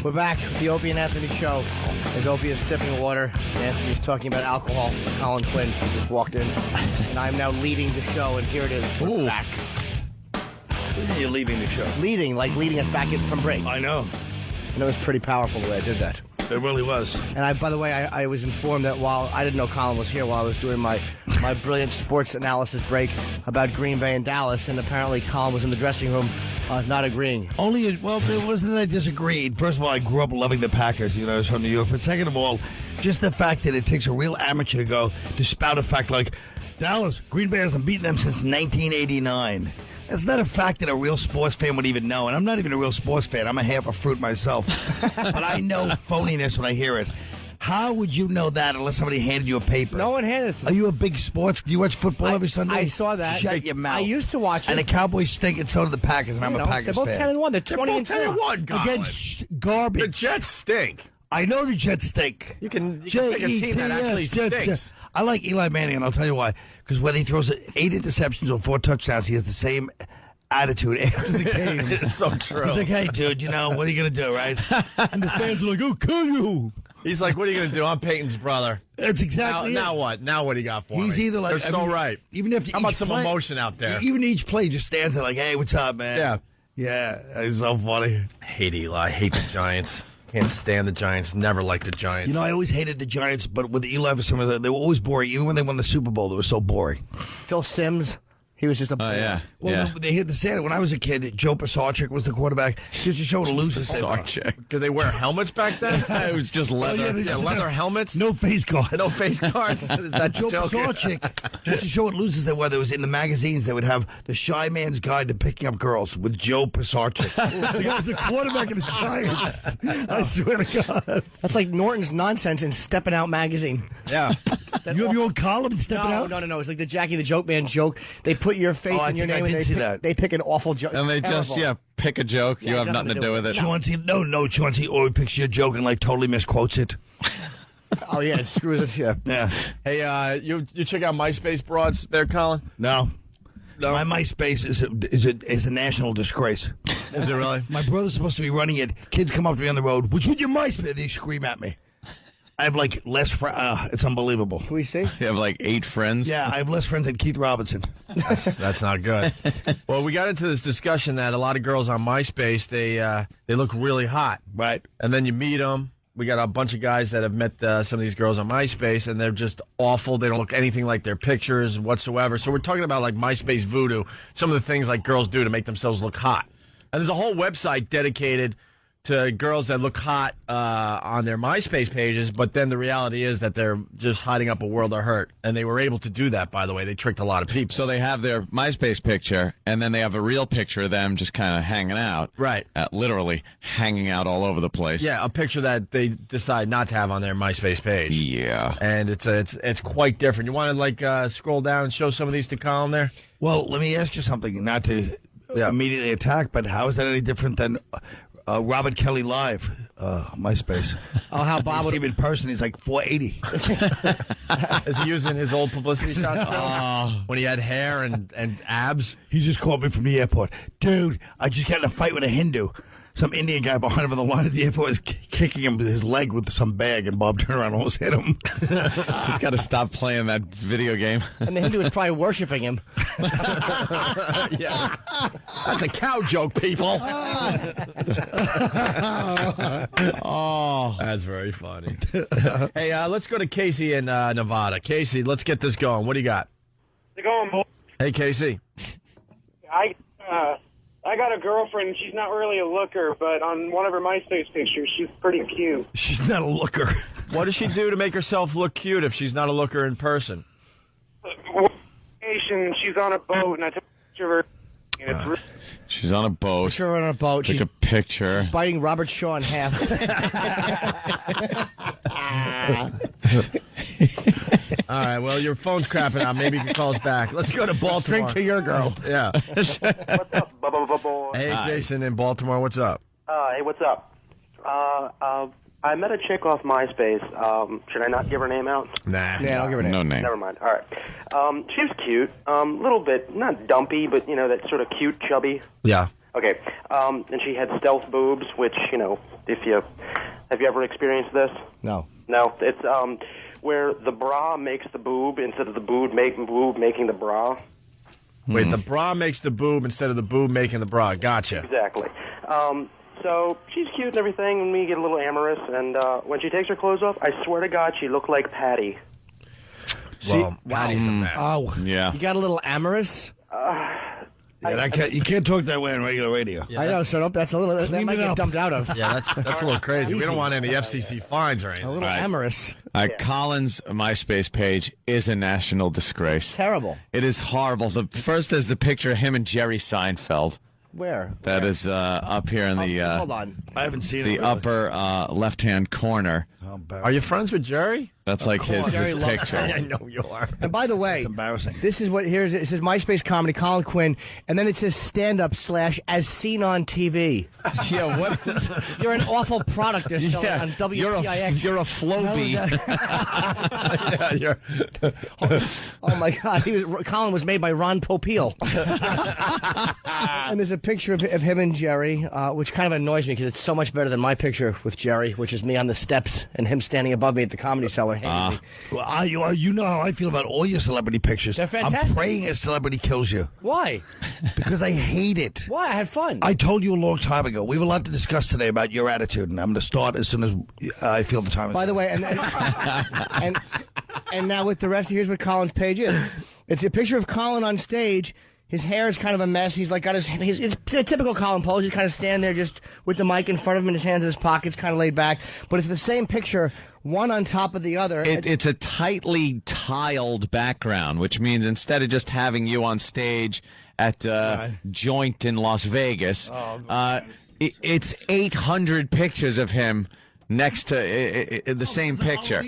We're back with the Opie and Anthony show. As Opie is sipping water, Anthony's talking about alcohol. Colin Quinn just walked in, and I'm now leading the show, and here it is. We're back. You're leaving the show. Leading us back in from break. I know. And it was pretty powerful the way I did that. It really was. And by the way, I was informed that while I didn't know Colin was here while I was doing my brilliant sports analysis break about Green Bay and Dallas, and apparently Colin was in the dressing room not agreeing. It wasn't that I disagreed. First of all, I grew up loving the Packers, I was from New York. But second of all, just the fact that it takes a real amateur to spout a fact like, Dallas, Green Bay hasn't beaten them since 1989. That's not a fact that a real sports fan would even know. And I'm not even a real sports fan. I'm a half a fruit myself. But I know phoniness when I hear it. How would you know that unless somebody handed you a paper? No one handed it to me. Are you a big sports? Do you watch football every Sunday? I saw that. Shut your mouth. I used to watch it. And the Cowboys stink, and so do the Packers, and I'm a Packers fan. They're both 10-1. They're 20-2. Against garbage. The Jets stink. I know the Jets stink. You can pick a team that actually stinks. I like Eli Manning, and I'll tell you why. Because whether he throws 8 interceptions or 4 touchdowns, he has the same attitude after the game. It's so true. He's like, hey, dude, what are you going to do, right? And the fans are like, oh, kill you. He's like, what are you going to do? I'm Peyton's brother. That's exactly it. Now what? Now what he got for me? He's either like... They're so right. Even if How about some emotion out there? Even each play just stands there like, hey, what's up, man? Yeah. Yeah, it's so funny. I hate Eli. I hate the Giants. Can't stand the Giants. Never liked the Giants. I always hated the Giants, but with Eli, for some reason, they were always boring. Even when they won the Super Bowl, they were so boring. Phil Simms. He was just a... Well, they hit the stand. When I was a kid, Joe Pisarcik was the quarterback. Just to show what losers they were. Did they wear helmets back then? It was just leather. Leather helmets? No face guard. No face guards? Is that Joe joke? Pisarcik, just to show what losers they were, there was in the magazines, they would have the Shy Man's Guide to Picking Up Girls with Joe Pisarcik. The guy was the quarterback of the Giants. I swear to God. That's like Norton's Nonsense in Steppin' Out magazine. Yeah. You have your own column, Steppin' Out? No. It's like the Jackie the Joke Man joke. They put your face and your name, and they pick an awful joke. And they just, pick a joke. You have nothing to do with it. Chauncey, Chauncey always picks your joke and totally misquotes it. Oh, yeah, it screws it. Yeah. Hey, you check out MySpace broads there, Colin? No. My MySpace is a national disgrace. Is it really? My brother's supposed to be running it. Kids come up to me on the road. What's with your MySpace? They scream at me. I have less friends. It's unbelievable. Can we see? You have 8 friends? Yeah, I have less friends than Keith Robinson. That's not good. Well, we got into this discussion that a lot of girls on MySpace, they look really hot. Right. And then you meet them. We got a bunch of guys that have met some of these girls on MySpace, and they're just awful. They don't look anything like their pictures whatsoever. So we're talking about MySpace voodoo, some of the things girls do to make themselves look hot. And there's a whole website dedicated to girls that look hot on their MySpace pages, but then the reality is that they're just hiding up a world of hurt. And they were able to do that, by the way. They tricked a lot of people. So they have their MySpace picture, and then they have a real picture of them just kind of hanging out. Right. Literally hanging out all over the place. Yeah, a picture that they decide not to have on their MySpace page. Yeah. And it's quite different. You want to, scroll down and show some of these to Colin there? Well, let me ask you something, not to immediately attack, but how is that any different than... Robert Kelly Live, MySpace. Oh, how Bob would... him in person, he's 480. Is he using his old publicity shots when he had hair and abs? He just called me from the airport. Dude, I just got in a fight with a Hindu. Some Indian guy behind him on the line at the airport was kicking him with his leg with some bag, and Bob turned around and almost hit him. He's got to stop playing that video game. And the Hindu was probably worshiping him. Yeah. That's a cow joke, people. Oh, that's very funny. Hey, let's go to Casey in Nevada. Casey, let's get this going. What do you got? How's it going, boy? Hey, Casey. I got a girlfriend. She's not really a looker, but on one of her MySpace pictures, she's pretty cute. She's not a looker. What does she do to make herself look cute if she's not a looker in person? She's on a boat, and I took a picture of her. And it's she's on a boat. Sure, on a boat. Take a picture. She's biting Robert Shaw in half. All right, well, your phone's crapping out. Maybe you can call us back. Let's go to Baltimore. Drink to your girl. Yeah. what's up, boy? Hey, Jason in Baltimore, what's up? Hey, what's up? I met a chick off MySpace. Should I not give her name out? Nah. Yeah, I'll give her name. No name. Never mind. All right. She was cute. Little bit, not dumpy, but, that sort of cute, chubby. Yeah. Okay. And she had stealth boobs, which, have you ever experienced this? No. No. It's where the bra makes the boob instead of the boob making the bra. Wait, the bra makes the boob instead of the boob making the bra. Gotcha. Exactly. So she's cute and everything, and we get a little amorous. And when she takes her clothes off, I swear to God, she looked like Patty. Well, Patty's a mess. Oh, Yeah. You got a little amorous? you can't talk that way on regular radio. I know, so that's a little. That might get dumped out of. Yeah, that's a little crazy. We don't want any FCC fines or anything. A little amorous. Colin's MySpace page is a national disgrace. Terrible. It is horrible. The first is the picture of him and Jerry Seinfeld. Where? That is up here in the hold on. I haven't seen the it. upper left-hand corner. Are you friends with Jerry? That's like his picture. I know you are. And by the way, It's embarrassing. this is what here's it says MySpace comedy Colin Quinn, and then it says stand up / as seen on TV. Yeah, what is... You're an awful product they're selling on WPIX. You're a Flowbee. Oh my God! Colin was made by Ron Popeil. And there's a picture of him and Jerry, which kind of annoys me because it's so much better than my picture with Jerry, which is me on the steps and him standing above me at the Comedy Cellar. Well, you know how I feel about all your celebrity pictures. They're fantastic. I'm praying a celebrity kills you Why? because I hate it. Why? I had fun. I told you a long time ago. We have a lot to discuss today about your attitude, and I'm going to start as soon as I feel the time is. By the way, and now with the rest, here's what Colin's page is. It's a picture of Colin on stage. His hair is kind of a mess. He's like got it's a typical Colin pose. He's kind of standing there just with the mic in front of him and his hands in his pockets, kind of laid back. But it's the same picture, one on top of the other. It's a tightly tiled background, which means instead of just having you on stage at Joint in Las Vegas, it's 800 pictures of him next to the same picture.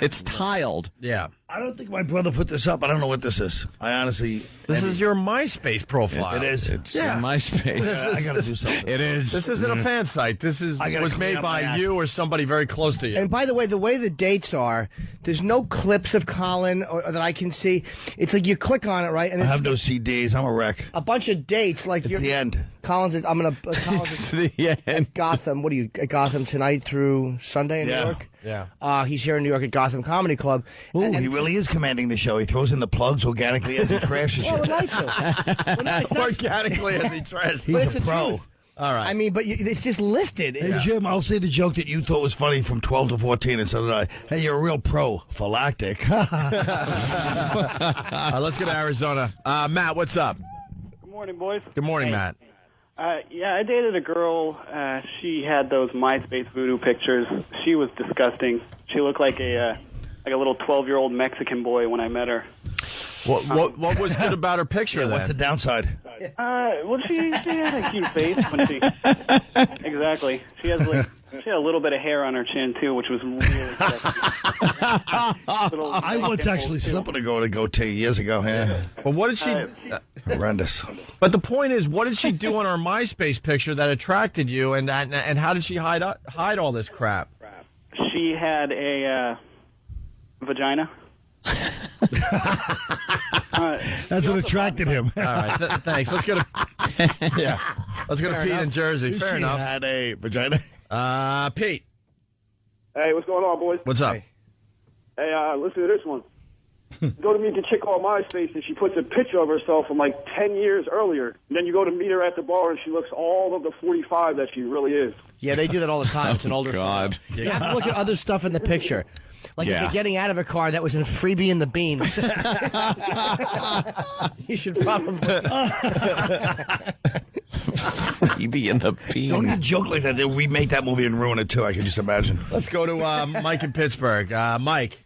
It's tiled. Yeah. I don't think my brother put this up. I don't know what this is. I honestly... This is your MySpace profile. It is. It's MySpace. I got to do something. It is. This isn't a fan site. This was clean made up my by act. you or somebody very close to you. And by the way the dates are, there's no clips of Colin or that I can see. It's like you click on it, right? And I there's have no CDs. I'm a wreck. a bunch of dates. Like It's the end. Colin's at Gotham. What are you at Gotham tonight through Sunday in New York? Yeah. He's here in New York at Gotham Comedy Club. Ooh, he really is commanding the show. He throws in the plugs organically as he crashes Well, you. we'd like to. Well, no, it's not- Organically as he tries. He's it's a the pro. truth. All right. I mean, but it's just listed. Hey, Jim, I'll say the joke that you thought was funny from 12 to 14, and so did I. Hey, you're a real pro. Phylactic. Let's go to Arizona. Matt, what's up? Good morning, boys. Good morning, Matt. Yeah, I dated a girl. She had those MySpace voodoo pictures. She was disgusting. She looked like a little 12-year-old Mexican boy when I met her. What was good about her picture then? What's the downside? Well, she had a cute face when she exactly. She had a little bit of hair on her chin too, which was really sexy. I once actually slept with a girl with a goatee years ago. Yeah. Well, what did she... Horrendous. But the point is, what did she do on her MySpace picture that attracted you, and how did she hide all this crap? She had a vagina. That's what attracted him. All right, thanks. Let's go to Let's go to Pete in Jersey. Fair She enough. had a vagina. Pete, Hey, what's going on, boys? what's up? Hey, listen to this one. Go to meet the chick on MySpace, and she puts a picture of herself from like 10 years earlier. And then you go to meet her at the bar, and she looks all of the 45 that she really is. Yeah, they do that all the time. It's an older God. photo. You have to look at other stuff in the picture. Like if you're getting out of a car that was in Freebie and the Bean. You should probably... Freebie and the Bean. Don't you joke like that. They'll remake that movie and ruin it, too. I can just imagine. Let's go to Mike in Pittsburgh. Mike.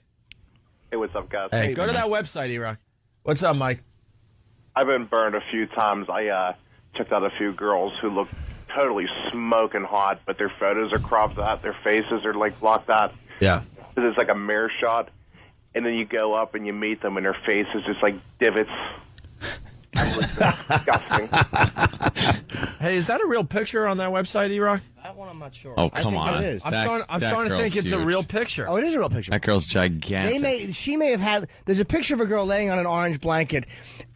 Hey, what's up, guys? Hey, go to that website, E-Rock. What's up, Mike? I've been burned a few times. I checked out a few girls who look totally smoking hot, but their photos are cropped out. Their faces are like blocked out. Yeah. It's like a mirror shot, and then you go up and you meet them, and their face is just like divots. Disgusting. Hey, is that a real picture on that website, E-Rock? That one I'm not sure. Oh, come on. It is. I'm starting to think it's a real picture. Oh, it is a real picture. That girl's gigantic. She may have had. There's a picture of a girl laying on an orange blanket,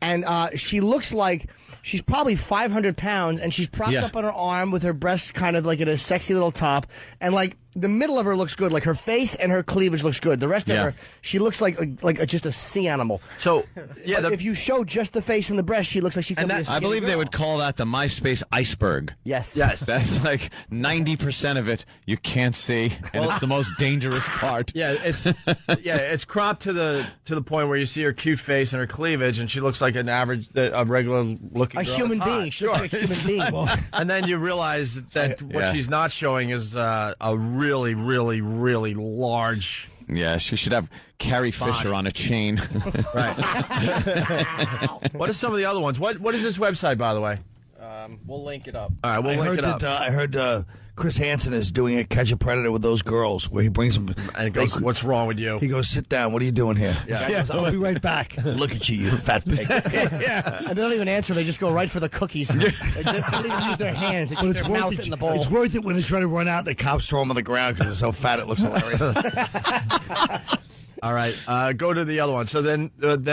and she looks like She's probably 500 pounds, and she's propped up on her arm with her breasts kind of like in a sexy little top, and like the middle of her looks good, like her face and her cleavage looks good. The rest of her, she looks like just a sea animal. So, yeah, if you show just the face and the breast, she looks like she could be a I believe girl. they would call that the MySpace iceberg. Yes. That's like 90% of it you can't see, and it's the most dangerous part. Yeah, it's cropped to the point where you see her cute face and her cleavage, and she looks like a regular looking girl. Human being. She looks like a human being. And then you realize that what she's not showing is a really, really, really large. Yeah, she should have Carrie Fisher on a chain. Right. What are some of the other ones? What is this website, by the way? We'll link it up. All right, we'll link it up. I heard Chris Hansen is doing a Catch a Predator with those girls, where he brings them. And he goes, "What's wrong with you?" He goes, "Sit down. What are you doing here?" Yeah. I'll be right back. Look at you fat pig. And they don't even answer. They just go right for the cookies. They don't even use their hands. They put their mouth in the bowl. It's worth it when they try to run out and the cops throw them on the ground because they're so fat it looks hilarious. All right, go to the other one. So then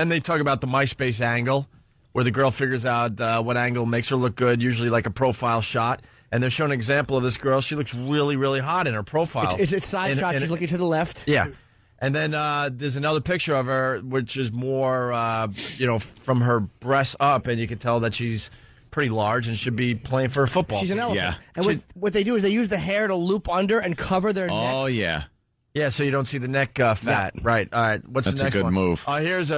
they talk about the MySpace angle, where the girl figures out what angle makes her look good, usually like a profile shot. And they're showing an example of this girl. She looks really, really hot in her profile. It's side shot. She's looking to the left. Yeah. And then there's another picture of her, which is more, from her breasts up, and you can tell that she's pretty large and should be playing for a football She's an team. elephant. Yeah. And what they do is they use the hair to loop under and cover their neck. Oh, yeah. Yeah, so you don't see the neck fat. Right. All right. What's That's the next a good one? move. Here's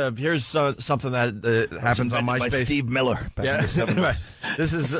something that happens on By MySpace. Steve Miller. Back in the 70s. Right. This is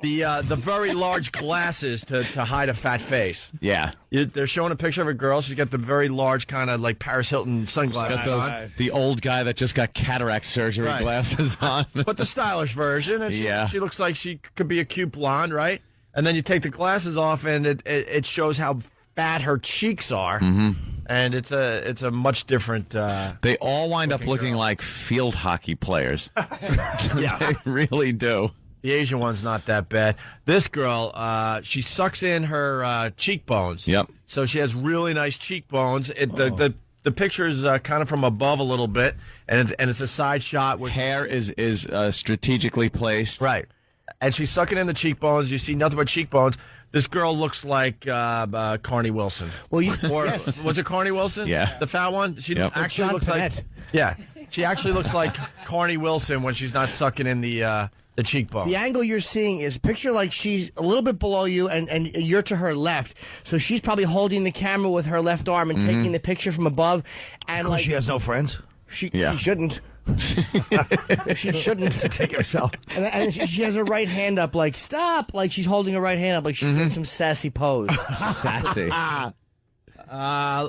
the very large glasses to hide a fat face. Yeah. They're showing a picture of a girl. She's got the very large kind of like Paris Hilton sunglasses Got those, on. the old guy that just got cataract surgery Right. glasses on. But the stylish version. And she looks like she could be a cute blonde, right? And then you take the glasses off, and it shows how fat her cheeks are. Mm-hmm. And it's a much different. They all wind up looking like field hockey players. Yeah, they really do. The Asian one's not that bad. This girl, she sucks in her cheekbones. Yep. So she has really nice cheekbones. The picture is kind of from above a little bit, and it's a side shot with Hair is strategically placed. right. And she's sucking in the cheekbones. You see nothing but cheekbones. This girl looks like Carney Wilson. Well, Was it Carney Wilson? Yeah. The fat one? She Yep. actually John looks Panette. like. Yeah. She actually looks like Carney Wilson when she's not sucking in the cheekbone. the angle you're seeing is picture like she's a little bit below you, and you're to her left. So she's probably holding the camera with her left arm and taking the picture from above. And Because she has no friends. she Yeah. shouldn't. She shouldn't take herself. And she has her right hand up, like stop, like she's holding her right hand up, like she's in some sassy pose. Sassy. All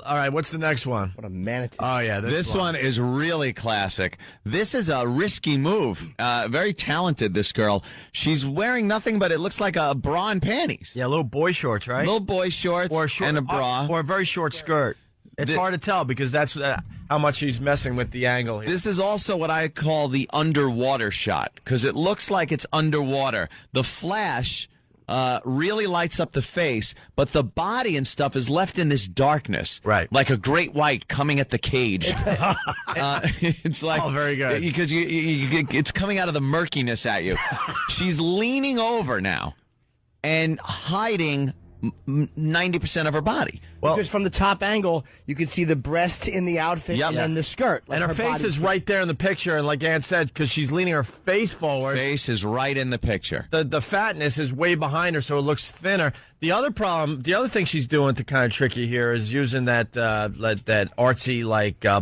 right, what's the next one? What a manatee! Oh, yeah. This one is really classic. This is a risky move. Very talented, this girl. She's wearing nothing but it looks like a bra and panties. Yeah, little boy shorts, right? Little boy shorts and a bra. Or a very short skirt. It's hard to tell because that's how much she's messing with the angle here. This is also what I call the underwater shot because it looks like it's underwater. The flash really lights up the face, but the body and stuff is left in this darkness. Right. Like a great white coming at the cage. It's like, very good. Because it's coming out of the murkiness at you. She's leaning over now and hiding 90% of her body. Well, because from the top angle, you can see the breasts in the outfit and then the skirt. Like and her face body- is right there in the picture, and like Ann said, because she's leaning her face forward. Face is right in the picture. The fatness is way behind her, so it looks thinner. The other thing she's doing to kind of trick you here is using that artsy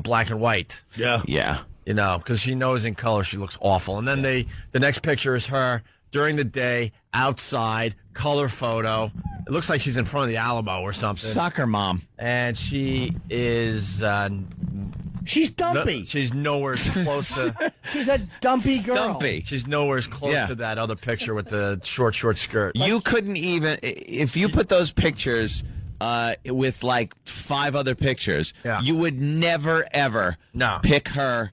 black and white. Yeah. Yeah. You know, because she knows in color she looks awful. And then the next picture is her during the day, outside, color photo. It looks like she's in front of the Alamo or something. Soccer mom. And she is... she's dumpy. she's nowhere close to... She's a dumpy girl. Dumpy. She's nowhere close to that other picture with the short skirt. You couldn't even... If you put those pictures... with like 5 other pictures, you would never, ever pick her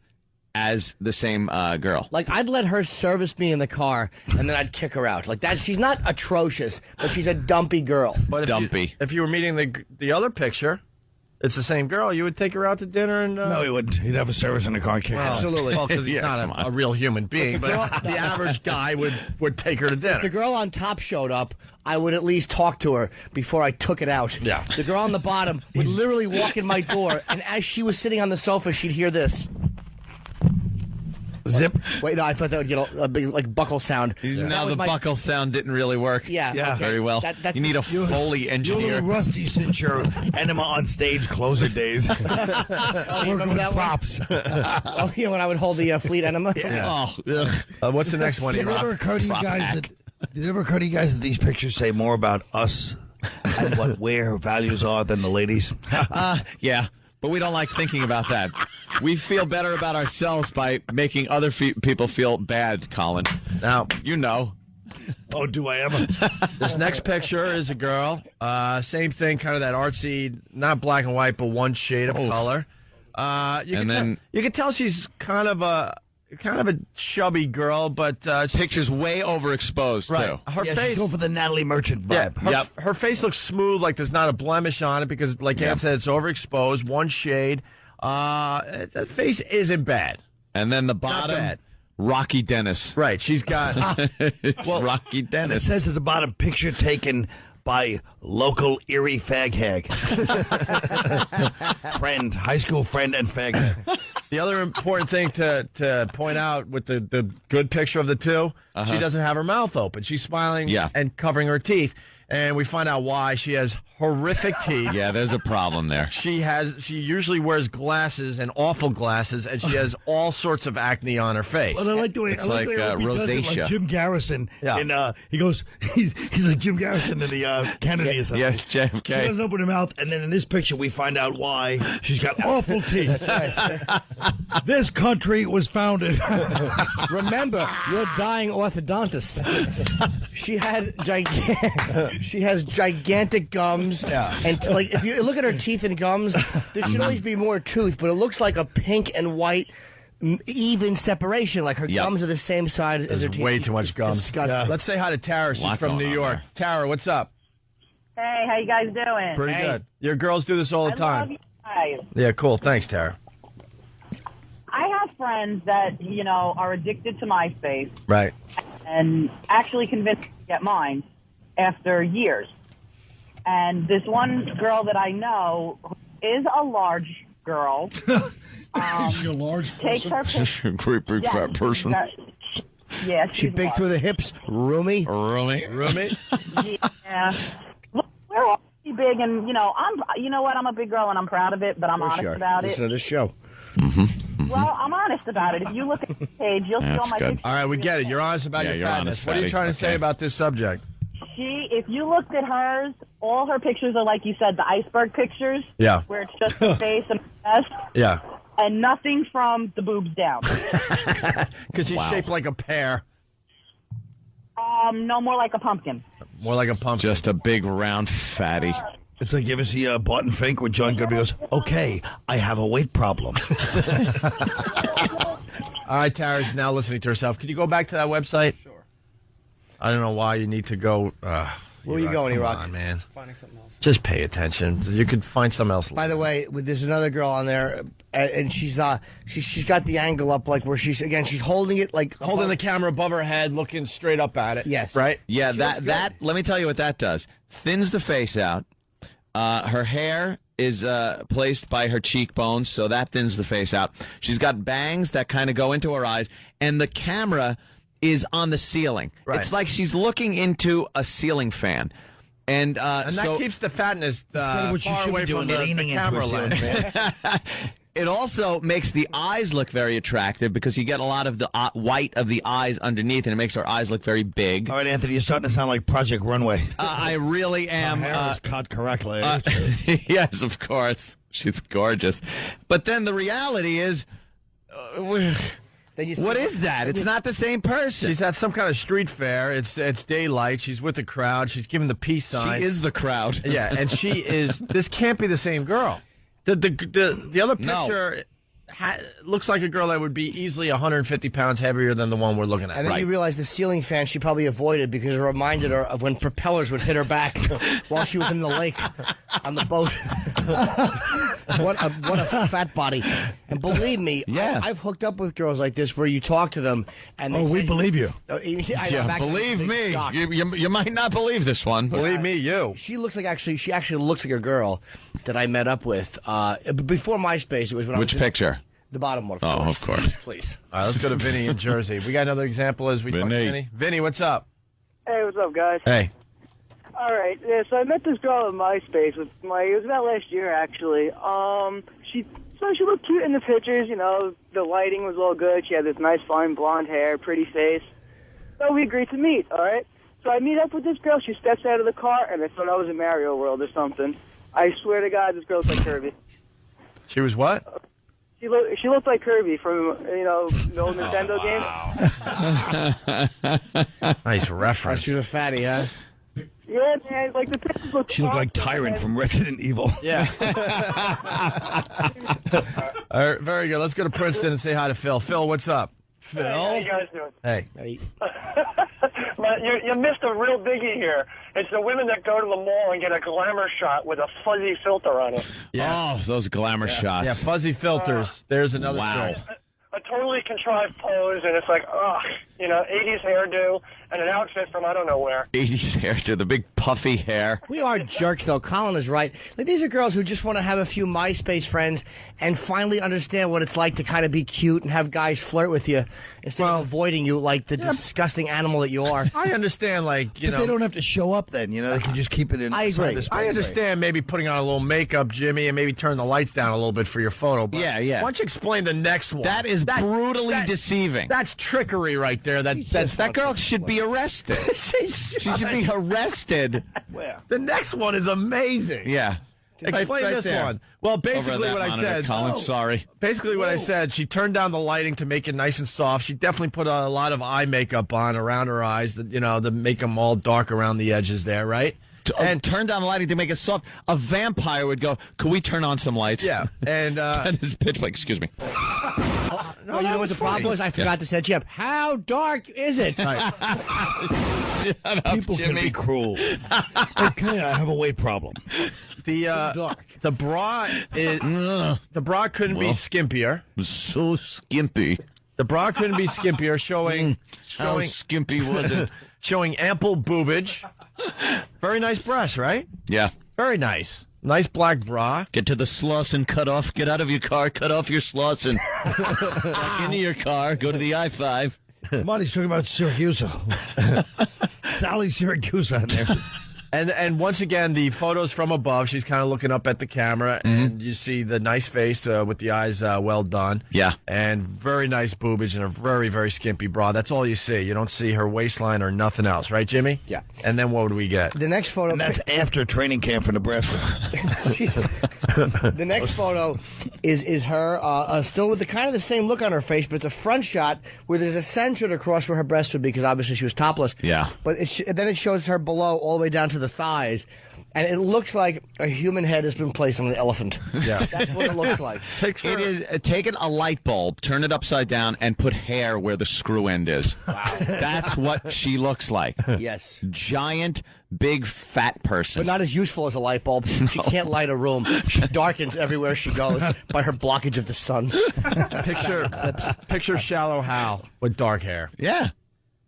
as the same girl. Like, I'd let her service me in the car, and then I'd kick her out. Like, she's not atrocious, but she's a dumpy girl. But Dumpy. if you were meeting the other picture, it's the same girl, you would take her out to dinner and... No, he wouldn't. He'd have a service in the car. Absolutely. Well, because he's not a real human being, but the average guy would take her to dinner. If the girl on top showed up, I would at least talk to her before I took it out. Yeah. The girl on the bottom would literally walk in my door, and as she was sitting on the sofa, she'd hear this. Zip. Wait, no, I thought that would get a big, like, buckle sound. No, the buckle sound didn't really work. Yeah. Okay. Very well. You need a Foley You're a engineer. little rusty since your enema on stage closer days. Oh, you remember that props. Oh, yeah, when I would hold the fleet enema? Yeah. What's the next one, Did it ever occur to you guys that these pictures say more about us and what where values are than the ladies? Yeah. But we don't like thinking about that. We feel better about ourselves by making other people feel bad, Colin. Now, you know. Oh, do I ever? This next picture is a girl. Same thing, kind of that artsy, not black and white, but one shade of color. You can tell she's kind of a chubby girl, but picture's way overexposed right. too. Her face, go for the Natalie Merchant vibe. Yeah, her face looks smooth, like there's not a blemish on it because, like Ann said, it's overexposed. One shade. The face isn't bad. And then the bottom, Rocky Dennis. Right, she's got Rocky Dennis. It says at the bottom, picture taken by local Erie fag hag. Friend, high school friend and fag hag. The other important thing to point out with the good picture of the two, she doesn't have her mouth open. She's smiling and covering her teeth. And we find out why. She has horrific teeth. Yeah, there's a problem there. She usually wears glasses and awful glasses, and she has all sorts of acne on her face. Well, I like the way it's like rosacea. Like Jim Garrison. Yeah. And he goes, he's like Jim Garrison in the Kennedy assassination. Yes, JFK. She doesn't open her mouth, and then in this picture we find out why she's got awful teeth. This country was founded. Remember, you're dying orthodontist. She has gigantic gums, and like if you look at her teeth and gums, there should always be more tooth, but it looks like a pink and white even separation. Like her gums are the same size as her teeth. Way too much gums. Disgusting. Yeah. Let's say hi to Tara. She's from New York. Tara, what's up? Hey, how you guys doing? Pretty good. Your girls do this all the time. Love you guys. Yeah, cool. Thanks, Tara. I have friends that are addicted to MySpace, right, and actually convinced me to get mine after years. And this one girl that I know is a large girl. She's a large person? Takes her picture. Great big fat person. Yeah, she big through the hips, roomy. Yeah. Look, we're all pretty big, and I'm a big girl, and I'm proud of it. But I'm honest about it. Listen to this show. Well, I'm honest about it. If you look at the page, you'll see all my pictures. All right, we get it. You're honest about your fatness. What are you trying to say about this subject? If you looked at hers, all her pictures are like you said, the iceberg pictures. Yeah. Where it's just the face and the chest. Yeah. And nothing from the boobs down. Because she's shaped like a pear. No, more like a pumpkin. More like a pumpkin. Just a big round fatty. It's like you ever see Barton Fink when John Goodby goes, okay, I have a weight problem. All right, Tara's now listening to herself. Could you go back to that website? Sure. I don't know why you need to go. Where are you going, E-Rock? Come on, man. Finding something else. Just pay attention. You could find something else. By the way, there's another girl on there, and she's got the angle up like where she's holding it like holding the camera above her head, looking straight up at it. Yes. Right. Yeah. That. Let me tell you what that does. Thins the face out. Her hair is placed by her cheekbones, so that thins the face out. She's got bangs that kind of go into her eyes, and the camera is on the ceiling. Right. It's like she's looking into a ceiling fan. And that keeps the fatness far away from the camera lens. It also makes the eyes look very attractive because you get a lot of the white of the eyes underneath, and it makes her eyes look very big. All right, Anthony, you're starting to sound like Project Runway. I really am. Her hair is cut correctly. Yes, of course. She's gorgeous. But then the reality is... what is that? It's not the same person. She's at some kind of street fair. It's daylight. She's with the crowd. She's giving the peace sign. She is the crowd. Yeah, and she is. This can't be the same girl. The other picture. looks like a girl that would be easily 150 pounds heavier than the one we're looking at. And then you realize the ceiling fan she probably avoided because it reminded her of when propellers would hit her back while she was in the lake on the boat. What a fat body. And believe me, I've hooked up with girls like this where you talk to them and they we believe you. Believe me. You might not believe this one. Believe me, you. She actually looks like a girl that I met up with before MySpace. It was when Which picture? The bottom one. Of course. Please. All right, let's go to Vinny in Jersey. We got another example as we talk to Vinny. Vinny, what's up? Hey, what's up, guys? Hey. All right, so I met this girl on MySpace. It was about last year, actually. She looked cute in the pictures. You know, the lighting was all good. She had this nice, fine blonde hair, pretty face. So we agreed to meet. All right. So I meet up with this girl. She steps out of the car, and I thought I was in Mario World or something. I swear to God, this girl looked like Kirby. She was what? She looked like Kirby from the old Nintendo game. Nice reference. She was a fatty, huh? Yeah, man. Like the pictures look. She looked like Tyrant from Resident Evil. Yeah. All right, very good. Let's go to Princeton and say hi to Phil. Phil, what's up? Phil. Hey, how you guys doing? Hey. You missed a real biggie here. It's the women that go to the mall and get a glamour shot with a fuzzy filter on it. Yeah. Oh, those glamour shots. Yeah, fuzzy filters. There's another story. A totally contrived pose, and it's like, 80s hairdo and an outfit from I don't know where. 80s hairdo, the big puffy hair. We are jerks, though. Colin is right. Like, these are girls who just want to have a few MySpace friends and finally understand what it's like to kind of be cute and have guys flirt with you instead of avoiding you like the disgusting animal that you are. I understand, but they don't have to show up then. They can just keep it in. I agree. I understand maybe putting on a little makeup, Jimmy, and maybe turn the lights down a little bit for your photo. But yeah. Why don't you explain the next one? That is brutally deceiving. That's trickery right there. That girl should be arrested. She should be arrested. Where? The next one is amazing. Yeah. Explain right this there. one. Well, basically what monitor, I said. Colin, sorry. Basically what I said, she turned down the lighting to make it nice and soft. She definitely put a lot of eye makeup on around her eyes, to make them all dark around the edges there, right? And turn down the lighting to make it soft. A vampire would go, could we turn on some lights? Yeah. And that is pitch black. Excuse me. No, you know what the problem was? I forgot to set you up. How dark is it? People can be cruel. Okay, I have a weight problem. The bra couldn't be skimpier. So skimpy. The bra couldn't be skimpier, showing How skimpy was it? showing ample boobage. Very nice breasts, right? Yeah. Very nice. Nice black bra. Get to the Slauson cutoff. Get out of your car. Cut off your Slauson. Back into your car. Go to the I-5. Marty's talking about Syracuse. Sally Syracuse on there. And once again, the photos from above, she's kind of looking up at the camera, and you see the nice face with the eyes well done. Yeah. And very nice boobage and a very, very skimpy bra. That's all you see. You don't see her waistline or nothing else. Right, Jimmy? Yeah. And then what do we get? The next photo... And that's after training camp for Nebraska. The next photo is her still with the kind of the same look on her face, but it's a front shot where there's a censored across where her breast would be because obviously she was topless. Yeah. But then it shows her below all the way down to the thighs, and it looks like a human head has been placed on an elephant. Yeah. That's what it looks like. It is take a light bulb, turn it upside down, and put hair where the screw end is. Wow. That's what she looks like. Yes. Giant, big, fat person. But not as useful as a light bulb. She can't light a room. She darkens everywhere she goes by her blockage of the sun. Picture shallow Hal with dark hair. Yeah.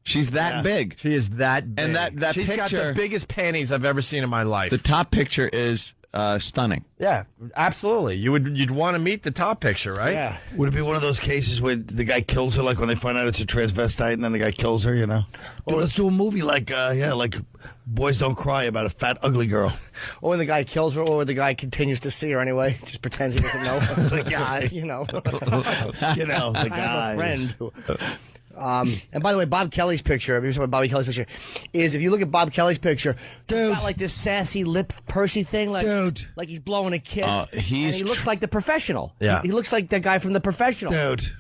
She's that big. She is that big. And that She's picture... got the biggest panties I've ever seen in my life. The top picture is stunning. Yeah, absolutely. You'd want to meet the top picture, right? Yeah. Would it be one of those cases where the guy kills her, like when they find out it's a transvestite and then the guy kills her, Or let's do a movie like Boys Don't Cry about a fat, ugly girl. Or when the guy kills her, or the guy continues to see her anyway, just pretends he doesn't know. The guy, the guy. I have a friend who... and by the way, Bob Kelly's picture, here's what Bobby Kelly's picture is. If you look at Bob Kelly's picture, he's got like this sassy lip pursy thing, like he's blowing a kiss. And he looks like the Professional. Yeah. He looks like the guy from The Professional. Dude.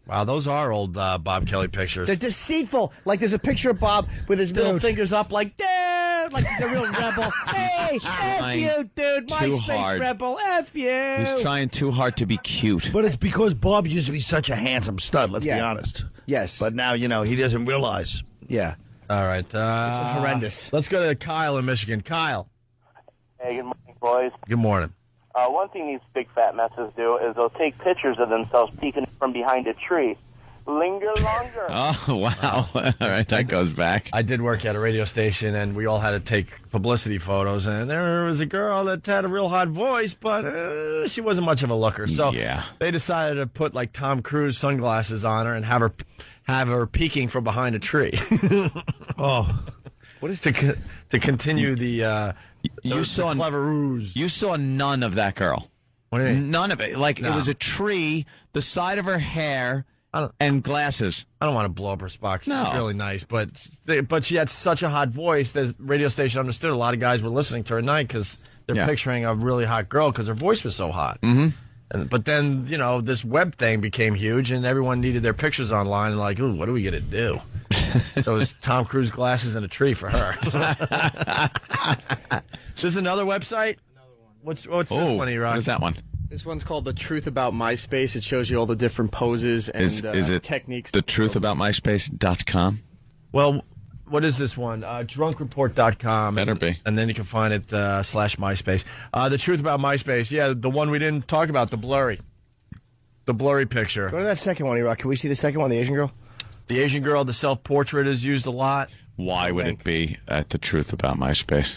Wow, those are old Bob Kelly pictures. They're deceitful. Like there's a picture of Bob with his middle fingers up, like, damn, like he's a real rebel. Hey, F you, dude. MySpace rebel. F you. He's trying too hard to be cute. But it's because Bob used to be such a handsome stud, let's be honest. Yes. But now, he doesn't realize. Yeah. All right. It's horrendous. Let's go to Kyle in Michigan. Kyle. Hey, good morning, boys. Good morning. One thing these big fat messes do is they'll take pictures of themselves peeking from behind a tree. Linger longer. Oh, wow. All right, that goes back. I did work at a radio station, and we all had to take publicity photos, and there was a girl that had a real hot voice, but she wasn't much of a looker. So they decided to put, like, Tom Cruise sunglasses on her and have her peeking from behind a tree. What is to continue the clever ruse? You saw none of that girl. What do you mean? None of it. Like, it was a tree, the side of her hair, and glasses. I don't want to blow up her spot. She's No. really nice, but she had such a hot voice. The radio station understood a lot of guys were listening to her at night because they're picturing a really hot girl because her voice was so hot. Mm-hmm. But then, this web thing became huge, and everyone needed their pictures online. And like, ooh, what are we going to do? So it's Tom Cruise glasses and a tree for her. So there's another website? What's this one, E-Rock? What is that one? This one's called The Truth About MySpace. It shows you all the different poses and Is it techniques. thetruthAboutMySpace.com? Well, what is this one? Drunkreport.com. Better be. And then you can find it /MySpace. The Truth About MySpace. Yeah, the one we didn't talk about, the blurry picture. Go to that second one, E-Rock. Can we see the second one, the Asian girl? The Asian girl, the self-portrait is used a lot. Why would it be at The Truth About MySpace?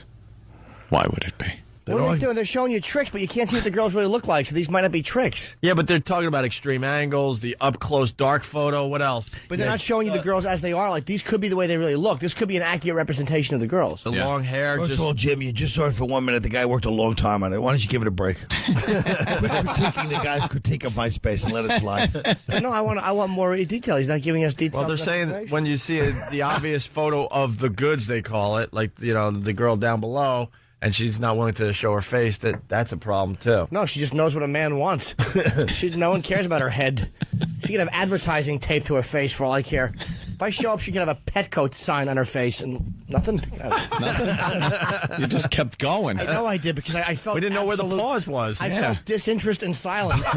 Why would it be? What are they doing? They're showing you tricks, but you can't see what the girls really look like, so these might not be tricks. Yeah, but they're talking about extreme angles, the up-close dark photo. What else? But they're not showing you the girls as they are. Like, these could be the way they really look. This could be an accurate representation of the girls. The long hair. First of all, Jim, you just saw it for 1 minute. The guy worked a long time on it. Why don't you give it a break? Quit critiquing the guy's critique of MySpace and let it fly. No, I want more detail. He's not giving us detail. Well, they're saying that when you see the obvious photo of the goods, they call it, like, the girl down below, and she's not willing to show her face, that's a problem, too. No, she just knows what a man wants. No one cares about her head. She can have advertising taped to her face for all I care. If I show up, she can have a Petco sign on her face and nothing. You just kept going. I know I did because I felt we didn't know where the pause was. I felt disinterest and silence.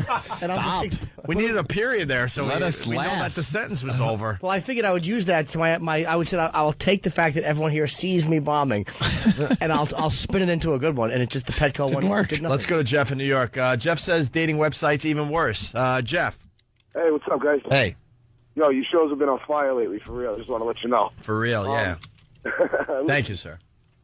And we needed a period there, so Let us we know laugh. that the sentence was over. Well, I figured I would use that to my. I would say I'll take the fact that everyone here sees me bombing, and I'll spin it into a good one. And it's just the Petco one. Work. Let's go to Jeff in New York. Jeff says dating websites even worse. Jeff. Hey, what's up, guys? Hey. Yo, your shows have been on fire lately, for real. Just want to let you know. For real, yeah. Thank you, sir.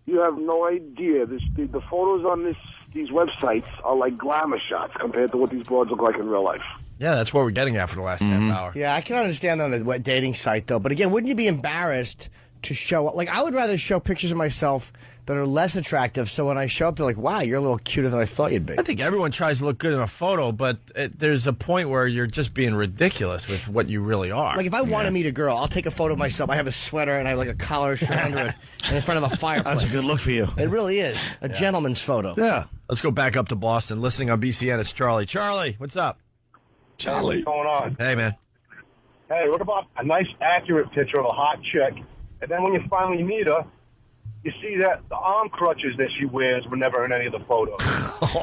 You have no idea. The photos on these websites are like glamour shots compared to what these broads look like in real life. Yeah, that's what we're getting at for the last half hour. Yeah, I can understand that on the dating site, though. But again, wouldn't you be embarrassed to show... Like, I would rather show pictures of myself that are less attractive, so when I show up, they're like, wow, you're a little cuter than I thought you'd be. I think everyone tries to look good in a photo, but there's a point where you're just being ridiculous with what you really are. Like, if I want to meet a girl, I'll take a photo of myself. I have a sweater and I have, like, a collar shirt under it and in front of a fireplace. That's a good look for you. It really is. A gentleman's photo. Yeah. Let's go back up to Boston. Listening on BCN, it's Charlie. Charlie, what's up? Charlie. What's going on? Hey, man. Hey, what about a nice, accurate picture of a hot chick, and then when you finally meet her, you see that the arm crutches that she wears were never in any of the photos.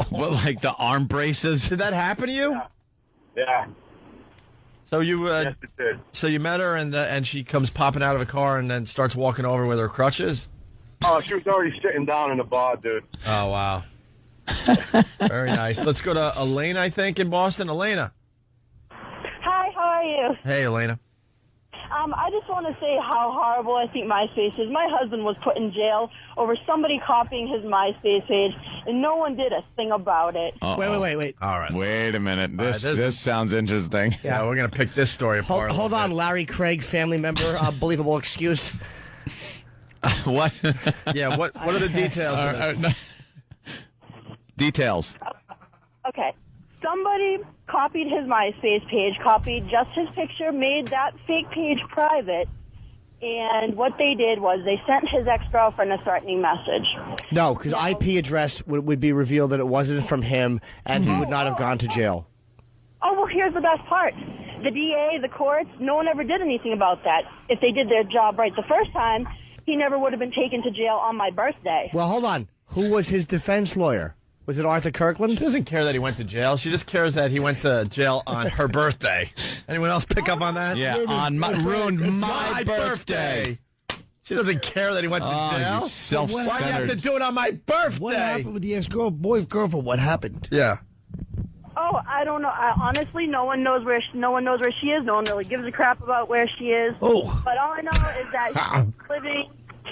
What, like the arm braces? Did that happen to you? Yeah. So you Yes, it did. so you met her and she comes popping out of a car and then starts walking over with her crutches? Oh, she was already sitting down in the bar, dude. Oh, wow. Very nice. Let's go to Elena, I think, in Boston. Elena. Hi, how are you? Hey, Elena. I just want to say how horrible I think MySpace is. My husband was put in jail over somebody copying his MySpace page, and no one did a thing about it. Wait. All right. Wait a minute. This right, this sounds interesting. Yeah, we're going to pick this story apart. Hold on, Larry Craig, family member, believable excuse. What? Yeah, what are the details of this? Details. Okay. Somebody copied his MySpace page, copied just his picture, made that fake page private, and what they did was they sent his ex-girlfriend a threatening message. No, because IP address would be revealed that it wasn't from him, and he would not have gone to jail. Oh, well, here's the best part. The DA, the courts, no one ever did anything about that. If they did their job right the first time, he never would have been taken to jail on my birthday. Well, hold on. Who was his defense lawyer? Was it Arthur Kirkland? She doesn't care that he went to jail. She just cares that he went to jail on her birthday. Anyone else pick up on that? Yeah, ruined my birthday. She doesn't care that he went to jail. You self-centered. Why do you have to do it on my birthday? What happened with the ex-girlfriend? What happened? Yeah. Oh, I don't know. Honestly, no one knows where she is. No one really gives a crap about where she is. Oh. But all I know is that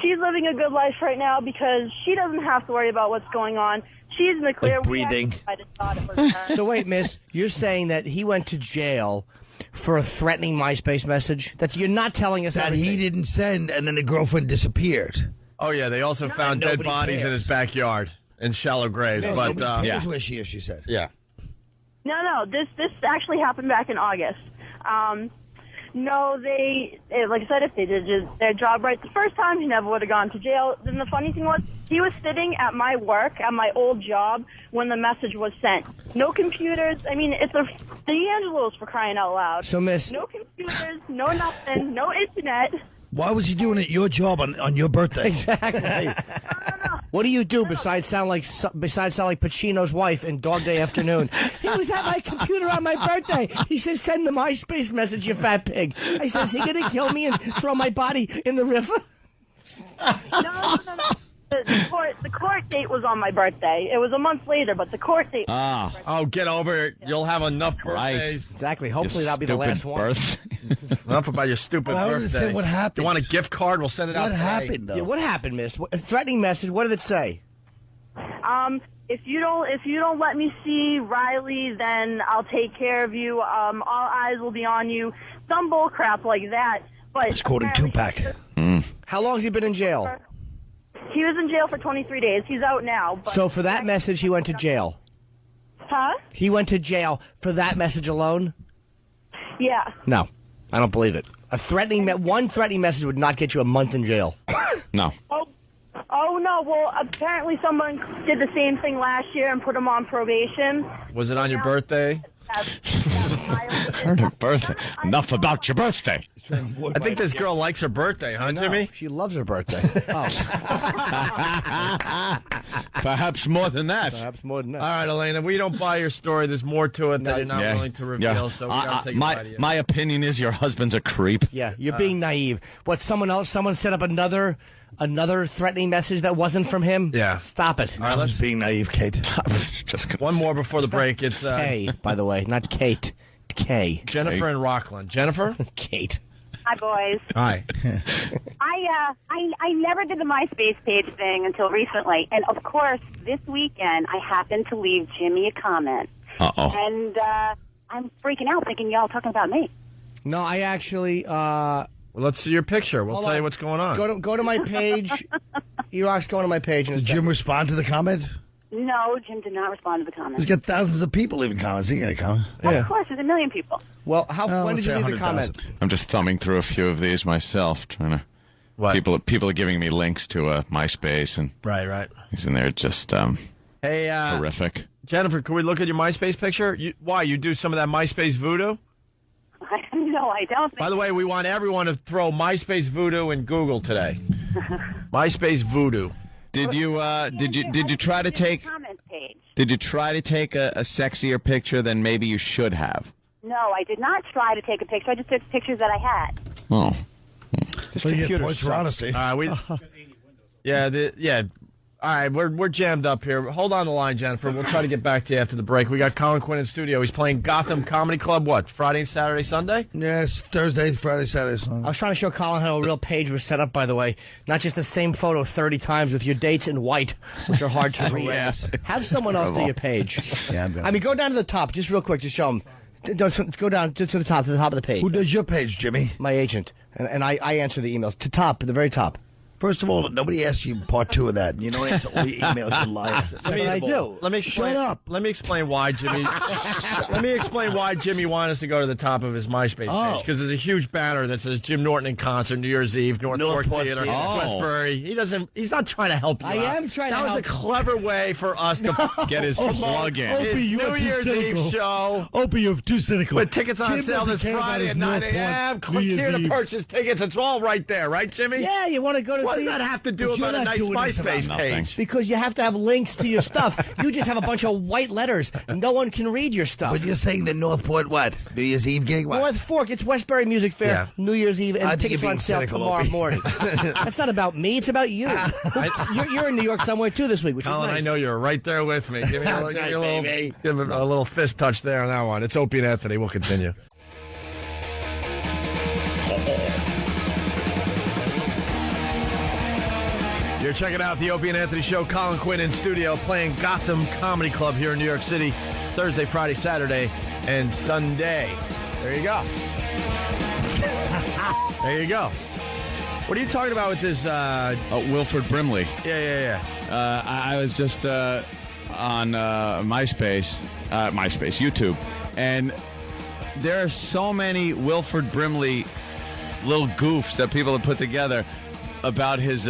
she's living a good life right now because she doesn't have to worry about what's going on. She's in the clear. Like breathing. I just thought it was her. So wait, miss, you're saying that he went to jail for a threatening MySpace message? You're not telling us that everything. he didn't send, and then the girlfird disappeared. Oh, yeah, they also found dead bodies in his backyard in shallow graves. No, but Here's where she is, she said. Yeah. No, this actually happened back in August. No, like I said, if they did their job right the first time, he never would have gone to jail. Then the funny thing was, he was sitting at my work, at my old job, when the message was sent. No computers. I mean, it's the Angelos, for crying out loud. So, miss. No computers, no nothing, no internet. Why was he doing it your job on your birthday? Exactly. What do you do besides sound like Pacino's wife in Dog Day Afternoon? He was at my computer on my birthday. He says, "Send the MySpace message, you fat pig." I said, "Is he going to kill me and throw my body in the river?" No. The court date was on my birthday. It was a month later, but the court date. Oh, get over it. You'll have enough birthdays. Exactly. Hopefully that'll be the last one. Enough about your stupid I birthday. understand what happened. You want a gift card? We'll send it out. What today. happened, though? Yeah, what happened, miss? A threatening message. What did it say? If you don't let me see Riley, then I'll take care of you. All eyes will be on you. Some bull crap like that. But it's quoting Tupac. How long has he been in jail? He was in jail for 23 days. He's out now. But So for that message, he went to jail. Huh? He went to jail for that message alone? Yeah. No, I don't believe it. One threatening message would not get you a month in jail. No. Oh no. Well, apparently someone did the same thing last year and put him on probation. Was it on your birthday? Her birthday. Enough about your birthday. I think this girl likes her birthday, huh, Jimmy? She loves her birthday. Perhaps more than that. Perhaps more than that. All right, Elena, we don't buy your story. There's more to it that you're not willing to reveal, so we got to take it by you. My opinion is your husband's a creep. Yeah, you're being naive. What, someone set up another threatening message that wasn't from him? Yeah. Stop it. All right, let's being naive, Kate. One more before the break. It's K, by the way, not Kate. K. Jennifer and Rockland. Jennifer? Kate. Hi, boys. Hi. I never did the MySpace page thing until recently, and of course, this weekend I happened to leave Jimmy a comment. And I'm freaking out, thinking y'all talking about me. No, I actually. Well, let's see your picture. We'll tell you what's going on. Go to my page. E-Rock's going to my page. Did Jim respond to the comment? No, Jim did not respond to the comment. He's got thousands of people leaving comments. He got a comment. Of course, there's a million people. Well, when did you leave the comment? I'm just thumbing through a few of these myself, trying to. What? People are giving me links to MySpace, and right. He's in there just horrific. Jennifer, can we look at your MySpace picture? Why you do some of that MySpace voodoo? No, I don't think. By the way, we want everyone to throw MySpace voodoo in Google today. MySpace voodoo. Did you try to take? Did you try to take a sexier picture than maybe you should have? No, I did not try to take a picture. I just took pictures that I had. Oh. So you get points for honesty. All right, All right, we're jammed up here. Hold on the line, Jennifer. We'll try to get back to you after the break. We got Colin Quinn in studio. He's playing Gotham Comedy Club, Friday, Saturday, Sunday? Yes, Thursday, Friday, Saturday, Sunday. I was trying to show Colin how a real page was set up, by the way. Not just the same photo 30 times with your dates in white, which are hard to read. Yes. Have someone else do your page. Yeah, go down to the top, just real quick, just show them. Go down to the top of the page. Who does your page, Jimmy? My agent. And I answer the emails. To the very top. First of all, nobody asked you part two of that. You don't answer all your emails, you liar. I do. Let me explain. Shut up. Let me explain why Jimmy. Let me explain why Jimmy wanted us to go to the top of his MySpace page, because there's a huge banner that says Jim Norton in concert, New Year's Eve, Northport Theater, Westbury. He's not trying to help you. I am trying to help. That was a clever way for us to get his plug in. Opie, his you New are too Year's cynical. Eve show. Opie, you're too cynical. With tickets on Jim sale this doesn't care about Friday his at 9 Northport a.m. New Click Year's here to Eve. purchase tickets. It's all right there, right, Jimmy? Yeah, you want to go to What does that have to do about a nice MySpace page? Because you have to have links to your stuff. You just have a bunch of white letters. No one can read your stuff. But you're saying the Northport what? New Year's Eve gig? What? North Fork. It's Westbury Music Fair, New Year's Eve, and tickets are on sale tomorrow morning. That's not about me. It's about you. You're in New York somewhere, too, this week, which is Colin, nice. I know you're right there with me. Give me a little fist touch there on that one. It's Opie and Anthony. We'll continue. You're checking out the Opie and Anthony Show. Colin Quinn in studio playing Gotham Comedy Club here in New York City. Thursday, Friday, Saturday, and Sunday. There you go. There you go. What are you talking about with this? Wilford Brimley. Yeah. I was just on YouTube, and there are so many Wilford Brimley little goofs that people have put together about his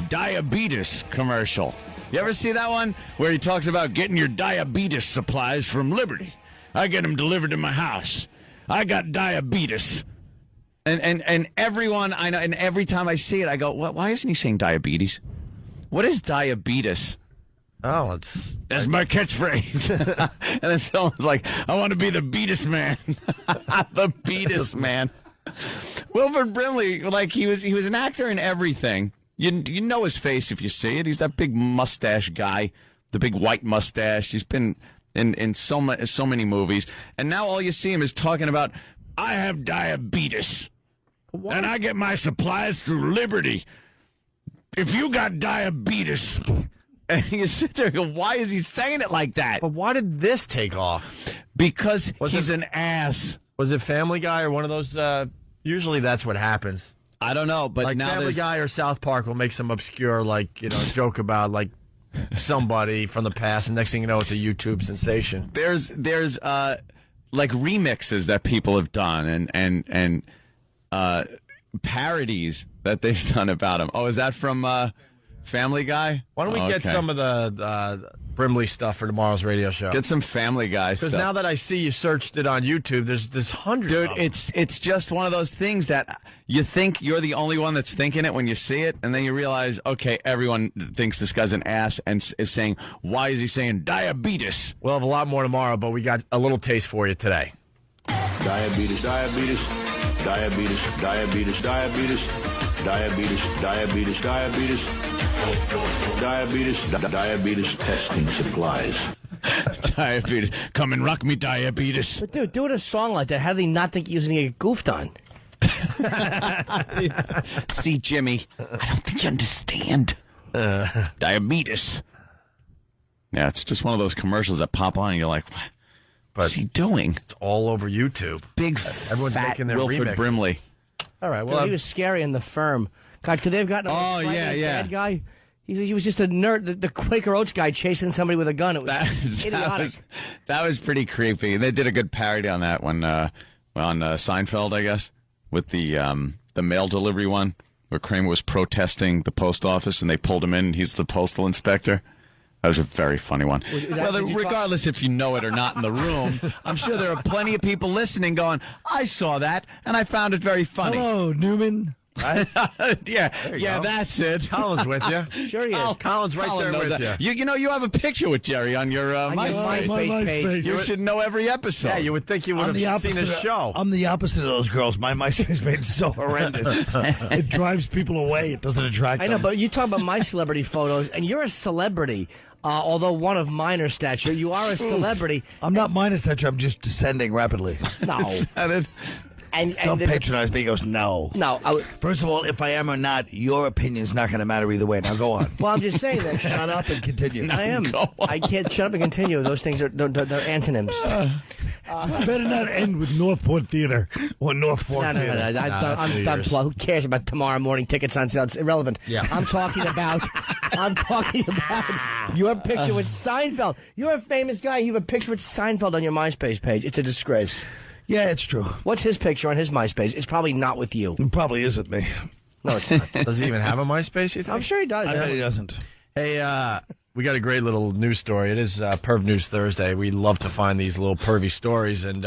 diabetes commercial. You ever see that one where he talks about getting your diabetes supplies from Liberty? I get them delivered to my house. I got diabetes. And everyone I know, and every time I see it, I go, why isn't he saying diabetes? What is diabetes? Oh, that's my catchphrase. And then someone's like, I want to be the beatus man. The beatus man. Wilford Brimley, like he was an actor in everything. You know his face if you see it. He's that big mustache guy, the big white mustache. He's been in so many movies, and now all you see him is talking about, I have diabetes, and I get my supplies through Liberty. If you got diabetes, and you sit there and go, why is he saying it like that? But why did this take off? Because he's an ass. Was it Family Guy or one of those? Usually that's what happens. I don't know, but like now Family Guy or South Park will make some obscure, joke about somebody from the past, and next thing you know, it's a YouTube sensation. There's like remixes that people have done and parodies that they've done about him. Oh, is that from Family Guy? Why don't we get some of the Brimley stuff for tomorrow's radio show? Get some Family Guy stuff. Because now that I see you searched it on YouTube, there's hundreds of them. It's just one of those things that you think you're the only one that's thinking it when you see it, and then you realize, okay, everyone thinks this guy's an ass and is saying, why is he saying diabetes? We'll have a lot more tomorrow, but we got a little taste for you today. Diabetes, diabetes, diabetes, diabetes, diabetes, diabetes, diabetes, diabetes, diabetes, diabetes testing supplies. Diabetes. Come and rock me, diabetes. But dude, doing a song like that, how do they not think he was going to get goofed on? See, Jimmy, I don't think you understand. Diabetes. Yeah, it's just one of those commercials that pop on and you're like, what's he doing? It's all over YouTube. Big Everyone's fat making their Wilford remix. Brimley. All right, well, he was scary in The Firm. God, could they have gotten a bad guy? He was just a nerd, the Quaker Oats guy chasing somebody with a gun. It was idiotic. That was pretty creepy. They did a good parody on that one on Seinfeld, I guess, with the mail delivery one where Kramer was protesting the post office and they pulled him in. And he's the postal inspector. That was a very funny one. Well, regardless if you know it or not in the room, I'm sure there are plenty of people listening going, I saw that, and I found it very funny. Hello, Newman. Right? Yeah, that's it. Colin's with you. Sure he is. Colin's right there with you. You know, you have a picture with Jerry on your MySpace page. You should know every episode. Yeah, you would think you would have seen his show. I'm the opposite of those girls. My MySpace page is so horrendous. It drives people away. It doesn't attract them. I know, but you talk about my celebrity photos, and you're a celebrity. Although one of minor stature, you are a celebrity. I'm not minor stature. I'm just descending rapidly. No. And don't patronize me. He goes, no. No. First of all, if I am or not, your opinion's not going to matter either way. Now go on. Well, I'm just saying that. Shut up and continue. I am. I can't shut up and continue. Those things they're antonyms. This better not end with Northport Theater or North Fork Theater. No. I'm done. Who cares about tomorrow morning tickets on sale? It's irrelevant. Yeah. I'm talking about your picture with Seinfeld. You're a famous guy. You have a picture with Seinfeld on your MySpace page. It's a disgrace. Yeah, it's true. What's his picture on his MySpace? It's probably not with you. It probably isn't me. No, it's not. Does he even have a MySpace, you think? I'm sure he does. I bet he doesn't. Hey, we got a great little news story. It is Perv News Thursday. We love to find these little pervy stories, and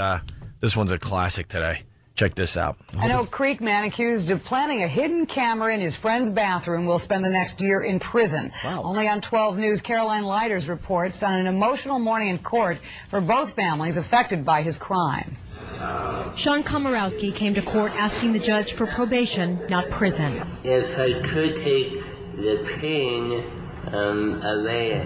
this one's a classic today. Check this out. An Oak Creek man accused of planting a hidden camera in his friend's bathroom will spend the next year in prison. Wow. Only on 12 News, Caroline Leiters reports on an emotional morning in court for both families affected by his crime. Sean Komorowski came to court asking the judge for probation, not prison. If I could take the pain away,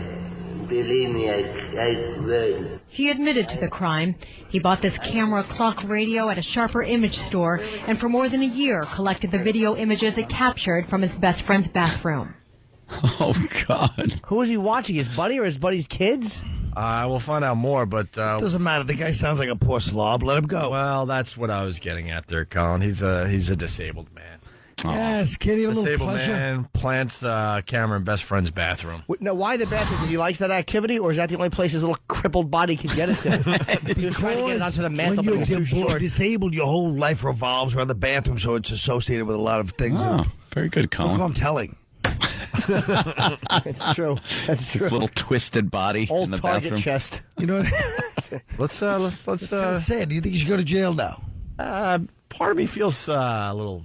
believe me, I would. He admitted to the crime. He bought this camera clock radio at a Sharper image store and for more than a year collected the video images it captured from his best friend's bathroom. Oh, God. Who was he watching? His buddy or his buddy's kids? We'll find out more, but... doesn't matter. The guy sounds like a poor slob. Let him go. Well, that's what I was getting at there, Colin. He's a disabled man. Yes, can't even a little Disabled pleasure. man plants camera in best friend's bathroom. Now, why the bathroom? Because he likes that activity, or is that the only place his little crippled body can get it to? He was trying to get it onto the mantle, but when it you're was too short. disabled, your whole life revolves around the bathroom, so it's associated with a lot of things. Oh, very good, Colin. Look, I'm telling. It's true. That's true. His little twisted body Old in the target bathroom. chest. You know what? Let's It's kind of sad. Do you think you should go to jail now? part of me feels a little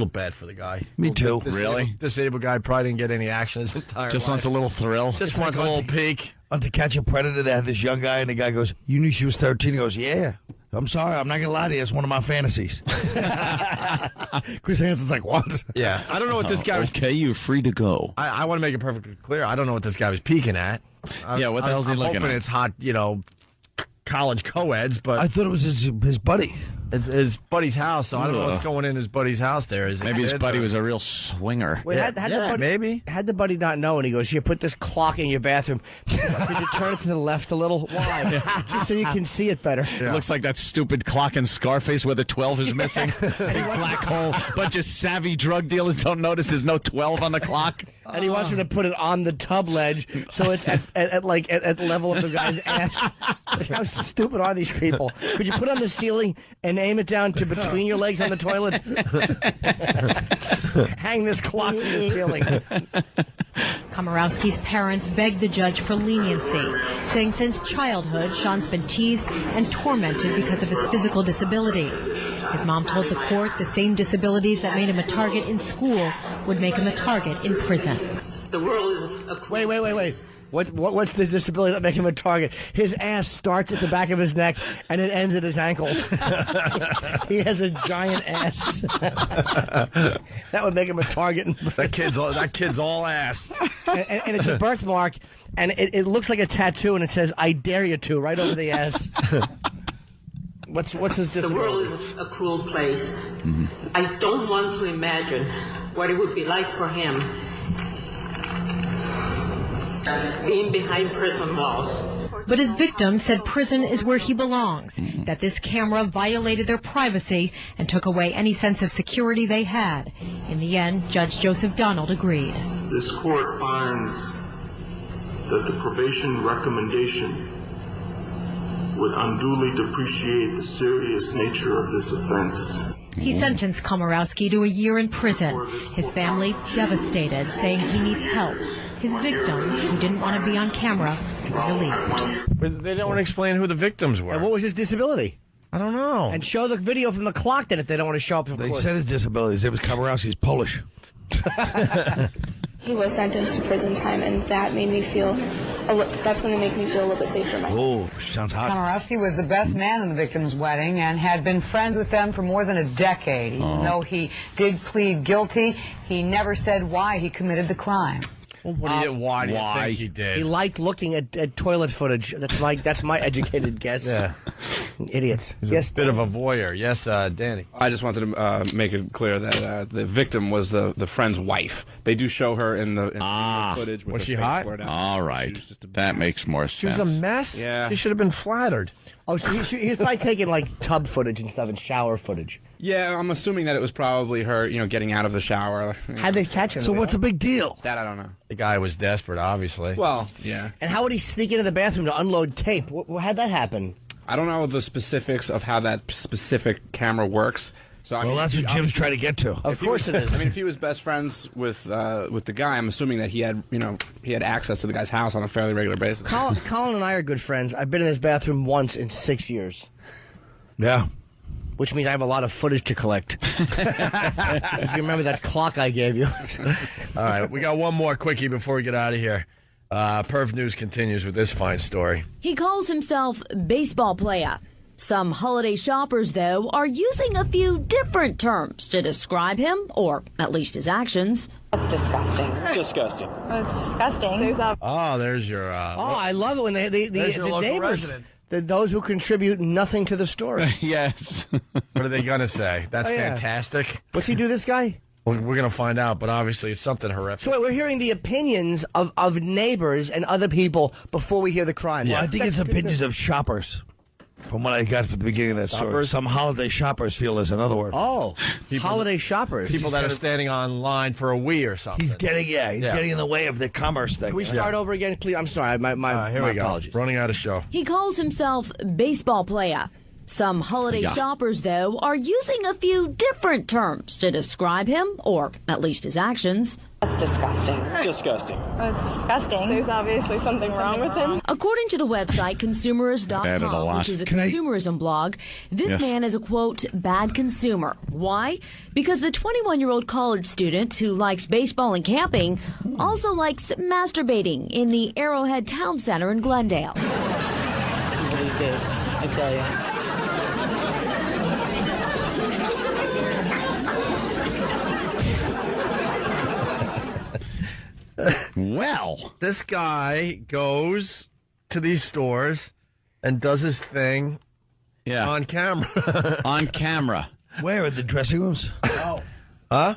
bad for the guy. Me too. Really? Disabled guy probably didn't get any action his entire life. Just wants a little thrill. Just wants a little peek. On To Catch a Predator, they had this young guy, and the guy goes, "You knew she was 13?" He goes, "Yeah. I'm sorry. I'm not going to lie to you. It's one of my fantasies." Chris Hansen's like, "What?" Yeah. I don't know what this guy was... Okay, you're free to go. I want to make it perfectly clear. I don't know what this guy was peeking at. Yeah, what the hell's he looking I'm hoping at? it's hot, college co-eds, but... I thought it was his buddy. It's his buddy's house, so I don't know what's going in his buddy's house there. Is it Maybe his kids buddy or- was a real swinger. Wait, had the buddy, maybe. Had the buddy not know, and he goes, "Here, put this clock in your bathroom. Could you turn it to the left a little? Why? Just so you can see it better." It looks like that stupid clock in Scarface where the 12 is missing. Black hole. Bunch of savvy drug dealers don't notice there's no 12 on the clock. And he wants him to put it on the tub ledge, so it's at level of the guy's ass. Like, how stupid are these people? Could you put it on the ceiling and aim it down to between your legs on the toilet? Hang this clock from the ceiling. Komorowski's parents begged the judge for leniency, saying since childhood, Sean's been teased and tormented because of his physical disabilities. His mom told the court the same disabilities that made him a target in school would make him a target in prison. The world is a Wait. What's the disability that makes him a target? His ass starts at the back of his neck and it ends at his ankles. He has a giant ass. That would make him a target. That kid's all ass. And it's a birthmark, and it looks like a tattoo, and it says "I dare you to" right over the ass. What's his disability? The world is a cruel place. Mm-hmm. I don't want to imagine what it would be like for him being behind prison walls. But his victim said prison is where he belongs, that this camera violated their privacy and took away any sense of security they had. In the end, Judge Joseph Donald agreed. This court finds that the probation recommendation would unduly depreciate the serious nature of this offense. He sentenced Komorowski to a year in prison, his family devastated, saying he needs help. His victims, who didn't want to be on camera, were relieved. But they don't want to explain who the victims were. And what was his disability? I don't know. And show the video from the clock then if they don't want to show up. They said his disabilities. It was Komorowski's Polish. He was sentenced to prison time, and that made me feel that's going to make me feel a little bit safer. Oh, sounds hot. Komorowski was the best man in the victim's wedding and had been friends with them for more than a decade. Even though he did plead guilty, he never said why he committed the crime. Why do you think he did? He liked looking at toilet footage. That's my educated guess. Yeah. Idiots. He's a bit of a voyeur. Yes, Danny. I just wanted to make it clear that the victim was the friend's wife. They do show her in the footage. With Was her she face hot? blurred out. All right. That makes more She sense. was a mess? Yeah. She should have been flattered. Oh, so he was probably taking like tub footage and stuff and shower footage. Yeah, I'm assuming that it was probably her, getting out of the shower. How'd they catch him? So what's the big deal? That I don't know. The guy was desperate, obviously. Well, yeah. And how would he sneak into the bathroom to unload tape? How'd that happen? I don't know the specifics of how that specific camera works. So I mean, that's what Jim's trying to get to. Of course it is. I mean, if he was best friends with the guy, I'm assuming that he had access to the guy's house on a fairly regular basis. Colin and I are good friends. I've been in his bathroom once in 6 years. Yeah. which means I have a lot of footage to collect. If you remember that clock I gave you. All right, we got one more quickie before we get out of here. Perv News continues with this fine story. He calls himself baseball player. Some holiday shoppers, though, are using a few different terms to describe him, or at least his actions. That's disgusting. Disgusting. That's disgusting. Oh, there's your... I love it when the local neighbors, resident. those who contribute nothing to the story. Yes. What are they going to say? That's yeah. fantastic. What's he do, this guy? Well, we're going to find out, but obviously it's something horrific. So wait, we're hearing the opinions of neighbors and other people before we hear the crime. Well, I think it's opinions of shoppers. From what I got from the beginning of that story. Shoppers? Some holiday shoppers feel there's another word. Oh, holiday shoppers. People that are standing online for a Wii or something. He's getting in the way of the commerce thing. Can we start over again, please? I'm sorry, my here we go. apologies. Running out of show. He calls himself baseball player. Some holiday shoppers, though, are using a few different terms to describe him, or at least his actions. That's disgusting. Disgusting. That's disgusting. There's obviously something wrong with him. According to the website consumerist.com, which is a consumerism blog, this man is a, quote, bad consumer. Why? Because the 21-year-old college student who likes baseball and camping also likes masturbating in the Arrowhead Town Center in Glendale. These days, I tell you. Well, this guy goes to these stores and does his thing on camera. On camera. Where? In the dressing rooms? Huh?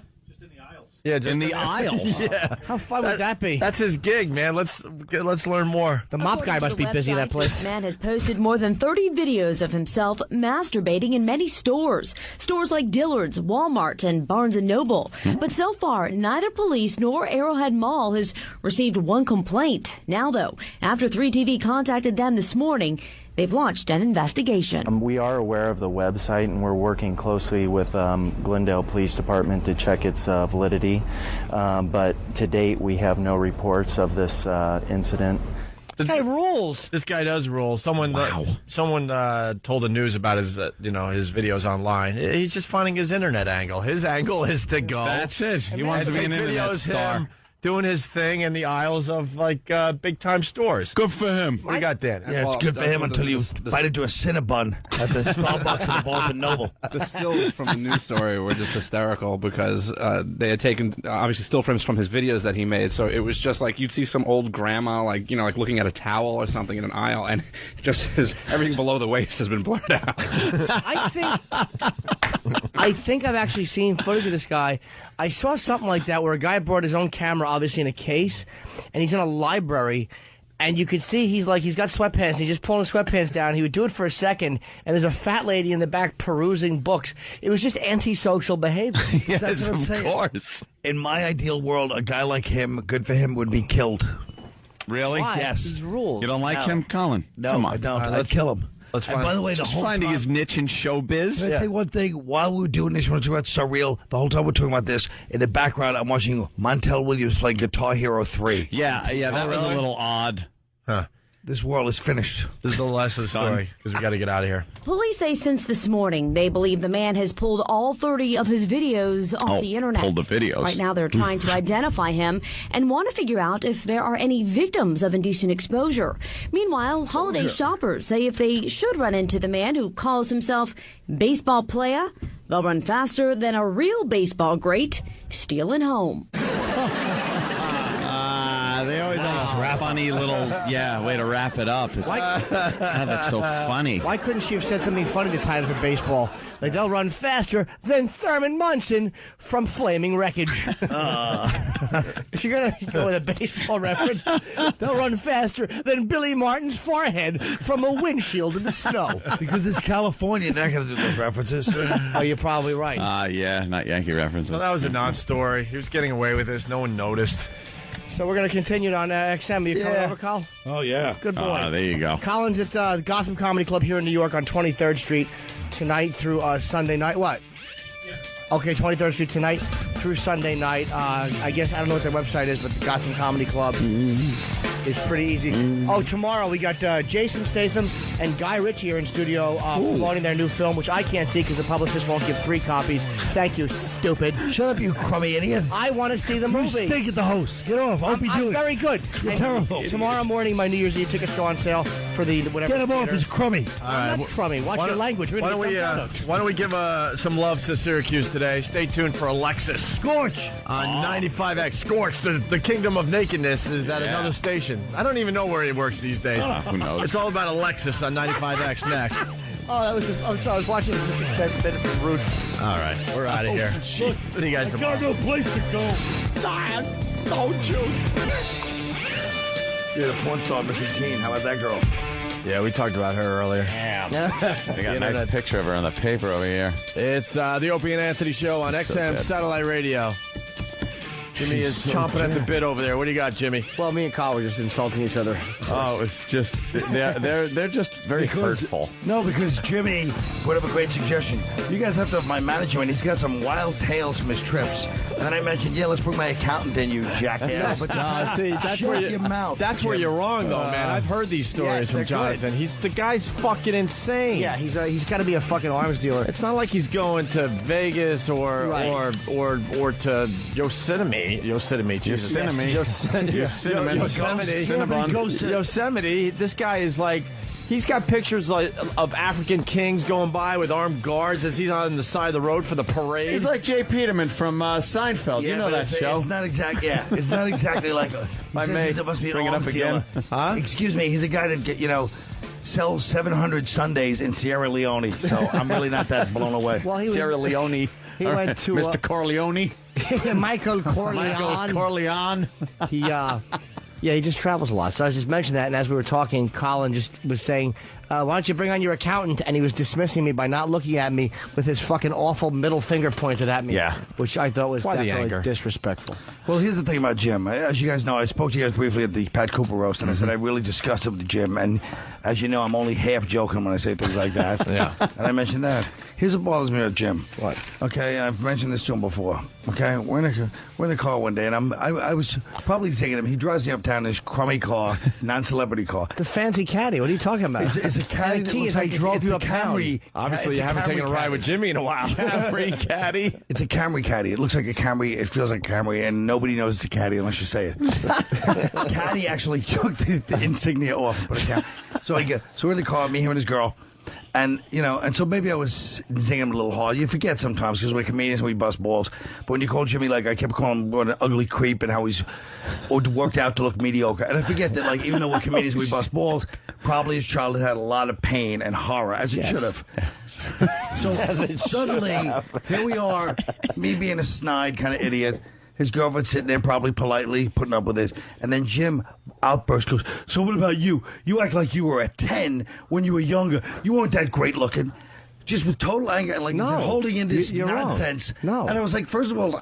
Yeah, just in the aisles. Yeah. How fun would that be? That's his gig, man. Let's learn more. The mop guy must be busy in that place. This man has posted more than 30 videos of himself masturbating in many stores. Stores like Dillard's, Walmart, and Barnes & Noble. But so far, neither police nor Arrowhead Mall has received one complaint. Now, though, after 3TV contacted them this morning, they've launched an investigation. We are aware of the website, and we're working closely with Glendale Police Department to check its validity. But to date, we have no reports of this incident. This guy rules. This guy does rule. Someone told the news about his his videos online. He's just finding his internet angle. His angle is to go. That's it. He wants to be an internet star. Him doing his thing in the aisles of big time stores. Good for him. What do you got, Dan? Yeah, it's good for him until you bite into a Cinnabon at the Starbucks in the Barnes & Noble. The stills from the news story were just hysterical because they had taken obviously still frames from his videos that he made. So it was just like you'd see some old grandma like looking at a towel or something in an aisle, and just everything below the waist has been blurred out. I think I've actually seen footage of this guy. I saw something like that where a guy brought his own camera, obviously in a case, and he's in a library, and you could see he's got sweatpants, and he's just pulling the sweatpants down. He would do it for a second, and there's a fat lady in the back perusing books. It was just antisocial behavior. Yes, of course. In my ideal world, a guy like him, good for him, would be killed. Really? Why? Yes. These rules. You don't like him, Colin? No, Come on. I don't. Let's I'd kill him. Let's And find by the way, the Just whole finding his niche in showbiz. Can I say one thing? While we were doing this, when it's surreal, the whole time we're talking about this, in the background, I'm watching Montel Williams play Guitar Hero 3. Yeah, that was a little odd. Huh. This world is finished. This is the last of the story because we got to get out of here. Police say since this morning, they believe the man has pulled all 30 of his videos off the internet. Pulled the videos. Right now, they're trying to identify him and want to figure out if there are any victims of indecent exposure. Meanwhile, holiday shoppers say if they should run into the man who calls himself baseball player, they'll run faster than a real baseball great stealing home. They always have a funny little, way to wrap it up. That's so funny. Why couldn't she have said something funny to tie it for baseball? Like, they'll run faster than Thurman Munson from Flaming Wreckage. If you're going to go with a baseball reference, they'll run faster than Billy Martin's forehead from a windshield in the snow. Because it's California, they're not going to do those references. Oh, you're probably right. Not Yankee references. So that was a non-story. He was getting away with this. No one noticed. So we're going to continue on XM. You coming over, Col? Oh, yeah. Good boy. There you go. Colin's at the Gotham Comedy Club here in New York on 23rd Street tonight through Sunday night. What? Okay, 23rd Street tonight through Sunday night. I guess, I don't know what their website is, but the Gotham Comedy Club. is pretty easy. Oh, tomorrow we got Jason Statham and Guy Ritchie are in studio promoting their new film, which I can't see because the publishers won't give 3 copies. Thank you, stupid. Shut up, you crummy idiot. I want to see the movie. You stink at the host. Get off. Opie, do it. I'm very good. You're terrible. Tomorrow morning, my New Year's Eve tickets go on sale for the whatever. Get him off. He's crummy. I'm not crummy. Watch your language. Why don't we give some love to Syracuse today? Stay tuned for Alexis Scorch on 95X. Scorch, the kingdom of nakedness, is at another station. I don't even know where he works these days. Who knows? It's all about Alexis on 95X next. Oh, that was I'm sorry. I was watching just a bit of Roots. All right, we're out of here. See you guys tomorrow. I got no place to go. Dad, don't you? You're the porn star, Mrs. Jean. How about that girl? Yeah, we talked about her earlier. We got a nice picture of her on the paper over here. It's the Opie and Anthony Show on XM Satellite Radio. Jimmy is chomping at the bit over there. What do you got, Jimmy? Well, me and Kyle were just insulting each other. Oh, it's just they're just very hurtful. No, because Jimmy put up a great suggestion. You guys have to have my manager, and he's got some wild tales from his trips. And then I mentioned, let's bring my accountant in, you jackass. See, that's Shut where your mouth. That's where you're wrong, though, man. I've heard these stories from Jonathan. The guy's fucking insane. Yeah, he's got to be a fucking arms dealer. It's not like he's going to Vegas or to Yosemite. Yosemite. This guy is like, he's got pictures of African kings going by with armed guards as he's on the side of the road for the parade. He's like Jay Peterman from Seinfeld. Yeah, you know that show. It's not exactly. Yeah, it's not exactly like. My mate, it must be an bring it arms up again. dealer. Huh? Excuse me. He's a guy that sells 700 Sundays in Sierra Leone. So I'm really not that blown away. Well, Sierra Leone. He went to Mr. Corleone. Michael Corleone. Michael Corleone. He just travels a lot. So I was just mentioning that, and as we were talking, Colin just was saying, why don't you bring on your accountant? And he was dismissing me by not looking at me with his fucking awful middle finger pointed at me. Yeah. Which I thought was Why the definitely anger? disrespectful. Well, here's the thing about Jim. As you guys know, I spoke to you guys briefly at the Pat Cooper roast, and I said I really discussed it with Jim. And as you know, I'm only half joking when I say things like that. Yeah. And I mentioned that. Here's what bothers me about Jim. What? Okay, I've mentioned this to him before. Okay, we're in the car one day, and I was probably thinking him. He drives me uptown in his crummy car, non-celebrity car. The fancy caddy. What are you talking about? It's a caddy that looks like drove you uptown. Obviously, you haven't taken a ride with Jimmy in a while. Camry caddy. It's a Camry caddy. It looks like a Camry. It feels like a Camry, and nobody knows it's a caddy unless you say it. Caddy actually took the insignia off and put a caddy. So we're in the car, me, him, and his girl. And, and so maybe I was singing him a little hard. You forget sometimes because we're comedians and we bust balls. But when you call Jimmy, I kept calling him an ugly creep and how he's worked out to look mediocre. And I forget that, even though we're comedians and we bust balls, probably his childhood had a lot of pain and horror, as it should have. So suddenly, here we are, me being a snide kind of idiot. His girlfriend sitting there probably politely putting up with it. And then Jim outbursts, goes, so what about you? You act like you were a 10 when you were younger. You weren't that great looking. Just with total anger, holding in this nonsense. No. And I was like, first of all,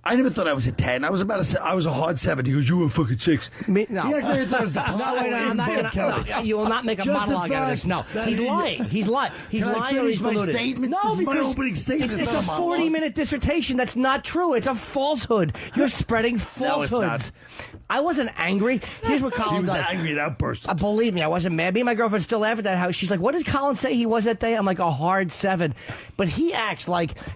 I never thought I was a 10. I was a hard 7. He goes, you were a fucking 6. No. He actually thought I was the I'm not gonna, you will not make a monologue out of this. No. He's lying. He's lying. He's lying or he's deluded. Statement? No, this is my because opening statement. it's a 40-minute dissertation. That's not true. It's a falsehood. You're spreading falsehoods. No, it's not. I wasn't angry. Here's what Colin does. He was angry at outburst. Believe me, I wasn't mad. Me and my girlfriend still laugh at that house. She's like, what did Colin say he was that day? I'm like, a hard 7. But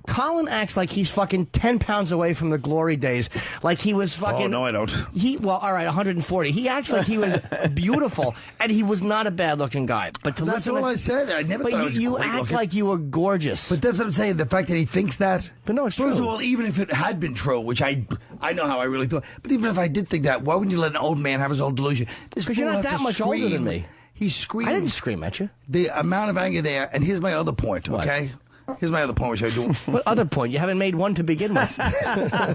Colin acts like he's fucking 10 pounds away from the glory days. Like he was fucking... Oh, no, I don't. All right, 140. He acts like he was beautiful, and he was not a bad-looking guy. But that's all I said. I never thought I was you great act looking. like you were gorgeous. But that's what I'm saying. The fact that he thinks that. But no, it's true. First of all, even if it had been true, which I know how I really thought, but even if I did think that, why wouldn't you let an old man have his own delusion? Because you're not that much older than me. He screamed. I didn't scream at you. The amount of anger there, and here's my other point, okay? Here's my other point, which I do. What other point? You haven't made one to begin with. All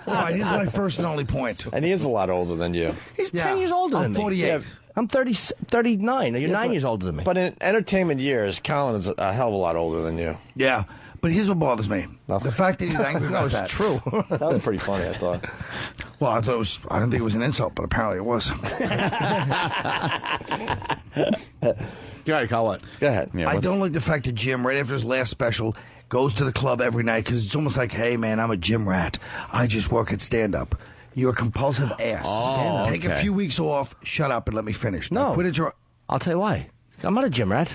right, here's my first and only point. And he is a lot older than you. He's 10 years older than I'm me. 48. Yeah. I'm 39. You're 9 years older than me. But in entertainment years, Colin is a hell of a lot older than you. Yeah. But here's what bothers me. The fact that he's angry about that. It's true. That was pretty funny, I thought. Well, I didn't think it was an insult, but apparently it was. Go ahead, Colin. Go ahead. Yeah, I don't like the fact that Jim, right after his last special, goes to the club every night because it's almost like, hey, man, I'm a gym rat. I just work at stand-up. You're a compulsive ass. Oh, Take a okay. few weeks off, shut up, and let me finish. No. Now, quit it. I'll tell you why. I'm not a gym rat.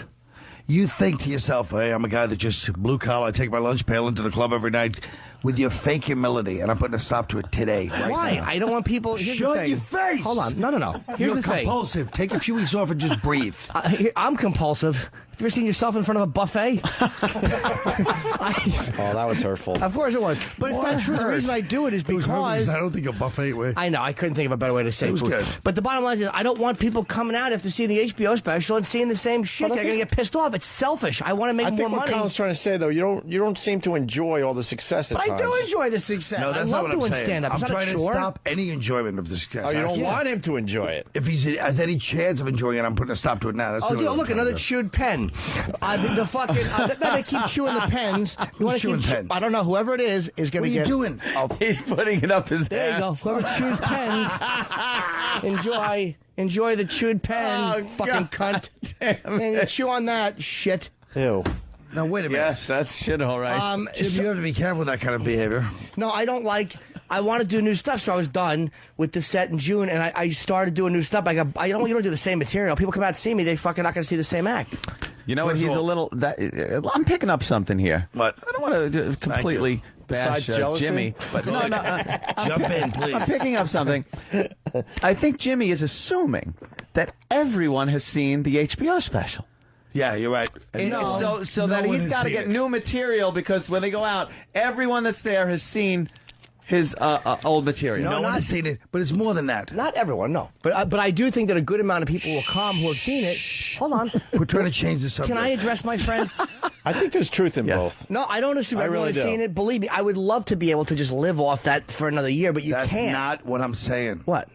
You think to yourself, hey, I'm a guy that just blue collar. I take my lunch pail into the club every night with your fake humility, and I'm putting a stop to it today. Right Why? now. I don't want people. Here's the Shut thing. your face. Hold on. No. Here's You're the thing. compulsive. Take a few weeks off and just breathe. I'm compulsive. Have you ever seen yourself in front of a buffet? Oh, that was hurtful. Of course it was. But it's not true. The reason I do it is because I don't think a buffet way. I know. I couldn't think of a better way to say It was food. good. But the bottom line is I don't want people coming out after seeing the HBO special and seeing the same shit. They're going to get pissed off. It's selfish. I want to make I more think what money. Colin's trying to say, though, you don't seem to enjoy all the success at But I times. do enjoy the success. No, that's I not love what I'm doing saying. stand-up. I'm Is that a trying to chore? stop any enjoyment of the success. Oh, you don't want him to enjoy it. If he has any chance of enjoying it, I'm putting a stop to it now. That's Oh, really what I'm look, trying another to do. chewed pen. The fucking they keep chewing the pens. You want to chewing keep? pens? I don't know. Whoever it is going What to are you get. doing? Oh, He's putting it up his there you go. ass. Whoever chews pens, enjoy the chewed pen. Fucking cunt. And you chew on that shit. Ew. Now wait a minute. Yes, that's shit, all right. Jim, you have to be careful with that kind of behavior. No, I don't like. I want to do new stuff, so I was done with the set in June, and I started doing new stuff. You don't do the same material. People come out to see me, they fucking not going to see the same act. You know what? He's a little. I'm picking up something here. What? I don't want to completely bash Besides jealousy? Jimmy, but no. Jump in, please. I'm picking up something. I think Jimmy is assuming that everyone has seen the HBO special. Yeah, you're right. So that he's got to get new material because when they go out, everyone that's there has seen his old material. No one has seen it, but it's more than that. Not everyone, no. But I do think that a good amount of people will come who have seen it. Hold on. We're trying to change the subject. Can I address my friend? I think there's truth in both. No, I don't assume I everyone really has do. seen it. Believe me, I would love to be able to just live off that for another year, but you That's can't. not what I'm saying. What?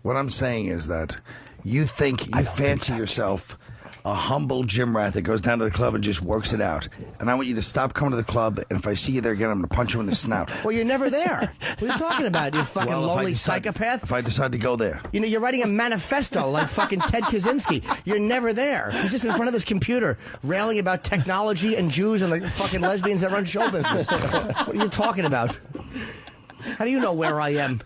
What I'm saying is that you think you fancy yourself a humble gym rat that goes down to the club and just works it out. And I want you to stop coming to the club, and if I see you there again, I'm going to punch you in the snout. Well, you're never there. What are you talking about, you fucking Well, if I lonely decide- psychopath? If I decide to go there. You know, you're writing a manifesto like fucking Ted Kaczynski. You're never there. He's just in front of his computer railing about technology and Jews and the fucking lesbians that run show business. What are you talking about? How do you know where I am?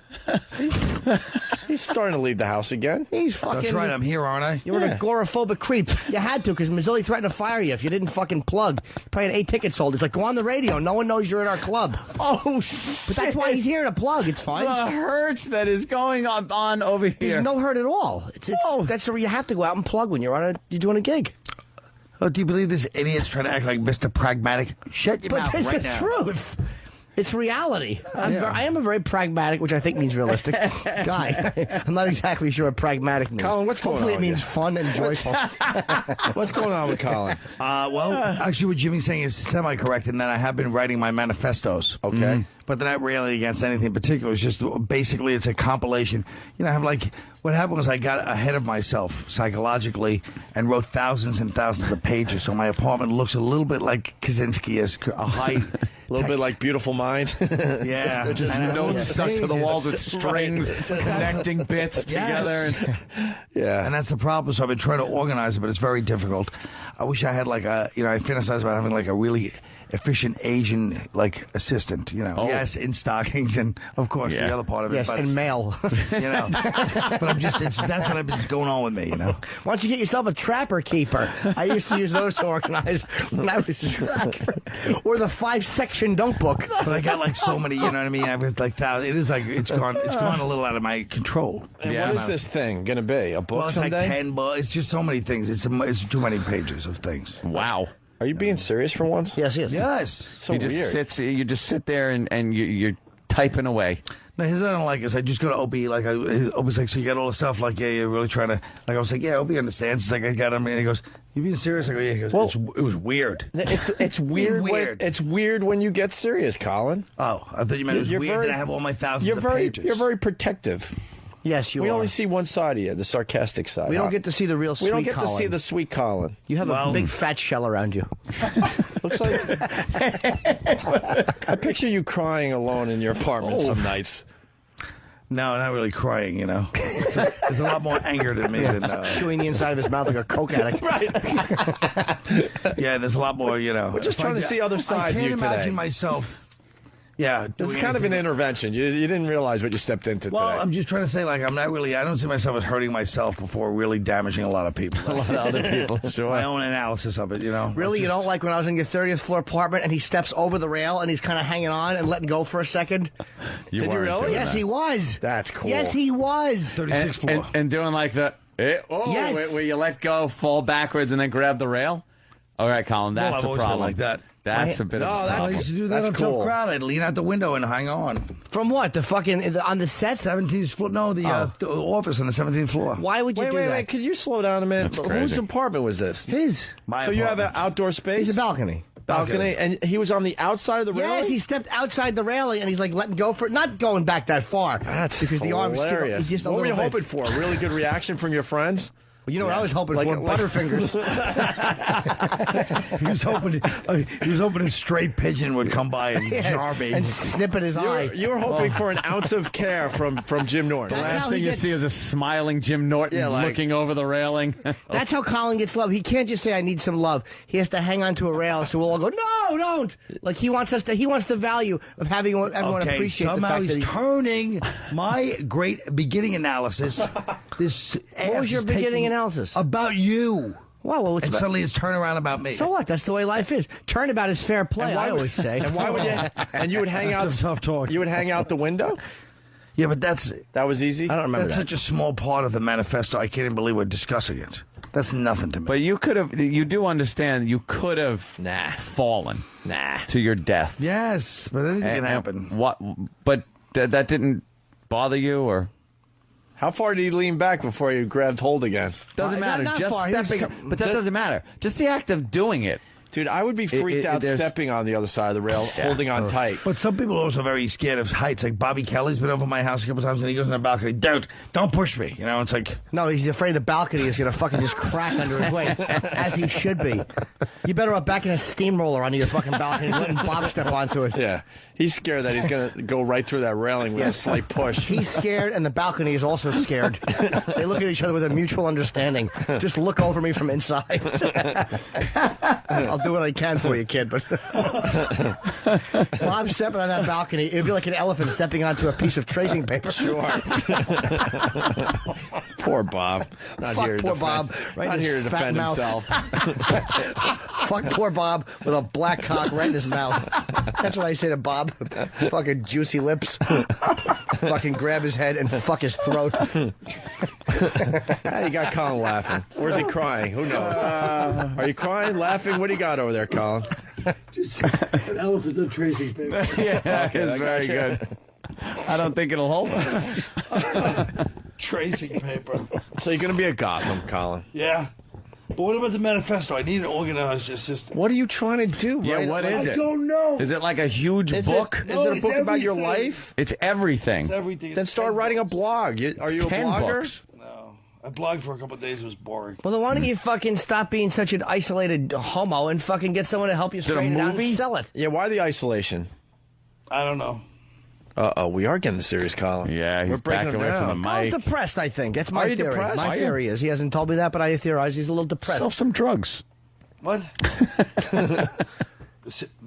He's starting to leave the house again. He's fucking... That's right, I'm here, aren't I? You're an agoraphobic creep. You had to, because Mazzilli threatened to fire you if you didn't fucking plug. You probably had 8 tickets sold. It's like, go on the radio. No one knows you're at our club. Oh, shit. But that's why he's here to plug. It's fine. The hurt that is going on over here. There's no hurt at all. That's where you have to go out and plug when you're doing a gig. Oh, do you believe this idiot's trying to act like Mr. Pragmatic? Shut your mouth But right it's now. the truth. It's reality. I am a very pragmatic, which I think means realistic, guy. I'm not exactly sure what pragmatic means. Colin, what's going Hopefully on it means with you? fun and joyful. What's going on with Colin? Well, actually, what Jimmy's saying is semi-correct in that I have been writing my manifestos. Okay. But they're not really against anything in particular. It's just basically it's a compilation. You know, I have like what happened was I got ahead of myself psychologically and wrote thousands and thousands of pages. So my apartment looks a little bit like Kaczynski-esque, a high. A little bit like Beautiful Mind. Yeah. They're just notes stuck to the walls with strings, connecting bits together. Yeah. And that's the problem. So I've been trying to organize it, but it's very difficult. I wish I had like I fantasize about having like a really efficient Asian like assistant, you know. Oh. Yes, in stockings and of course the other part of it. Yes, but and it's- mail. You know. But I'm just that's what I've been going on with me, you know. Why don't you get yourself a trapper keeper? I used to use those to organize when I was drunk. Or the 5-section dunk book. But I got like so many, you know what I mean? I've got like thousands. It is like it's gone a little out of my control. And what is this thing going to be? A book Well, it's someday? like 10 books. It's just so many things. It's too many pages of things. Wow. Are you being serious for once? Yes, yes. Yes. So weird. You just sit there and you're typing away. No, his I don't like is I just go to Opie, like, Opie's like, so you got all the stuff, like, yeah, you're really trying to, like, I was like, yeah, Opie understands. It's like, I got him, and he goes, you being serious? I go, yeah. He goes, Well, it was weird. It's weird. It's weird when you get serious, Colin. Oh, I thought you meant it was weird that I have all my thousands of pages. You're very protective. Yes, we are. only see one side of you, the sarcastic side. We don't get to see the real sweet We don't get Colin. to see the sweet Colin. You have a big fat shell around you. Looks like I picture you crying alone in your apartment some nights. No, not really crying, you know. There's a lot more anger than me than... Chewing the inside of his mouth like a coke addict. Yeah, there's a lot more, you know. We're just trying to see other sides I of you can't today. imagine myself Yeah. This is doing kind of an anything. intervention. You didn't realize what you stepped into Well, today. I'm just trying to say, like, I'm not really. I don't see myself as hurting myself before really damaging a lot of people. A lot of other people, sure. My own analysis of it, you know. Really, you don't like when I was in your 30th floor apartment and he steps over the rail and he's kind of hanging on and letting go for a second? Did you really? Yes, he was. That's cool. Yes, he was. 36th floor. And doing like the, Yes. where you let go, fall backwards, and then grab the rail? All right, Colin, Well, that's I've a always been problem. like that. That's a bit of a I problem. used to do that That's on cool. Tough Crowd. I'd lean out the window and hang on. From what? The fucking on the set? 17th floor. No, the office on the 17th floor. Why would you do that? Wait. Could you slow down a minute? That's crazy. Whose apartment was this? His. My So you have an apartment. outdoor space? It's a balcony. balcony, and he was on the outside of the railing? Yes, he stepped outside the railing and he's like letting go for it, not going back that far. That's because the arm is still, hilarious. is just a What were you little hoping for? A really good reaction from your friends? Well, you know what I was hoping for? Butterfingers. He was hoping a straight pigeon would come by and jar me and snip at his eye. You were hoping for an ounce of care from Jim Norton. The That's last how thing he you gets- see is a smiling Jim Norton looking over the railing. That's how Colin gets love. He can't just say, I need some love. He has to hang on to a rail, so we'll all go, no, don't. Like, he wants the value of having everyone appreciate the somehow fact he's that turning my great beginning analysis. What was your beginning analysis? About you. Well, and suddenly it's turn around about me. So what? That's the way life is. Turnabout is fair play, I always say. And why would you? And you would hang out. That's some tough talk. You would hang out the window. Yeah, but that was easy. I don't remember That's that. such a small part of the manifesto. I can't even believe we're discussing it. That's nothing to me. But you could have. You do understand. You could have fallen to your death. Yes, but anything can happen. What? But that didn't bother you, or? How far did he lean back before he grabbed hold again? Doesn't matter. not Just far. He was stepping. But that doesn't matter. Just the act of doing it. Dude, I would be freaked out there's- stepping on the other side of the rail, holding on tight. But some people are also very scared of heights. Like Bobby Kelly's been over my house a couple times, and he goes on the balcony. Don't push me. You know, it's like No, he's afraid the balcony is going to fucking just crack under his weight, as he should be. You better up back in a steamroller onto your fucking balcony and letting Bob step onto it. Yeah, he's scared that he's going to go right through that railing with a slight push. He's scared, and the balcony is also scared. They look at each other with a mutual understanding. Just look over me from inside. I'll do what I can for you, kid, but Bob stepping on that balcony, it'd be like an elephant stepping onto a piece of tracing paper. Sure. Poor Bob. Not Fuck here to poor defend, Bob. Right not in his here to fat defend mouth. himself. Fuck poor Bob with a black cock right in his mouth. That's what I say to Bob. Fucking juicy lips. Fucking grab his head and fuck his throat. Hey, you got Colin laughing. Where's he crying? Who knows? Are you crying, laughing? What do you got over there, Colin? an elephant in tracing paper. Yeah, Okay, it's I very got you. good. I don't think it'll hold. Tracing paper. So you're going to be a Gotham, Colin. Yeah. But what about the manifesto? I need an organized system. What are you trying to do? Yeah, right? what is I it? don't know. Is it like a huge Is book? Is there a book about your life? It's everything. It's everything. Then start writing a blog. Are you a 10 blogger? books. No. I blogged for a couple of days. It was boring. Well, then why don't you fucking stop being such an isolated homo and fucking get someone to help you Is it a straighten it out movie? and sell it? Yeah, why the isolation? I don't know. Uh-oh, we are getting serious, Colin. Yeah, We're he's breaking back him away down. from the Colin's mic. depressed, I think. That's my Are you theory. depressed? My Are you? theory is he hasn't told me that, but I theorize he's a little depressed. Self some drugs. What? the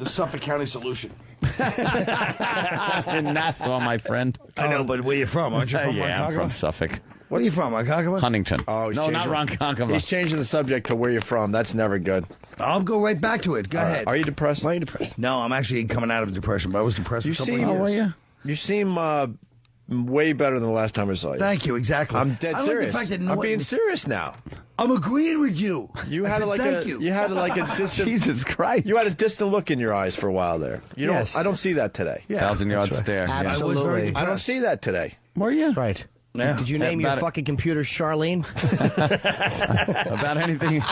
Suffolk County solution. In Nassau, my friend. I know, but where you from? Aren't you from Yeah, I'm Ronkonkoma? from Suffolk. Where are you from, Ronkonkoma? Huntington. Oh, he's no, not changing- Ronkonkoma. He's changing the subject to where you're from. That's never good. I'll go right back to it. Go ahead. Are you depressed? Why are you depressed? No, I'm actually coming out of depression, but I was depressed You for several seem, years. you seem way better than the last time I saw you. Thank you, exactly. I'm dead I like serious. the fact that no I'm one- being serious now. I'm agreeing with you. You I had said, like thank a you. you had like a distant Jesus Christ. You had a distant look in your eyes for a while there. You Yes. don't. I don't see that today. Yeah, 1,000-yard that's right. stare. Yeah. I was very Absolutely. I don't see that today. Were you? Right. Yeah. Did you name your About it. fucking computer Charlene? About anything?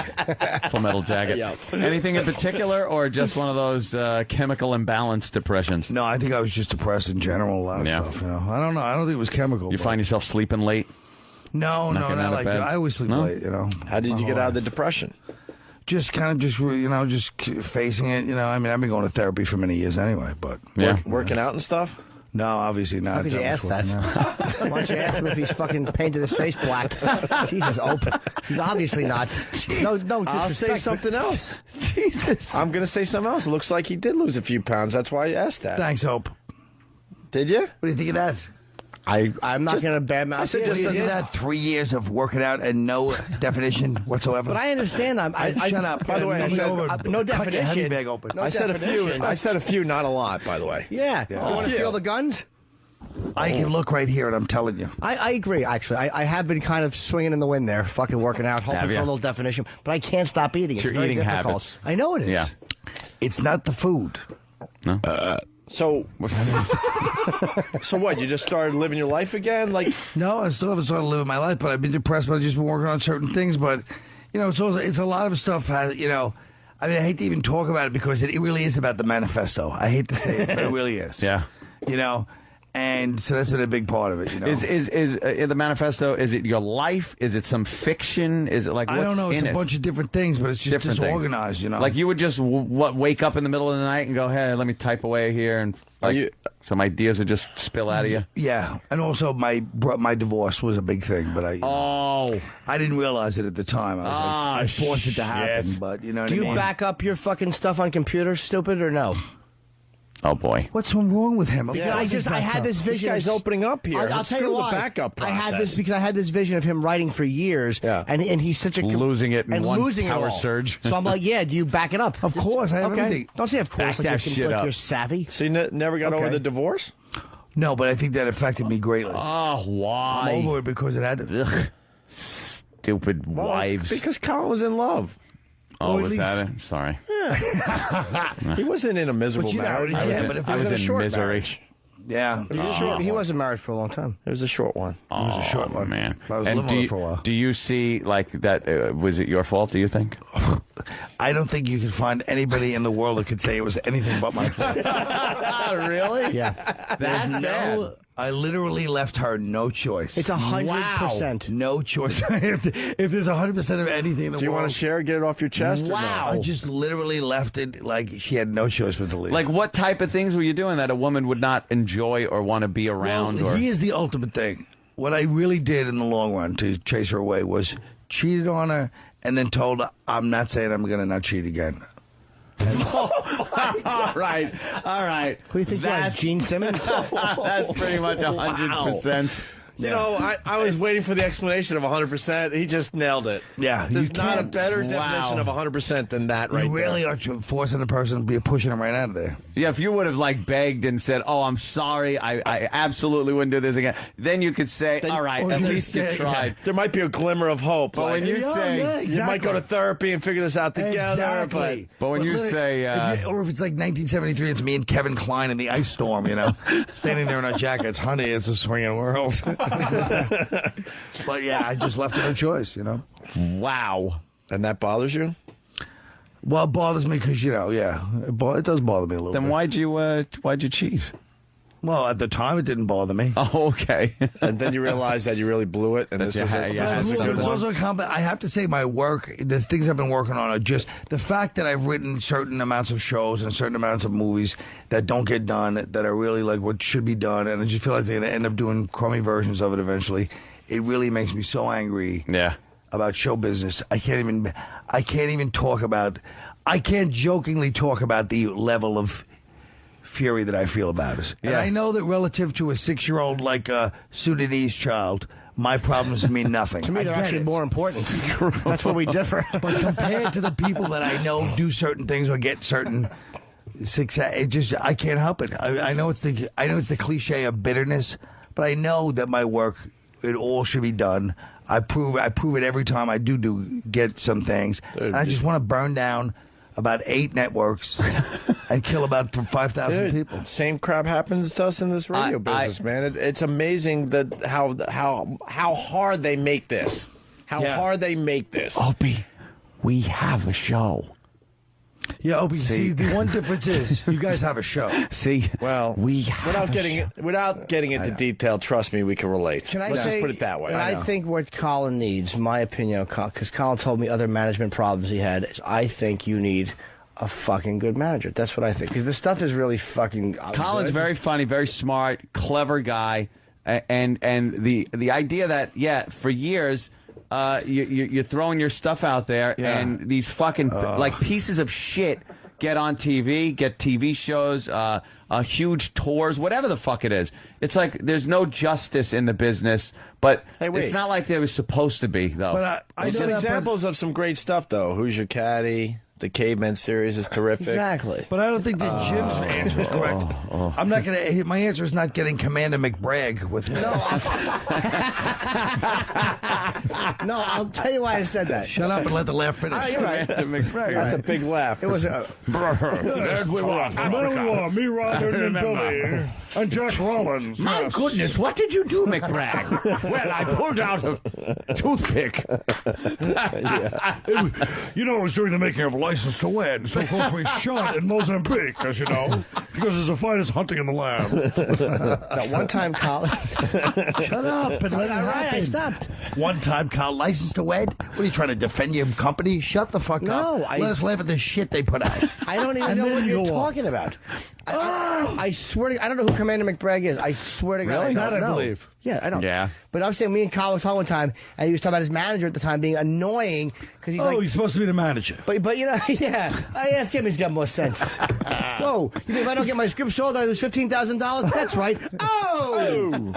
Full Metal Jacket. Yeah. Anything in particular, or just one of those chemical imbalance depressions? No, I think I was just depressed in general. A lot of Yeah. stuff. You know, I don't know. I don't think it was chemical. You but- find yourself sleeping late? No, Not no, getting out not of like bed? that. I always sleep No? late. You know. How did you My get whole out of the life. depression? Just kind of just facing it. You know, I mean, I've been going to therapy for many years anyway, but Yeah. Working out and stuff? no, obviously not. How could you was ask that? working out. Why don't you ask him if he's fucking painted his face black? Jesus, open. He's obviously not. No, I'll say disrespect. something else. Jesus. I'm going to say something else. It looks like he did lose a few pounds. That's why I asked that. Thanks, Hope. Did you? What do you think of that? I'm not going to badmouth. I said, just that 3 years of working out and no definition whatsoever. But I understand. Shut up. By the way, I said no cut your definition. heavy bag open. No I said a few. definition. I said a few, not a lot. By the way. Yeah. You want to feel the guns? I can look right here, and I'm telling you. I agree, actually. I have been kind of swinging in the wind there, fucking working out, hoping for a little definition, but I can't stop eating. It's your very eating difficult. habits. I know it is. Yeah. It's not the food. No. So, so what? You just started living your life again? Like, no, I still haven't started living my life, but I've been depressed. But I've just been working on certain things. But it's a lot of stuff. I mean, I hate to even talk about it because it really is about the manifesto. I hate to say it, but it really is. Yeah. And so that's been a big part of it. Is in the manifesto? Is it your life? Is it some fiction? Is it like what's I don't know. It's in a bunch of different things, but it's just Different things. disorganized. Like you would just wake up in the middle of the night and go, "Hey, let me type away here," and some ideas would just spill out of you. Yeah, and also my divorce was a big thing, but I didn't realize it at the time. I forced it to happen, but you know what I mean? Do you back up your fucking stuff on computers, stupid, or no? Oh boy, what's wrong with him? Because I had this vision. This guy's opening up here. I'll tell you why. The backup process. I had this because I had this vision of him writing for years, and he's such a losing it in one power surge. So I'm like, yeah, do you back it up? Of course, I have everything. Don't say of course, Back that shit up. you're savvy. So you never got over the divorce? No, but I think that affected me greatly. Oh, why? I'm over it because it had to. Stupid wives. Because Colin was in love. Oh, was that it? Sorry. He wasn't in a miserable marriage. But if I was in misery. Marriage. Yeah. He wasn't married for a long time. It was a short one. It was a short one. Man. I was living with it for a while. Do you see, like, that, was it your fault, do you think? I don't think you could find anybody in the world that could say it was anything but my fault. Really? Yeah. That's bad. I literally left her no choice. It's 100%. No choice. If there's 100% of anything in the world. Do you want to share? Get it off your chest? Wow. Or no? I just literally left it like she had no choice but to leave. Like, what type of things were you doing that a woman would not enjoy or want to be around? Well, here's the ultimate thing. What I really did in the long run to chase her away was cheated on her and then told her, I'm not saying I'm going to not cheat again. All right. Who do you think you are, Gene Simmons? That's pretty much 100%. You know, I was waiting for the explanation of 100%. He just nailed it. Yeah. There's not a better definition of 100% than that right You really there. are forcing the person to be pushing him right out of there. Yeah, if you would have, like, begged and said, oh, I'm sorry, I absolutely wouldn't do this again, then you could say, all right, at least you tried. There might be a glimmer of hope. But when you say... You might go to therapy and figure this out together. Exactly. But when you say... or if it's like 1973, it's me and Kevin Kline in the ice storm, standing there in our jackets. Honey, it's a swinging world. But yeah, I just left her no choice, Wow. And that bothers you? Well, it bothers me because, it does bother me a little bit. Then why'd you cheat? Well, at the time, it didn't bother me. Oh, okay. And then you realized that you really blew it, and this was it. It's also I have to say, my work, the things I've been working on are just the fact that I've written certain amounts of shows and certain amounts of movies that don't get done, that are really like what should be done, and I just feel like they're going to end up doing crummy versions of it eventually. It really makes me so angry about show business. I can't even talk about. I can't jokingly talk about the level of fury that I feel about it. And I know that relative to a 6-year-old like a Sudanese child, my problems mean nothing. To me, they're actually more important. That's where we differ. But compared to the people that I know do certain things or get certain success, I can't help it. I know it's the cliche of bitterness, but I know that my work, it all should be done. I prove it every time I do get some things. And I just want to burn down about 8 networks and kill about 5,000 people. Same crap happens to us in this radio business, man. It's amazing that how hard they make this. How hard they make this. Opie, we have a show. Yeah, Opie, see, the one difference is you guys have a show. See, well, without getting into detail, trust me, we can relate. Can I Let's say, just put it that way. And I think what Colin needs, my opinion, because Colin told me other management problems he had, is I think you need a fucking good manager. That's what I think. Because the stuff is really fucking Colin's good. very funny, very smart, clever guy, and the idea that for years. You're throwing your stuff out there, and these fucking like pieces of shit get on TV, get TV shows, huge tours, whatever the fuck it is. It's like there's no justice in the business, but it's not like there was supposed to be, though. But I know examples of some great stuff, though. Who's Your Caddy? The Caveman series is terrific. Exactly. But I don't think that Jim's answer is correct. I'm not going to. My answer is not getting Commander McBragg with him. No, I'll tell you why I said that. Shut up and let the laugh finish. You're right. McBragg. That's a big laugh. It was There we are, me, Robin, and Billy, and Jack Rollins. My goodness, what did you do, McBragg? Well, I pulled out a toothpick. You know, I was doing the making of License to Wed, so of course we shot in Mozambique, as you know, because it's the finest hunting in the land. Now, one time, Colin. Shut up and let it happen. I stopped. One time, Carl, License to Wed? What are you trying to defend your company? Shut the fuck up. Let us laugh at the shit they put out. I don't even know what you're talking about. I swear to God, I don't know who Commander McBragg is. I swear to God. Really? I don't know. I believe. Yeah, I don't. Yeah. But I was saying, me and Colin talked one time, and he was talking about his manager at the time being annoying because he's like, he's supposed to be the manager. But you know, yeah. I asked him, he's got more sense. Whoa, you mean if I don't get my script sold, I lose $15,000? That's right. Oh!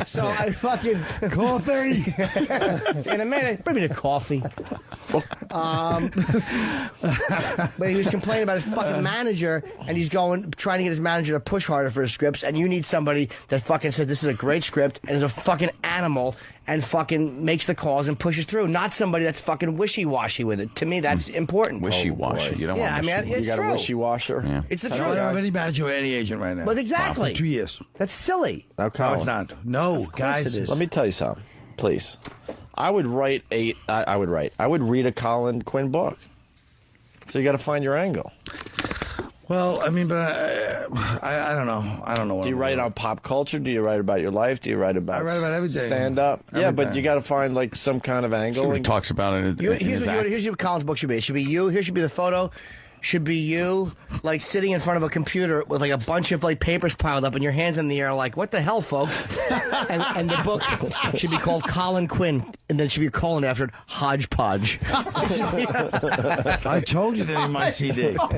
So I fucking coffee. In a minute, bring me the coffee. But he was complaining about his fucking manager, and he's trying to get his manager to push harder for his scripts, and you need somebody that fucking said this is a great script and is a fucking animal and fucking makes the calls and pushes through. Not somebody that's fucking wishy-washy with it. To me, that's important. Wishy-washy. You don't want it's you got true. a wishy-washer? Yeah. It's the I truth. don't have any manager or any agent right now. Well, exactly. For 2 years. That's silly. Now, No, Colin, it's not. No, guys. let me tell you something, please. I would read a Colin Quinn book. So you got to find your angle. Well, I mean, but I don't know. I don't know what. Do you write on pop culture? Do you write about your life? Do you write about? I write about everything. Stand up. Yeah, but you got to find like some kind of angle. He talks about it. Here's what Colin's book should be. It should be you. Here should be the photo. Should be you, like, sitting in front of a computer with, like, a bunch of, like, papers piled up and your hands in the air, like, what the hell, folks? and the book should be called Colin Quinn, and then should be a colon after it, Hodgepodge. I told you that in my CD. Oh,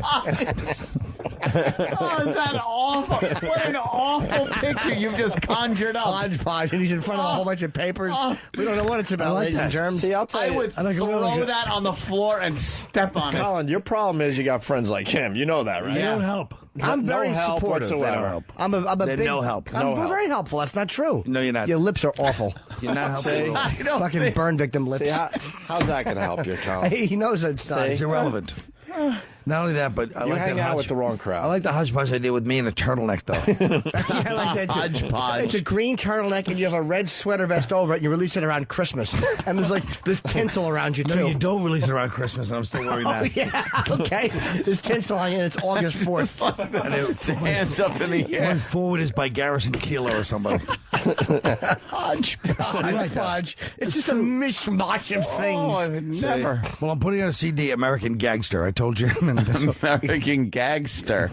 is that awful? What an awful picture you've just conjured up. Hodgepodge, and he's in front of a whole bunch of papers. We don't know what it's about, ladies and germs. See, I'll tell you. I would throw that on the floor and step on Colin, your problem is you got friends like him. You know that, right? They don't help. I'm very help supportive. whatsoever. They don't help. I'm a They're big no help. I'm No help. very helpful. That's not true. No, you're not. Your lips are awful. You're not helping. Fucking burn victim lips. See, how's that going to help you, Colin? He knows it's not. It's irrelevant. Not only that, but I You like hang that out with the wrong crowd. I like the hodgepodge idea with me in a turtleneck, though. Yeah, like that. Hodgepodge. It's a green turtleneck, and you have a red sweater vest over it, and you release it around Christmas. And there's like this tinsel around you, too. No, you don't release it around Christmas, and I'm still wearing that. Oh, yeah, okay. There's tinsel on you, and it's August 4th. And it's hands up in the air. Going forward is by Garrison Keillor or somebody. Hodgepodge. It's just a mishmash of things. Oh, I would never. Well, I'm putting on a CD, American Gangster. I told you. American Gangster.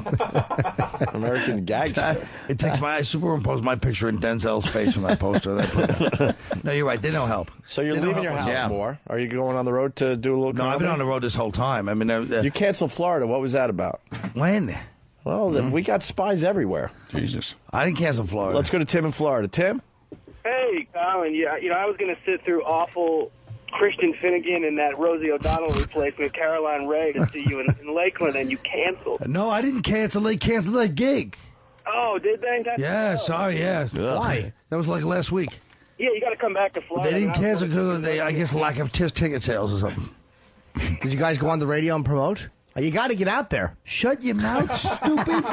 American Gangster. It takes I superimpose my picture in Denzel's face when I post it. No, you're right. They don't help. So you're leaving your house more. Are you going on the road to do a little No, comedy? I've been on the road this whole time. I mean, you canceled Florida. What was that about? When? Well, we got spies everywhere. Jesus. I didn't cancel Florida. Let's go to Tim in Florida. Tim? Hey, Colin. Yeah, I was going to sit through awful Christian Finnegan and that Rosie O'Donnell replacement, Caroline Ray, to see you in Lakeland, and you canceled. No, I didn't cancel. They canceled that gig. Oh, did they? Yeah, sorry, yeah. Why? That was like last week. Yeah, you got to come back to Florida. They didn't cancel because they, I guess, lack of ticket sales or something. Did you guys go on the radio and promote? You got to get out there. Shut your mouth, stupid.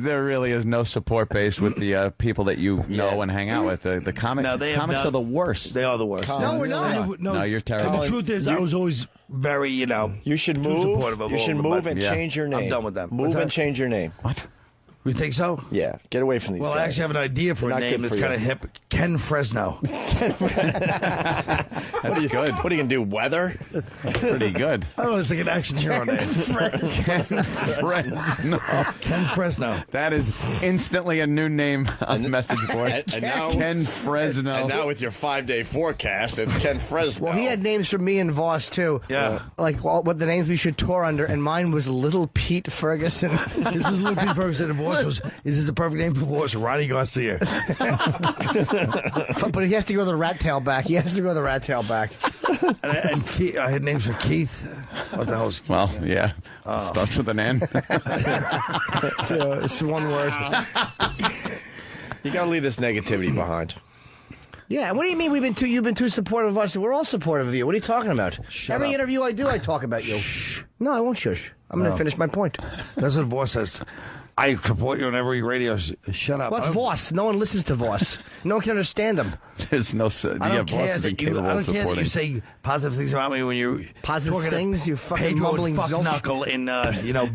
There really is no support base with the people that you know and hang out with. The comics are the worst. They are the worst. No, we're not. No, you're terrible. And the truth is, I was always very, You should move. supportive of You all should of them, move but and change your name. I'm done with them. Move and change your name. What? You think so? Yeah. Get away from these Well, guys. I actually have an idea for They're a not name good that's for kind of you. hip. Ken Fresno. That's good. What are you going to do, weather? Pretty good. I don't know, it's like an action hero name. Ken Fresno. That is instantly a new name on the message board. And now, Ken Fresno. And now with your 5-day forecast, it's Ken Fresno. Well, he had names for me and Voss, too. Yeah. Like what the names we should tour under, and mine was Little Pete Ferguson. This was Little Pete Ferguson. And Voss was, is this the perfect name for Voss? Ronnie Garcia. But he has to go the rat tail back. And Keith, I had names for Keith. What the hell is Keith? Well, yeah. Starts with an N. It's one word. You got to leave this negativity behind. Yeah, what do you mean you've been too supportive of us? We're all supportive of you. What are you talking about? Every up. interview I do, I talk about you. No, I won't shush. I'm going to finish my point. That's what Voss says. I support you on every radio. Shut up. What's Voss? No one listens to Voss. No one can understand him. There's no... I don't care that you say positive things about me when you... Positive things? You fucking Pedro mumbling fuck zilch. knuckle in,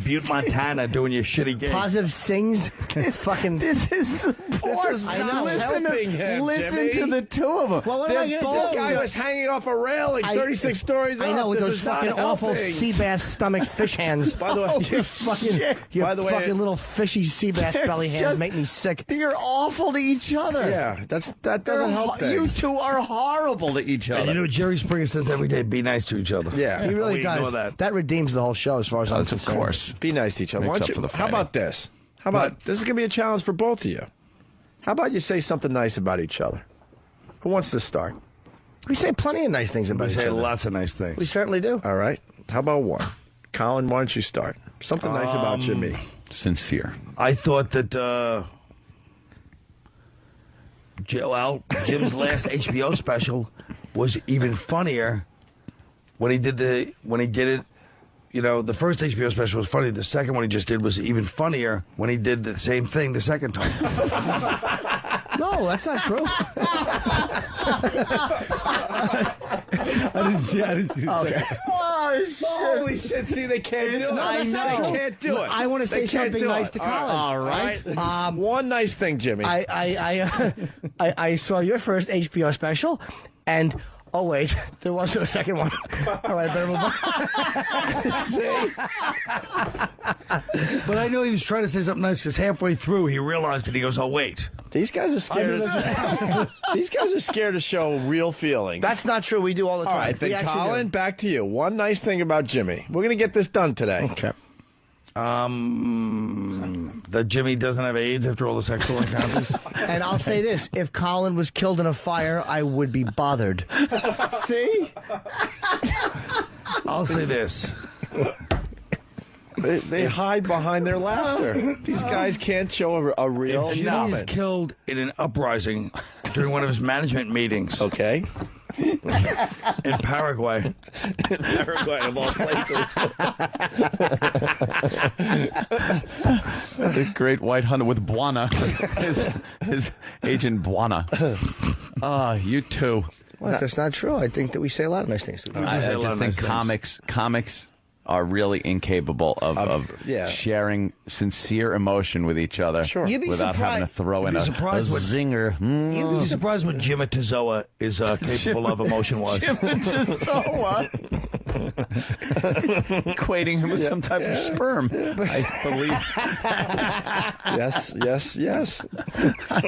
Butte, Montana doing your shitty game. Positive things? Fucking... This is support. I know. Listen to the two of them. Well, what am I This going to do? guy was hanging off a railing 36 stories up. I know, with This those is not fucking awful helping. sea bass stomach fish hands. By the way, Your By the way, fucking little fishy sea bass belly hands make me sick. You're awful to each other. Yeah, that doesn't help You things. two are horrible to each And other. you know, Jerry Springer says every day, be nice to each other. Yeah. He really We does. ignore that. Redeems the whole show as far as I'm Of concerned. course. Be nice to each other. Makes Why up don't for the how fighting. about this? How about this is going to be a challenge for both of you. How about you say something nice about each other? Who wants to start? We say plenty of nice things about We each say other. lots of nice things. We certainly do. All right. How about one? Colin, why don't you start? Something nice about Jimmy. Sincere. I thought that Jim's last HBO special was even funnier when he did it. You know, the first HBO special was funny. The second one he just did was even funnier when he did the same thing the second time. No, that's not true. I didn't see Okay. Oh, shit. Holy shit. See, they can't do it. No, that's not They true. can't do it. I want to say They can't something do nice it. to Colin. All right. One nice thing, Jimmy. I saw your first HBO special, and oh wait, there was no second one. All right, I better move on. But I know he was trying to say something nice because halfway through he realized it. He goes, "Oh wait, These guys are scared. These guys are scared to show real feelings. That's not true. We do all the time. All right, We then, actually Colin, do. back to you. One nice thing about Jimmy. We're going to get this done today. Okay. that Jimmy doesn't have AIDS after all the sexual encounters." And I'll say this: if Colin was killed in a fire, I would be bothered. See? I'll say this. They hide behind their laughter. These guys can't show a real Jimmy is comment. killed in an uprising during one of his management meetings. Okay. In Paraguay. In Paraguay, of all places. The great white hunter with Buana. his agent Buana. You too. Well, that's not true. I think that we say a lot of nice things. I just think comics are really incapable of sharing sincere emotion with each other without having to throw in a zinger. You'd be surprised what Jim Atazoa is capable of emotion-wise. Jim Atazoa. Equating him with some type of sperm, I believe. Yes. I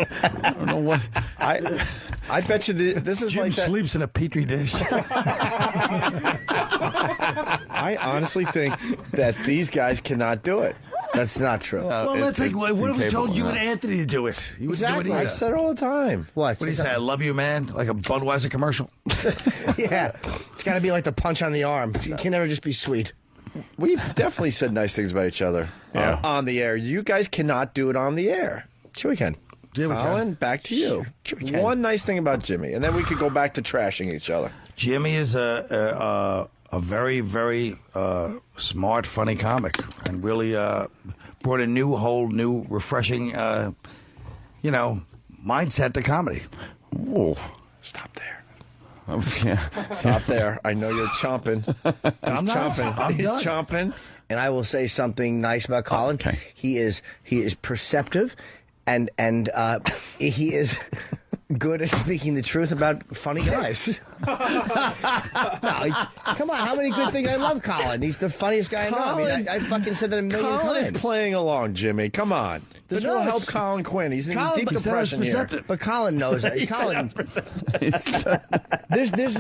don't know what. I bet you this is Jim like that. sleeps in a petri dish. I honestly think that these guys cannot do it. That's not true. Well, that's like, what if we told you and Anthony to do it? You wouldn't do it I either. said it all the time. What? What do you say? I love you, man? Like a Budweiser commercial? Yeah. It's got to be like the punch on the arm. You can never just be sweet. We've definitely said nice things about each other on the air. You guys cannot do it on the air. Sure we can. Yeah, we can. Colin, back to you. Sure we can. One nice thing about Jimmy, and then we could go back to trashing each other. Jimmy is a very, very smart, funny comic, and really brought a whole new, refreshing, mindset to comedy. Whoa. Stop there. Stop there. I know you're chomping. He's chomping. And I will say something nice about Colin. Okay. He is perceptive, and he is good at speaking the truth about funny guys. No, come on, how many good things? I love Colin. He's the funniest guy I know. I mean, I fucking said that a million Colin times. is playing along, Jimmy. Come on. This will help Colin Quinn. He's in deep depression here. But Colin knows that. Colin, there's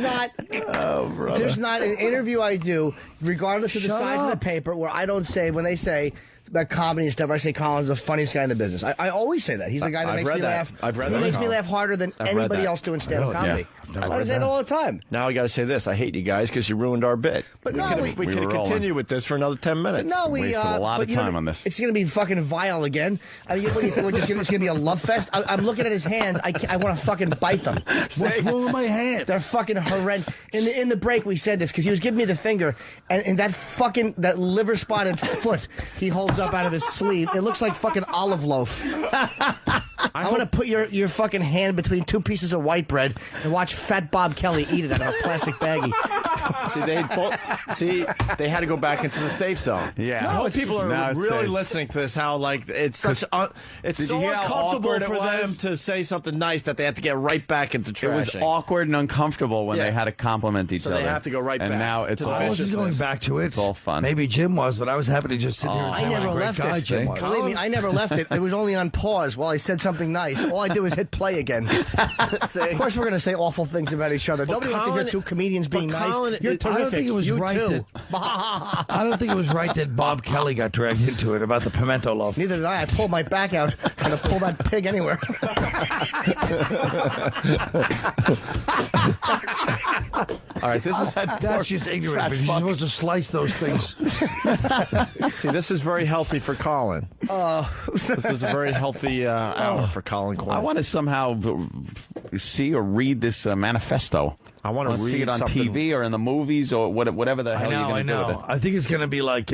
not an interview I do, regardless of the size of the paper, where I don't say, when they say about comedy and stuff, I say Colin's the funniest guy in the business. I always say that. He's the guy that makes me laugh. I've read that. He makes me laugh harder than anybody else doing stand-up comedy. I say that all the time. Now I got to say this. I hate you guys because you ruined our bit. But we could continue with this for another 10 minutes. No, we wasted a lot of time on this. It's going to be fucking vile again. I mean, what do you think? It's going to be a love fest? I'm looking at his hands. I want to fucking bite them. What's wrong with my hands? They're fucking horrendous. In the break, we said this because he was giving me the finger, and that liver spotted foot he holds up out of his sleeve. It looks like fucking olive loaf. I want to put your fucking hand between two pieces of white bread and watch Fat Bob Kelly eat it out of a plastic baggie. They had to go back into the safe zone. Yeah. No, people are really listening to this. How it's such it's so uncomfortable for them to say something nice that they have to get right back into trashing. It was awkward and uncomfortable when they had to compliment each other. So they have to go right back. And now it's all I wasn't going back to it. It's all fun. Maybe Jim was, but I was happy to just sit there and say I never left it. Jim was. Believe me, I never left it. It was only on pause while I said something nice. All I do is hit play again. Of course, we're going to say awful things about each other. Nobody wants to hear two comedians being nice. You're terrific. I don't think it was I don't think it was right that Bob Kelly got dragged into it about the pimento loaf. Neither did I. I pulled my back out and I pull that pig anywhere. All right, that's just ignorant. Because you're supposed to slice those things. See, this is very healthy for Colin. This is a very healthy hour for Colin Quinn. I want to somehow see or read this manifesto. I want to see it on TV or in the movies or whatever the hell you're going to do with it. I think it's going to be like,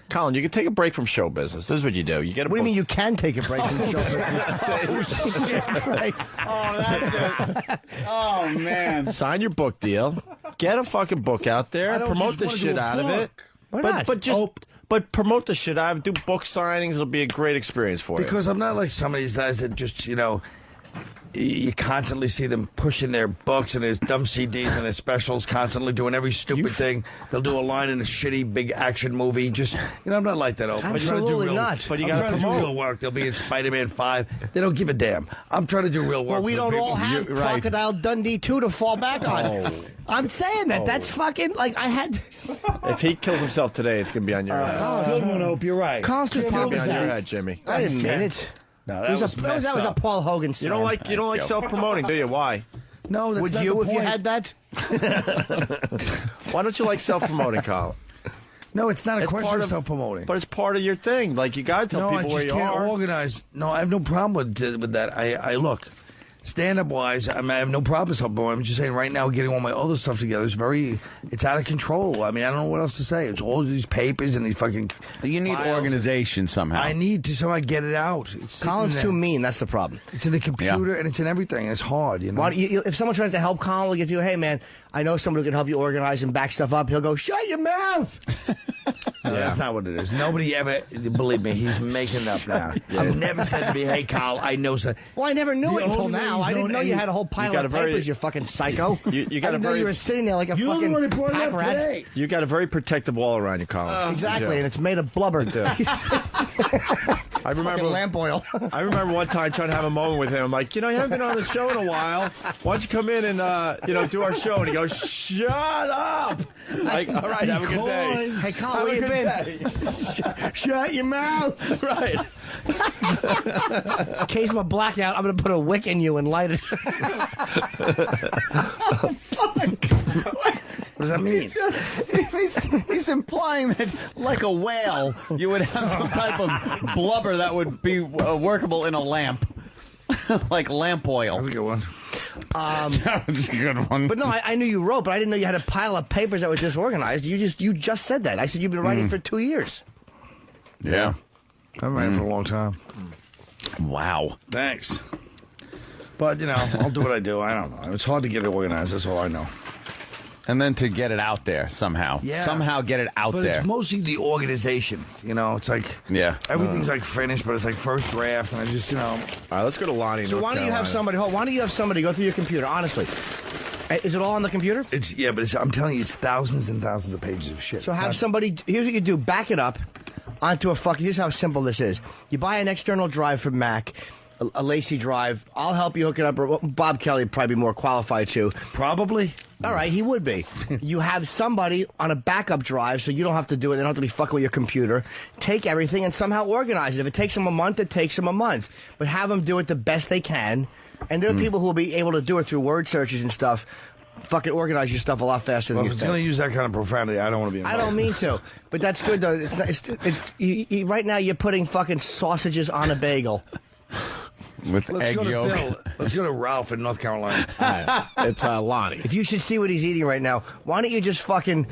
Colin, you can take a break from show business. This is what you do. You get a What do you mean you can take a break from show business? Oh, man. Sign your book deal. Get a fucking book out there. Promote the shit out of it. But promote the shit out of it. Do book signings. It'll be a great experience for you. Because I'm not like some of these guys that just, you constantly see them pushing their books and their dumb CDs and their specials, constantly doing every stupid thing. They'll do a line in a shitty big action movie. Just, I'm not like that. Absolutely not. But you got to do real work. They'll be in Spider-Man 5. They don't give a damn. I'm trying to do real work. Well, we don't all have Crocodile Dundee 2 to fall back on. I'm saying that. That's fucking, I had... If he kills himself today, it's going to be on your head. Good one, Hope. You're right. Constant It's going to be on your head, Jimmy. I didn't mean it. No, that was a Paul Hogan song. You don't like self-promoting, do you? Why? No, that's Would not you the if you point. had that? Why don't you like self-promoting, Colin? No, it's not a It's question part of of- self-promoting. But it's part of your thing. You got to tell No, I people just where you can't are. organize. No, I have no problem with that. I look, stand-up wise, I have no problem with self-promoting. I'm just saying right now, getting all my other stuff together is it's out of control. I mean, I don't know what else to say. It's all these papers and these fucking. You need files. organization somehow. I need to somehow get it out. Colin's too mean. That's the problem. It's in the computer and it's in everything. And it's hard, Why, if someone tries to help Colin, if you, hey man, I know somebody who can help you organize and back stuff up, he'll go, shut your mouth. No, that's not what it is. Nobody ever, believe me, he's making up now. I've never said to me, hey, Carl, I know something. Well, I never knew it until now. I didn't know you had a whole pile of papers, you fucking psycho. You got I didn't know you were sitting there like a fucking pack rat. You got a very protective wall around you, Colin. Exactly, and it's made of blubber. I remember lamp oil. I remember one time trying to have a moment with him. I'm like, you haven't been on the show in a while. Why don't you come in and do our show? And he goes, shut up. Like, all right, have a good day. Hey, Colin, where you been? Shut your mouth. Right. In case of a blackout, I'm going to put a wick in you and light it. What does that mean? He's implying that, like a whale, you would have some type of blubber that would be workable in a lamp. Like lamp oil. That's a good one. That was a good one. But no, I knew you wrote, but I didn't know you had a pile of papers that were disorganized. You just said that. I said you've been writing for 2 years. Yeah. I've been writing for a long time. Wow. Thanks. But, I'll do what I do. I don't know. It's hard to get it organized. That's all I know. And then to get it out there somehow. Yeah. Somehow get it out but there. It's mostly the organization. It's like everything's like finished, but it's like first draft, and I just All right, let's go to Lonnie. So why don't you have somebody? Why don't you have somebody go through your computer? Honestly, is it all on the computer? But I'm telling you, it's thousands and thousands of pages of shit. So have somebody. Here's what you do: back it up onto a fucking. Here's how simple this is: you buy an external drive from Mac. A Lacey drive. I'll help you hook it up. Or Bob Kelly would probably be more qualified to. Probably. All right, he would be. You have somebody on a backup drive, so you don't have to do it. They don't have to be fucking with your computer. Take everything and somehow organize it. If it takes them a month, it takes them a month. But have them do it the best they can. And there are people who will be able to do it through word searches and stuff. Fucking organize your stuff a lot faster than you think. If it's going to use that kind of profanity, I don't want to be involved. I don't mean to, but that's good though. Right now, you're putting fucking sausages on a bagel. With egg yolk. Bill. Let's go to Ralph in North Carolina. It's Lonnie. If you should see what he's eating right now, why don't you just fucking...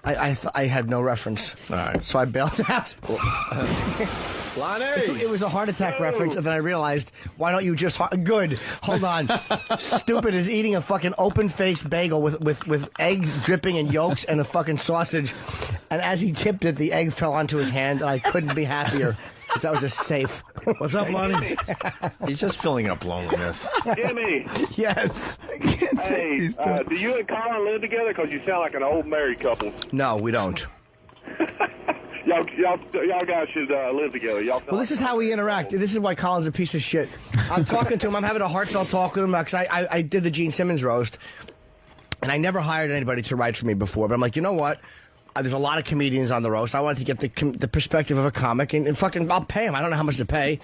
I had no reference. All right. So I bailed out. Lonnie! It was a heart attack reference, and then I realized, why don't you just... Good. Hold on. Stupid is eating a fucking open-faced bagel with eggs dripping and yolks and a fucking sausage. And as he tipped it, the egg fell onto his hand, and I couldn't be happier. That was a safe. What's up, Lonnie? He's just filling up loneliness. Jimmy. Yes. Hey, do you and Colin live together? Because you sound like an old married couple. No, we don't. Y'all guys should live together. Well, this is how we interact. This is why Colin's a piece of shit. I'm talking to him. I'm having a heartfelt talk with him because I did the Gene Simmons roast, and I never hired anybody to write for me before. But I'm like, you know what? There's a lot of comedians on the roast. I wanted to get the perspective of a comic, and fucking I'll pay him. I don't know how much to pay.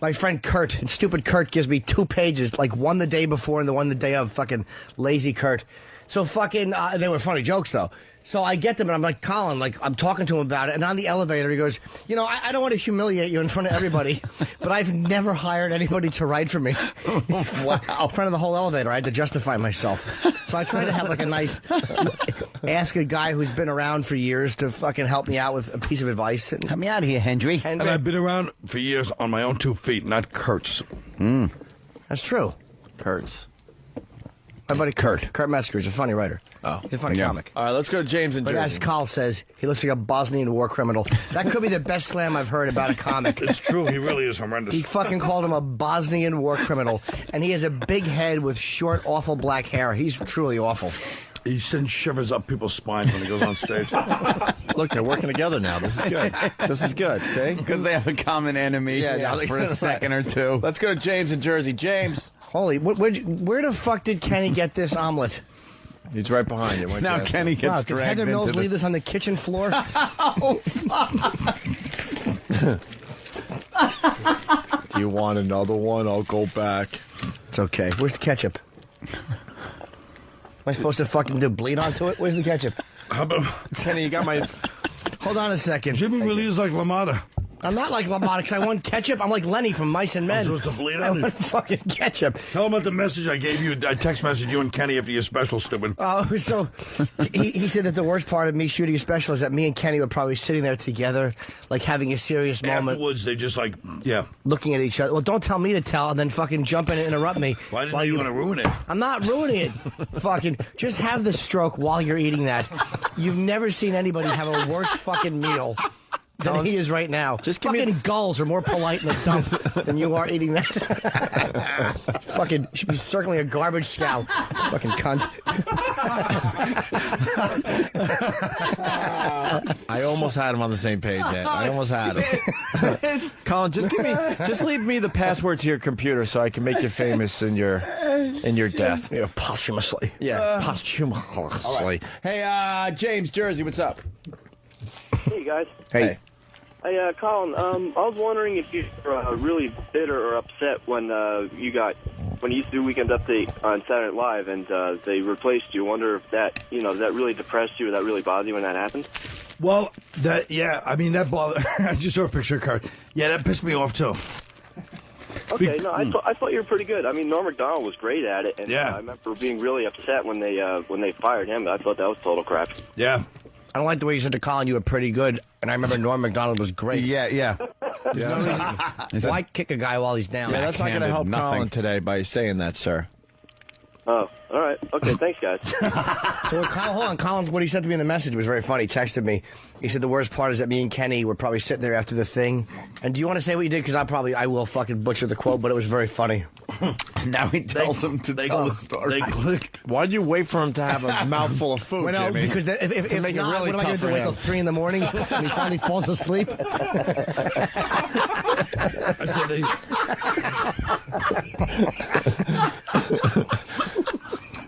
My friend Kurt, and stupid Kurt, gives me 2 pages, like one the day before and the one the day of. Fucking lazy Kurt. So fucking, they were funny jokes though. So I get them, and I'm like, Colin, like, I'm talking to him about it, and on the elevator, he goes, I don't want to humiliate you in front of everybody, but I've never hired anybody to write for me. Wow. In front of the whole elevator, I had to justify myself. So I tried to have, like, a nice, ask a guy who's been around for years to fucking help me out with a piece of advice. Help me out here, Hendry. And I've been around for years on my own 2 feet, not Kurt's. That's true. Kurt's. My buddy Kurt. Kurt Metzger is a funny writer. Oh. He's a funny comic. All right, let's go to James in But Jersey. as Carl says, he looks like a Bosnian war criminal. That could be the best slam I've heard about a comic. It's true. He really is horrendous. He fucking called him a Bosnian war criminal. And he has a big head with short, awful black hair. He's truly awful. He sends shivers up people's spines when he goes on stage. Look, they're working together now. This is good. This is good. See? Because they have a common enemy for a second or two. Let's go to James in Jersey. James. Holy, where the fuck did Kenny get this omelet? He's right behind you. Now Kenny gets did dragged Heather Mills into leave this on the kitchen floor? Do you want another one? I'll go back. It's okay. Where's the ketchup? Am I supposed to fucking bleed onto it? Where's the ketchup? How about... Kenny, you got my... Hold on a second. Jimmy really is like LaMotta. I'm not like LaMotta because I want ketchup. I'm like Lenny from Mice and Men. I'm supposed to bleed I on it. want fucking ketchup. Tell him about the message I gave you. I text messaged you and Kenny after your special, stupid. Oh, so he said that the worst part of me shooting a special is that me and Kenny were probably sitting there together, like having a serious moment. Afterwards, they just like, looking at each other. Well, don't tell me to tell and then fucking jump in and interrupt me. Why didn't you want to ruin it? I'm not ruining it. Fucking just have the stroke while you're eating that. You've never seen anybody have a worse fucking meal than he is right now. Just fucking gulls are more polite in the dump than you are eating that. Fucking should be circling a garbage scow. Fucking cunt. I almost had him on the same page, Ed. I almost had him. Colin, just leave me the password to your computer so I can make you famous in your death. Yeah, posthumously. Yeah, posthumously. Hey, James, Jersey, what's up? Hey, guys. Hey. Hey, Colin, I was wondering if you were really bitter or upset when you used to do Weekend Update on Saturday Night Live and they replaced you. I wonder if that, that really depressed you or that really bothered you when that happened? Well, that bothered. I just saw a picture of Kurt. Yeah, that pissed me off too. Okay, no, I thought you were pretty good. I mean, Norm Macdonald was great at it, and I remember being really upset when they fired him. I thought that was total crap. Yeah. I don't like the way you said to Colin you were pretty good, and I remember Norm Macdonald was great. Yeah. Why kick a guy while he's down? Yeah, that's not going to help nothing. Colin today by saying that, sir. Oh, all right. Okay, thanks, guys. So hold on, Colin's what he said to me in the message was very funny. He texted me. He said the worst part is that me and Kenny were probably sitting there after the thing. And do you want to say what you did? Because I will fucking butcher the quote, but it was very funny. Now he tells him to tell the story. Why'd you wait for him to have a mouthful of food, Well, no, Jimmy? because if make it not, really what am I going tough to do? for Wait till him. 3 in the morning when he finally falls asleep?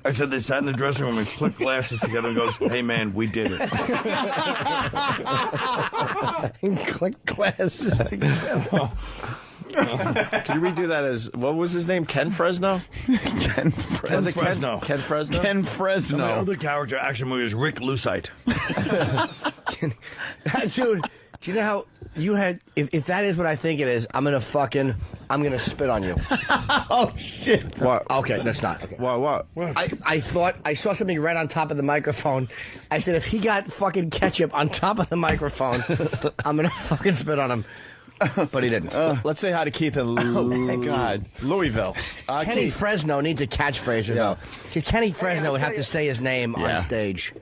I said they sat in the dressing room and clicked glasses together and goes, "Hey man, we did it." And click glasses together. Can you redo that as, what was his name? Ken Fresno? Ken Fresno. Ken Fresno? Ken Fresno. My other character action movie is Rick Lucite. Dude, do you know how you had, if that is what I think it is, I'm going to spit on you. Oh, shit. What? Okay, that's not. Okay. What? I thought, I saw something right on top of the microphone. I said, if he got fucking ketchup on top of the microphone, I'm going to fucking spit on him. But he didn't. Let's say hi to Keith in thank God. Louisville. Kenny Keith. Fresno needs a catchphrase, though. Kenny Fresno would have to say his name on stage.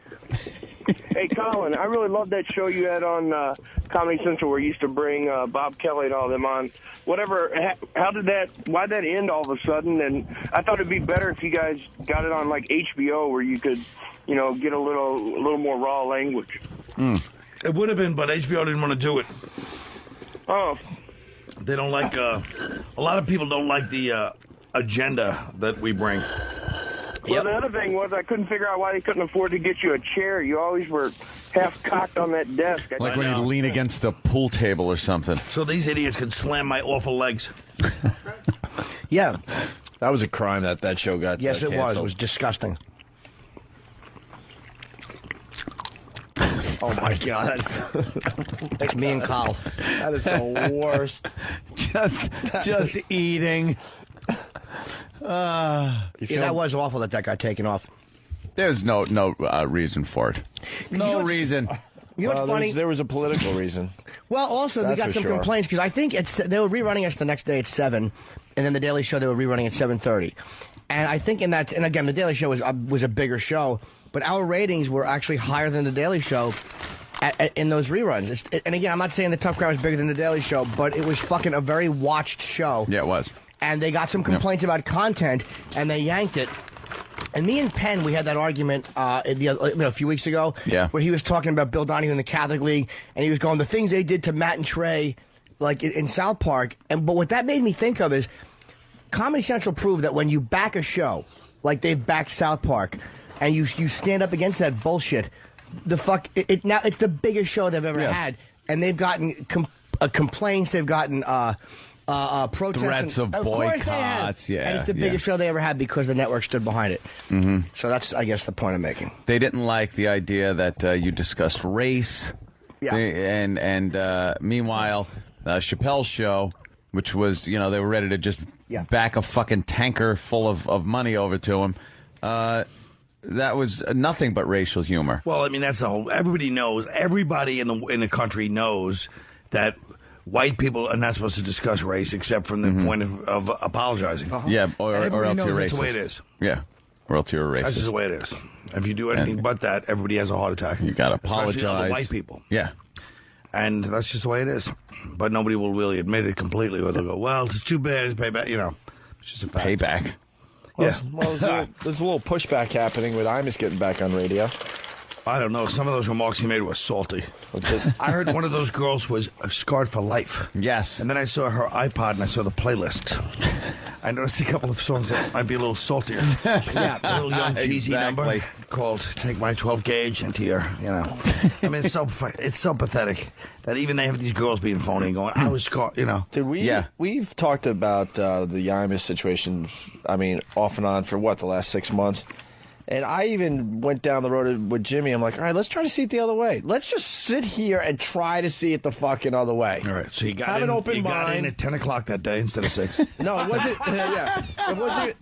Hey, Colin, I really love that show you had on Comedy Central where you used to bring Bob Kelly and all them on. Whatever, why'd that end all of a sudden? And I thought it'd be better if you guys got it on, like, HBO where you could, get a little more raw language. It would have been, but HBO didn't want to do it. Oh. They don't like, a lot of people don't like the agenda that we bring. Well, the other thing was I couldn't figure out why they couldn't afford to get you a chair. You always were half cocked on that desk. Like when you lean against the pool table or something. So these idiots could slam my awful legs. Yeah. That was a crime that show got Yes, it was. canceled. It was disgusting. Oh, my God. That's me and Carl. That is the worst. just eating. That was awful that got taken off. There's no reason for it. No reason. You know what's funny? There was a political reason. Well, also, they got some complaints, because I think they were rerunning us the next day at 7, and then The Daily Show, they were rerunning at 7:30. And I think in that, and again, The Daily Show was a bigger show, but our ratings were actually higher than The Daily Show in those reruns. And again, I'm not saying the Tough Crowd was bigger than The Daily Show, but it was fucking a very watched show. Yeah, it was. And they got some complaints about content, and they yanked it. And me and Penn, we had that argument a few weeks ago, where he was talking about Bill Donahue in the Catholic League, and he was going, the things they did to Matt and Trey, like in South Park. But what that made me think of is Comedy Central proved that when you back a show, like they've backed South Park, and you stand up against that bullshit, now it's the biggest show they've ever had, and they've gotten complaints, they've gotten protests, threats of boycotts, and it's the biggest show they ever had because the network stood behind it. Mm-hmm. So that's, I guess, the point I'm making. They didn't like the idea that you discussed race, and meanwhile, Chappelle's show, which was, they were ready to just back a fucking tanker full of money over to him. That was nothing but racial humor. Well, I mean, that's the whole. Everybody knows. Everybody in the country knows that white people are not supposed to discuss race except from the point of apologizing. Yeah, or else you're racist. That's the way it is. Yeah, or else you're a racist. That's just the way it is. If you do anything but that, everybody has a heart attack. You got to apologize. Especially all the white people. Yeah. And that's just the way it is. But nobody will really admit it completely. Or they'll go, well, it's too bad. It's payback. It's just a fact. Payback. Well, there's a little pushback happening with Imus getting back on radio. I don't know. Some of those remarks he made were salty. I heard one of those girls was scarred for life. Yes. And then I saw her iPod and I saw the playlist. I noticed a couple of songs that might be a little saltier. A little Young Jeezy number called "Take My 12 Gauge" into your, I mean, it's so pathetic that even they have these girls being phony and going, I was scarred, Dude, we've talked about the Imus situation, I mean, off and on for the last 6 months. And I even went down the road with Jimmy. I'm like, all right, let's try to see it the other way. Let's just sit here and try to see it the fucking other way. All right, so you got Have an open you mind. got in at 10 o'clock that day instead of 6. No, it wasn't. Yeah, it wasn't.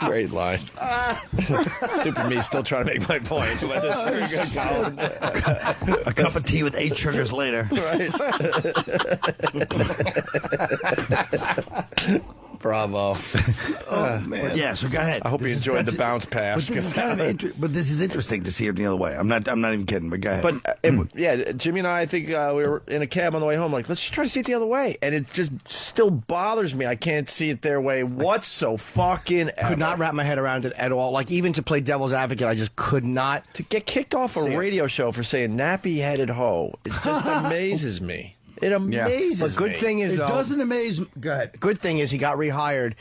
Wow. Great line. Stupid me, still trying to make my point. But very good, Colin. A cup of tea with 8 sugars later. Right. Bravo. Oh, man. Yeah, so go ahead. I hope you enjoyed the bounce pass. But this is kind of but this is interesting to see it the other way. I'm not even kidding, but go ahead. But yeah, Jimmy and I think we were in a cab on the way home. Like, let's just try to see it the other way, and it just still bothers me. I can't see it their way whatsoever. Could not wrap my head around it at all. Like, even to play devil's advocate, I just could not. To get kicked off a radio show for saying nappy-headed hoe, it just amazes me. It amazes me. But good thing is, it though, doesn't amaze me. Go ahead. Good thing is he got rehired.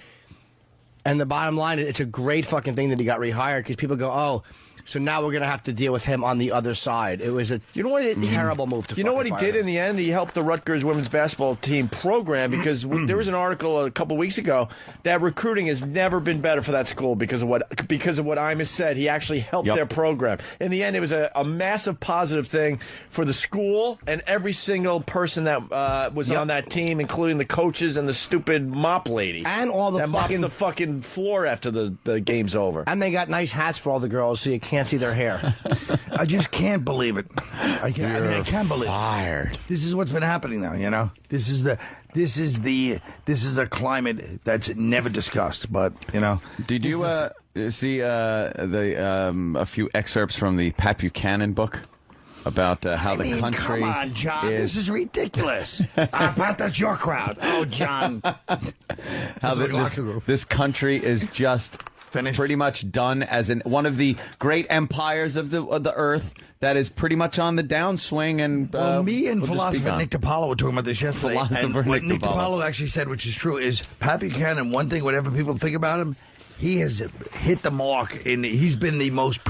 And the bottom line is, it's a great fucking thing that he got rehired, because people go, oh, so now we're going to have to deal with him on the other side. It was a terrible move to You know what he fire did him. in the end? He helped the Rutgers women's basketball team program, because there was an article a couple weeks ago that recruiting has never been better for that school because of what Imus said. He actually helped their program. In the end, it was a massive positive thing for the school and every single person that was on that team, including the coaches and the stupid mop lady. And all the that mops the fucking floor after the game's over. And they got nice hats for all the girls, so you can't see their hair. I just can't believe it. I can't believe it. This is what's been happening now, you know? This is a climate that's never discussed, but, you know. Did you see a few excerpts from the Pat Buchanan book about how the country come on, John. is... This is ridiculous. Pat, that's your crowd. Oh, John. How this country is just... pretty much done as one of the great empires of the earth that is pretty much on the downswing. And me and philosopher Nick DiPaolo were talking about this yesterday. What Nick DiPaolo actually said, which is true, is Pat Buchanan, one thing, whatever people think about him, he has hit the mark, and he's been the most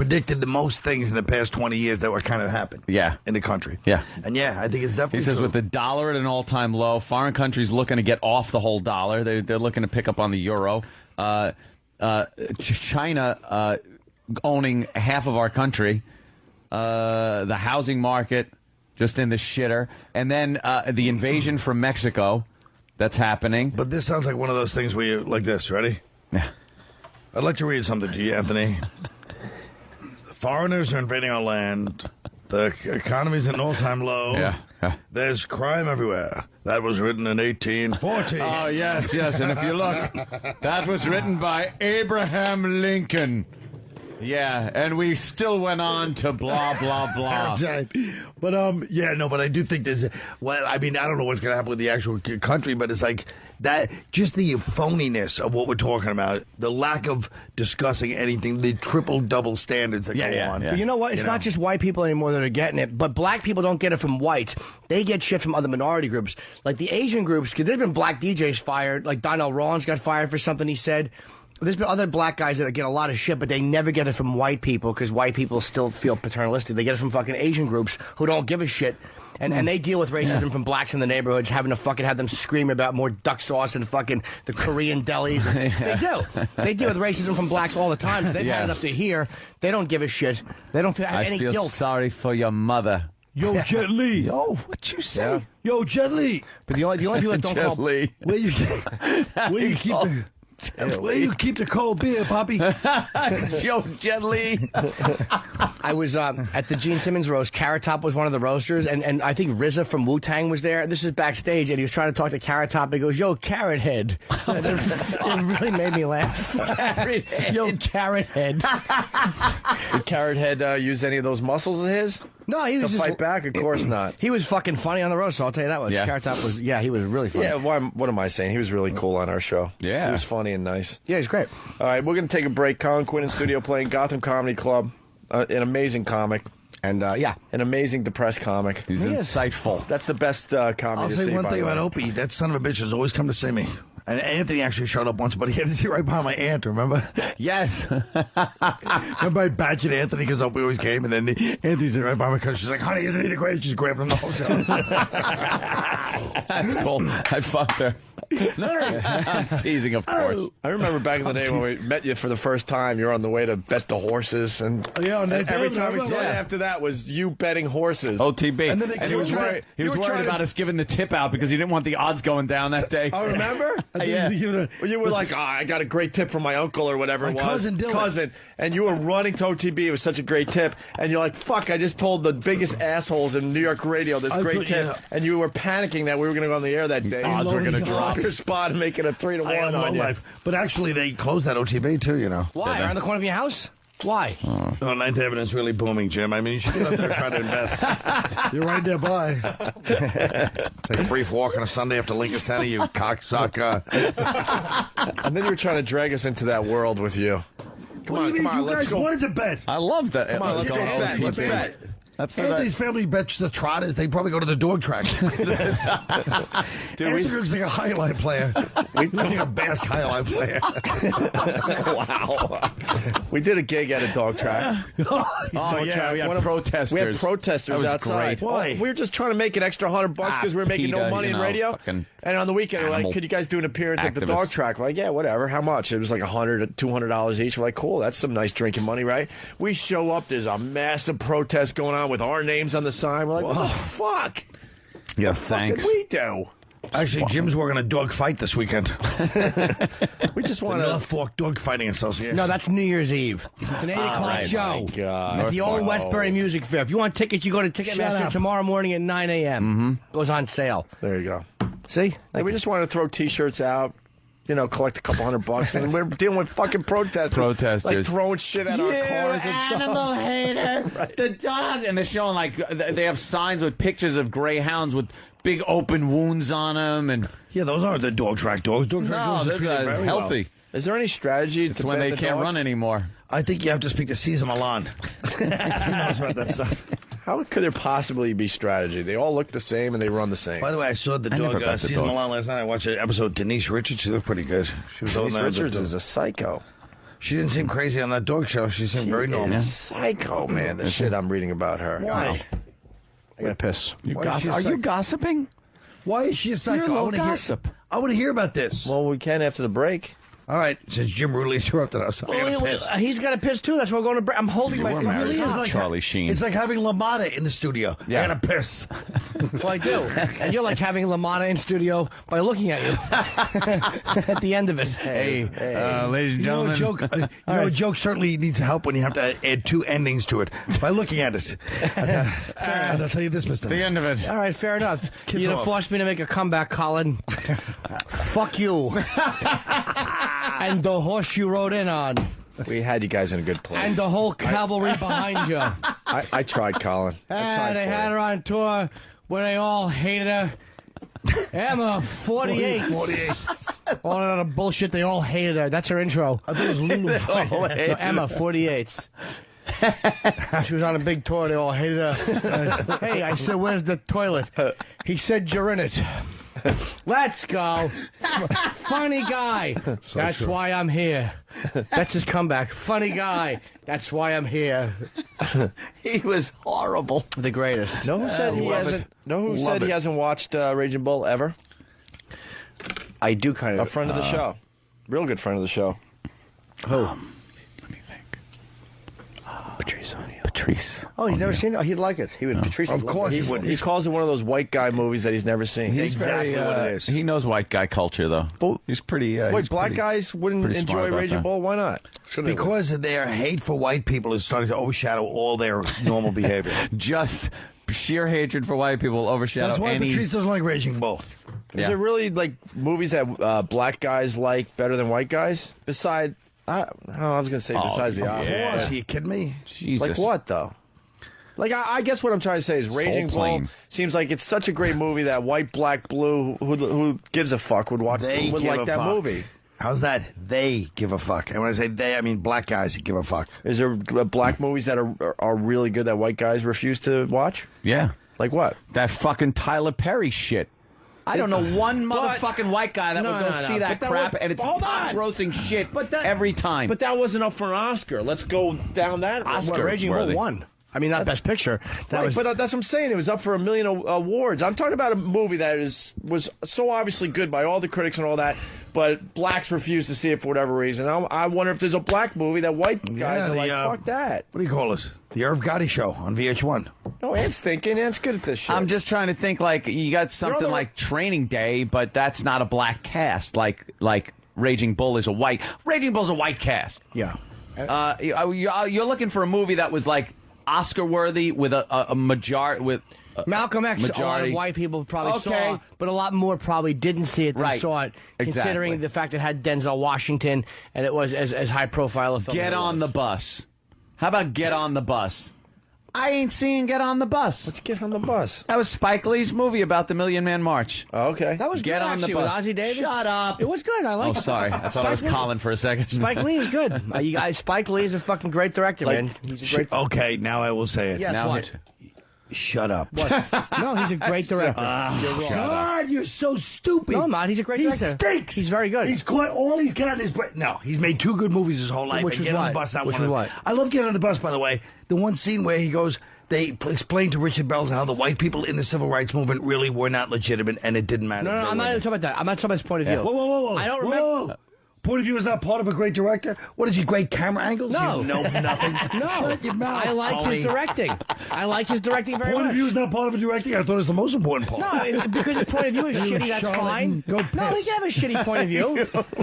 things in the past 20 years that were kind of happened. Yeah. In the country. Yeah. And yeah, I think it's definitely He says true. with the dollar at an all-time low, foreign countries looking to get off the whole dollar. They're looking to pick up on the euro. China owning half of our country, the housing market just in the shitter, and then the invasion from Mexico that's happening. But this sounds like one of those things where you like this. Ready? Yeah. I'd like to read something to you, Anthony. The foreigners are invading our land. The economy's at an all-time low. Yeah. There's crime everywhere. That was written in 1840. Oh, yes. And if you look, that was written by Abraham Lincoln. Yeah, and we still went on to blah, blah, blah. But, but I do think there's, I don't know what's going to happen with the actual country, but it's like that, just the phoniness of what we're talking about, the lack of discussing anything, the double standards that go on. But you know what? It's not just white people anymore that are getting it, but black people don't get it from whites. They get shit from other minority groups. Like the Asian groups, because there's been black DJs fired. Like Donnell Rawlings got fired for something he said. There's been other black guys that get a lot of shit, but they never get it from white people because white people still feel paternalistic. They get it from fucking Asian groups who don't give a shit. And they deal with racism from blacks in the neighborhoods, having to fucking have them scream about more duck sauce and fucking the Korean delis. They do. They deal with racism from blacks all the time. So they've had it up to here. They don't give a shit. They don't feel any guilt. I feel sorry for your mother. Yo, Jet Li. Yo, what you say? Yeah. Yo, Jet Li. But the only people that don't Jet call... Li. Where you keep the cold beer, Poppy? Yo, Jet Li. I was at the Gene Simmons roast. Carrot Top was one of the roasters, and I think RZA from Wu-Tang was there. This is backstage, and he was trying to talk to Carrot Top. He goes, yo, Carrot Head. It really made me laugh. Carrot Head. Yo, Carrot Head. Did Carrot Head use any of those muscles of his? No, he was to just fight back. Of course not. He was fucking funny on the roast. So I'll tell you that was. Carrot Top was. Yeah, he was really funny. Yeah. What am I saying? He was really cool on our show. Yeah, he was funny and nice. Yeah, he's great. All right, we're gonna take a break. Colin Quinn in studio playing Gotham Comedy Club. An amazing comic. And, an amazing depressed comic. He's insightful. That's the best comedy I'll to say see, one by thing the way. about Opie. That son of a bitch has always come to see me. And Anthony actually showed up once, but he had to sit right behind my aunt, remember? Yes. Remember I badgered Anthony because Opie always came, and then Anthony's sitting right behind me because she's like, honey, isn't he the greatest? She's grabbing him the whole show. That's cool. I fucked her. Teasing, of course. I remember back in the day when we met you for the first time, you were on the way to bet the horses. And every time we saw you after that was you betting horses. OTB. And, he was worried, about us giving the tip out because he didn't want the odds going down that day. Oh, remember? Yeah. You were like, I got a great tip from my uncle or whatever it was. Cousin. And you were running to OTB. It was such a great tip. And you're like, fuck, I just told the biggest assholes in New York radio this great tip. Yeah. And you were panicking that we were going to go on the air that day. Odds were going to drop. Your spot and make it a 3-1 on you. But actually, they closed that OTB too, you know. Why? Around the corner of your house? Why? Oh, Ninth Avenue's really booming, Jim. I mean, you should get up there and try to invest. You're right there by. Take a brief walk on a Sunday after Lincoln Center, you cocksucker. And then you were trying to drag us into that world with you. Come on, let's go. You wanted to bet. I love that. Come on, let's go bet. Let's bet. Anthony's family bets the Trotters. They probably go to the dog track. Dude, Anthony looks like a highlight player. He looks like a Basque highlight player. Wow. We did a gig at a dog track. We had protesters. We had protesters outside. Great. Why? We were just trying to make an extra $100 because we were making no money in radio. And on the weekend, we're like, could you guys do an appearance at the dog track? We're like, yeah, whatever. How much? It was like $100, $200 each. We're like, cool. That's some nice drinking money, right? We show up. There's a massive protest going on with our names on the sign. We're like, what the fuck? Yeah, thanks. What did we do? Actually, Jim's working a dog fight this weekend. We just want North Fork Dog Fighting Association. No, that's New Year's Eve. It's an 8 o'clock show. God. At the old Westbury Music Fair. If you want tickets, you go to Ticketmaster tomorrow morning at 9 a.m. Mm-hmm. Goes on sale. There you go. See? Hey, we just want to throw T-shirts out. You know, collect a couple $100, and we're dealing with fucking protesters. Like throwing shit at our cars and stuff. Animal hater. Right. The dog. And they're showing, like, they have signs with pictures of greyhounds with big open wounds on them. And yeah, those aren't the dog track dogs. Dog track dogs are treated very healthy. Well. Is there any strategy it's when they can't run anymore? I think you have to speak to Cesar Milan. He knows about that stuff. How could there possibly be strategy? They all look the same and they run the same. By the way, I saw the dog Cesar Milan last night. I watched an episode of Denise Richards. She looked pretty good. She was Denise Richards is a psycho. She didn't seem crazy on that dog show. She seemed very normal. Psycho, man. The shit I'm reading about her. Why? I gotta piss. Are you gossiping? Why is she a psycho? You're a little gossip. I want to hear about this. Well, we can after the break. All right, since Jim rudely interrupted us, I gotta piss. He's got to piss too. That's why we're going to break. I'm holding my. It really is like Charlie Sheen. It's like having LaMotta in the studio. Yeah. I gotta piss. Well, I do. And you're like having LaMotta in studio by looking at you at the end of it. Hey, ladies and gentlemen. A joke certainly needs help when you have to add two endings to it by looking at it. And I'll tell you this, mister. The end of it. All right, fair enough. You're going to force me to make a comeback, Colin. Fuck you. And the horse you rode in on. We had you guys in a good place. And the whole cavalry behind you. I tried, Colin. And they had her on tour when they all hated her. Emma, 48. 48. All that other bullshit, they all hated her. That's her intro. I thought it was Lulu. No, Emma, 48. She was on a big tour. They all hated her. Hey, I said, where's the toilet? He said, you're in it. Let's go. Funny guy. That's why I'm here. That's his comeback. Funny guy. That's why I'm here. He was horrible. The greatest. Know who said he hasn't? Know who said he hasn't watched Raging Bull ever? I do kind of. A friend of the show. Real good friend of the show. Who? Let me think. Patrice. Oh, he's never seen it? Oh, he'd like it. He would. Patrice Of course he would. He calls it one of those white guy movies that he's never seen. He's exactly what it is. He knows white guy culture, though. He's pretty. Wait, black guys wouldn't enjoy Raging Bull? Why not? Because their hate for white people is starting to overshadow all their normal behavior. Just sheer hatred for white people overshadow That's why any... Patrice doesn't like Raging Bull. Is there really like movies that black guys like better than white guys? Besides, I was going to say besides the obvious. Of course, are you kidding me? Jesus. Like what though? Like I guess what I'm trying to say is Raging Bull seems like it's such a great movie that white, black, blue, who gives a fuck would watch. Would like that movie. How's that? They give a fuck. And when I say they, I mean black guys that give a fuck. Is there black movies that are really good that white guys refuse to watch? Yeah. Like what? That fucking Tyler Perry shit. I don't know one motherfucking white guy that would go see that crap, and it's top-grossing shit every time. But that wasn't up for an Oscar. Let's go down that Oscar. Raging Bull won. I mean, not Best Picture. But that's what I'm saying. It was up for a million awards. I'm talking about a movie that was so obviously good by all the critics and all that, but blacks refused to see it for whatever reason. I wonder if there's a black movie that white guys are like, fuck that. What do you call this? The Irv Gotti Show on VH1. No, Ant's thinking. Ant's good at this shit. I'm just trying to think, like, you got something like Training Day, but that's not a black cast. Like Raging Bull is a white. Raging Bull's a white cast. Yeah. You're looking for a movie that was like Oscar worthy with a majority with. Malcolm X, majority. a lot of white people probably saw, but a lot more probably didn't see it than saw it, considering the fact it had Denzel Washington and it was as high profile a film. Get on the bus. How about Get on the Bus? I ain't seeing Get on the Bus. Let's Get on the Bus. That was Spike Lee's movie about the Million Man March. Oh, okay. That was Get good, on actually, the bus. with Ozzie Davis. Shut up. It was good. I like it. Oh, sorry. I thought I was Colin for a second. Spike Lee is good. You guys, Spike Lee is a fucking great director, man. He's a great. Okay, now I will say it. Yes, now what? Shut up. What? No, he's a great director. You're wrong. God, you're so stupid. No, I'm not. He's a great director. He stinks. He's very good. He's got all he's got is no. He's made 2 good movies his whole life. Which and was Get on what? the Bus. Not Which one was of them. what? I love Get on the Bus. By the way, the one scene where he goes. They explained to Richard Belzer how the white people in the civil rights movement really were not legitimate, and it didn't matter. No, I'm not even talking about that. I'm not talking about his point of view. Whoa. I don't remember. Point of view is not part of a great director? What is he, great camera angles? No. You know nothing. No. Shut your mouth, I like Tony. his directing. I like his directing very much. Point of view is not part of a directing? I thought it was the most important part. No, because his point of view is shitty, that's fine. Go piss. No, he can have a shitty point of view.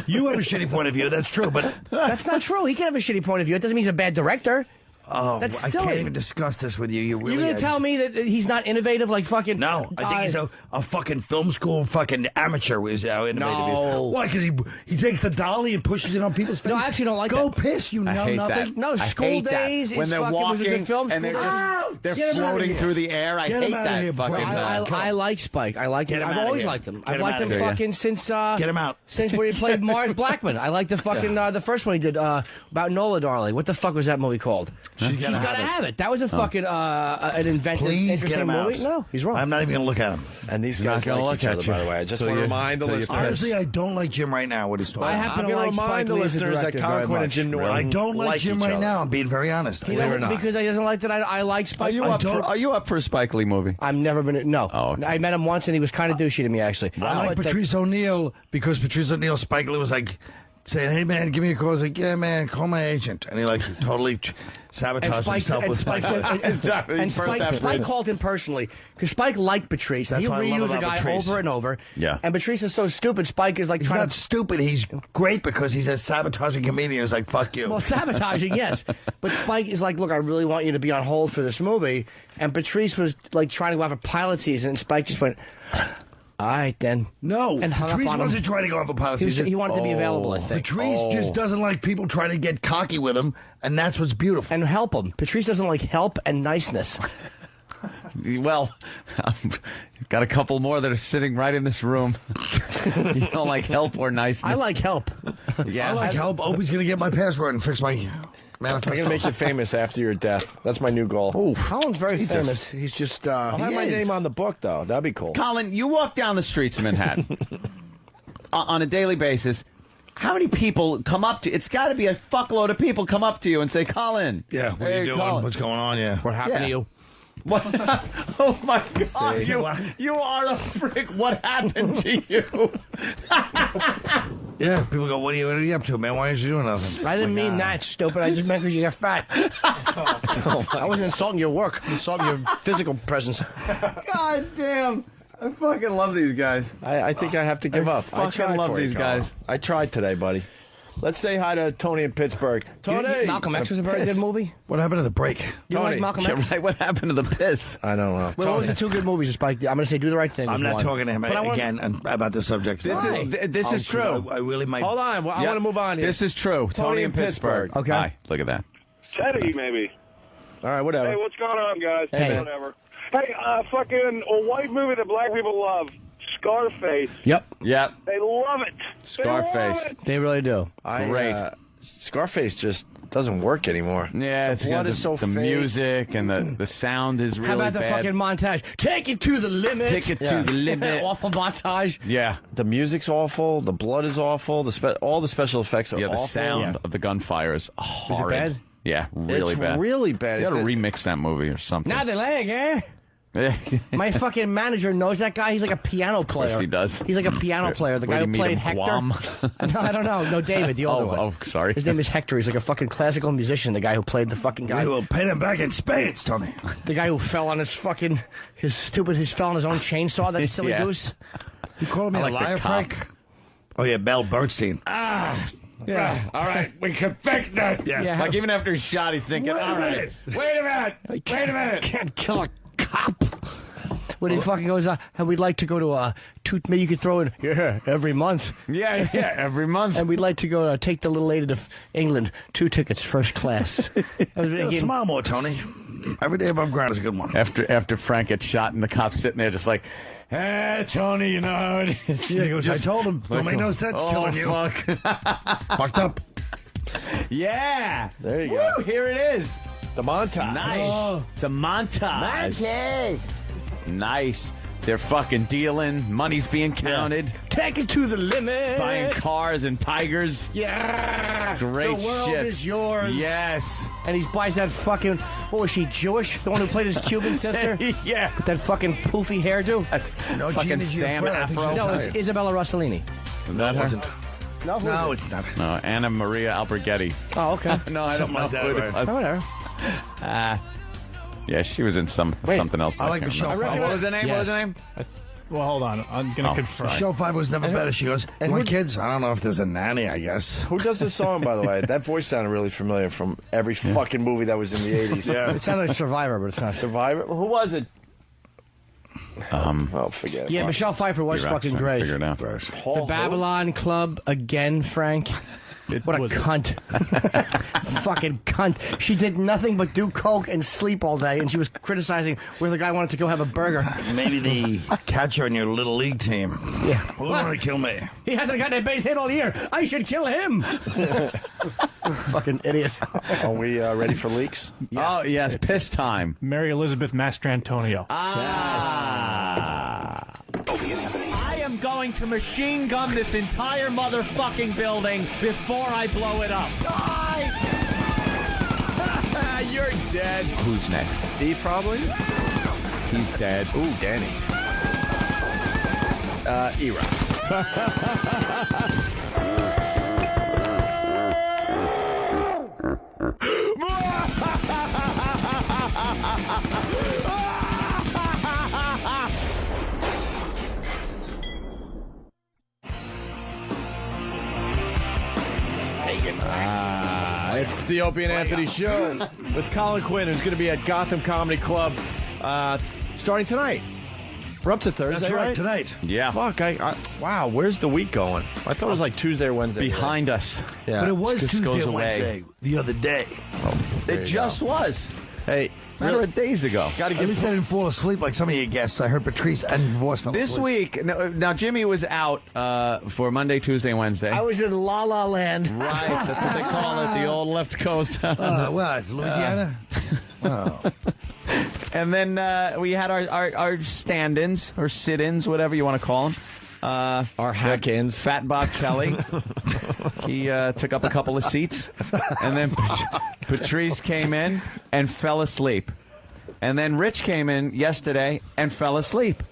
You have a shitty point of view, that's true, but... That's not true. He can have a shitty point of view. It doesn't mean he's a bad director. Oh, That's I silly. can't even discuss this with you. You're going to tell me that he's not innovative like fucking... No, I think he's a fucking film school fucking amateur. Is how innovative he is. No. Why? Because he takes the dolly and pushes it on people's faces? No, I actually don't like Go that. piss, you I know hate nothing? that. No, I School hate that. Days when is they're fucking was a walking good film. and they're School just they're Get him outta floating here. through the air. I Get hate him outta that here, fucking. I like Spike. I like Get him. him I've outta always here. liked him. Get I've him liked outta him here. fucking since... Get him out. Since when he played Mars Blackman. I like the fucking the first one he did about Nola Darling. What the fuck was that movie called? She's Gotta Have It. That was a fucking an inventive, Please get interesting him out. movie. No, he's wrong. I'm not even going to look at him. And these You're guys not gonna like look each at other, you. by the way. I just So want to you- remind the so you listeners. Honestly, I don't like Jim right now, what he's talking I about. happen I'm to going to like remind Spike the Lee as a listeners that director Colin very Quinn and much. Jim Norton I don't like Jim each right other. now. I'm being very honest. He Believe it or doesn't, not. because he doesn't like that. I like Spike. Are you up for a Spike Lee movie? I've never been. No. Oh, okay. I met him once and he was kind of douchey to me, actually. I like Patrice O'Neal because Patrice O'Neal, Spike Lee was like saying, "Hey man, give me a call." I was like, "Yeah man, call my agent," and he like totally sabotaged himself with Spike. And Spike called him personally because Spike liked Patrice. That's He what I love reused the about guy Patrice. over and over. Yeah. And Patrice is so stupid. Spike is like He's trying not to. stupid. He's great because he's a sabotaging comedian. He's like, "Fuck you." Well, sabotaging, yes. But Spike is like, look, I really want you to be on hold for this movie. And Patrice was like trying to go out for pilot season, and Spike just went, all right, then. No, And hung Patrice up on him. wasn't trying to go off a pilot season. He wanted to be available, I think. Patrice just doesn't like people trying to get cocky with him, and that's what's beautiful. And help him. Patrice doesn't like help and niceness. Well, you've got a couple more that are sitting right in this room. You don't like help or niceness. I like help. Yeah, I like help. Opie's going to get my password and fix my manifesto. I'm going to make you famous after your death. That's my new goal. Oh, Colin's very famous. He's just... I'll have my name on the book, though. That'd be cool. Colin, you walk down the streets of Manhattan on a daily basis. How many people come up to you? It's got to be a fuckload of people come up to you and say, Colin. Yeah, what are you doing? Colin. What's going on? Yeah. What happened to you? What? Oh, my God. You are a prick. What happened to you? Yeah, people go, what are you up to, man? Why aren't you doing nothing? I didn't mean that, stupid. I just meant because you got fat. I wasn't insulting your work. I was insulting your physical presence. God damn. I fucking love these guys. I think I have to give up. I fucking tried love for you, these Colin. guys. I tried today, buddy. Let's say hi to Tony in Pittsburgh. Tony! Malcolm X was a very good movie. What happened to the break? You Tony. like Malcolm Yeah, X? right. What happened to the piss? I don't know. Well, what was the two good movies? Spike? I'm going to say Do the Right Thing. I'm was not one. talking to him But I wanna- again about this subject. This is true. I really might. Hold on. I want to move on here. This is true. Tony in Pittsburgh. Okay. Hi. Look at that. Teddy, maybe. All right, whatever. Hey, what's going on, guys? Hey. Whatever. Hey, fucking a white movie that black people love, Scarface. Yep. They love it. Scarface. They love it. They really do. Great. Scarface just doesn't work anymore. Yeah, the blood is so the fake. music and the sound is really How about the bad. fucking montage? Take it to the limit. Take it to the limit. Awful montage. Yeah. The music's awful. The blood is awful. All the special effects are awful. The sound of the gunfire is horrid. bad? Yeah, really It's bad. really bad. You got to remix that movie or something. Now the leg, eh? My fucking manager knows that guy. He's like a piano player. Of course he does. He's like a piano player. The Where guy do who you meet played him, Hector. Guam? No, I don't know. No, David, the older one. Oh, sorry. His name is Hector. He's like a fucking classical musician. The guy who played the fucking guy. We will pay them back in spades, Tony. The guy who fell on his fucking he fell on his own chainsaw. That silly Yeah. goose. You calling me I a like the liar, cop. Frank? Oh yeah, Mel Bernstein. Yeah. All right, we can fix that. Yeah. Like even after his shot, he's thinking, Wait a all right, minute. wait a minute, wait a minute. Can't kill a cop. When he fucking goes, and we'd like to go to maybe you could throw in, every month. Yeah, every month. And we'd like to go take the little lady to England. 2 tickets, first class. Smile more, Tony. Every day above ground is a good one. After Frank gets shot and the cop's sitting there just like, hey, Tony, you know how it is. Yeah, he goes, I told him. Don't make no sense killing you. Fuck. Fucked up. Yeah. There you Woo, go. here it is. The montage. Nice. Oh. It's a montage. Montage. Nice. They're fucking dealing. Money's being counted. Take it to the limit. Buying cars and tigers. Yeah. Great The world shit. is yours. Yes. And he buys that fucking, what was she, Jewish? The one who played his Cuban sister? Yeah. With that fucking poofy hairdo? No, Fucking Gina's your Sam friend. I think Afro. she's No, it's tired. Isabella Rossellini. Is that her? No, who No, is it? it's not. No, Anna Maria Alberghetti. Oh, okay. No, I don't Something know like that, who it right. was. Oh, whatever. Yeah, she was in something else. I like can't Michelle remember. Pfeiffer. What was her name? What was her name? Well, hold on. I'm going to confirm. Show 5 was never better. She goes, and my kids, I don't know if there's a nanny, I guess. Who does this song, by the way? That voice sounded really familiar from every fucking movie that was in the 80s. Yeah. It sounded like Survivor, but it's not. Survivor? Who was it? Oh, forget it. Yeah, Michelle Pfeiffer was You're fucking trying to great. figure it out. The Babylon Club again, Frank. What a cunt. Fucking cunt. She did nothing but do coke and sleep all day, and she was criticizing where the guy wanted to go have a burger. Maybe the catcher on your little league team. Yeah. Who want to kill me? He hasn't gotten a base hit all year. I should kill him. Fucking idiot. Are we ready for leaks? Oh, yes, piss time. Mary Elizabeth Mastrantonio. I am going to machine gun this entire motherfucking building before I blow it up. Die! You're dead. Who's next? Steve, probably? He's dead. Ooh, Danny. E-Rock. It's the Opie and Anthony show with Colin Quinn, who's going to be at Gotham Comedy Club starting tonight. We're up to Thursday, That's right, tonight. Yeah. Fuck, wow, where's the week going? I thought it was like Tuesday or Wednesday. Behind us. Yeah. But it was Just Tuesday goes and away. Wednesday the other day. It just was. Hey, Matter of days ago. got to At least I didn't fall asleep like some of you guests. I heard Patrice and Voss fell This asleep. week, now Jimmy was out for Monday, Tuesday, and Wednesday. I was in La La Land. Right, that's what they call it, the old left coast. What, Louisiana? Oh. And then we had our stand-ins, or sit-ins, whatever you want to call them. Our hack-ins. Fat Bob Kelly. He took up a couple of seats. And then Patrice came in and fell asleep. And then Rich came in yesterday and fell asleep.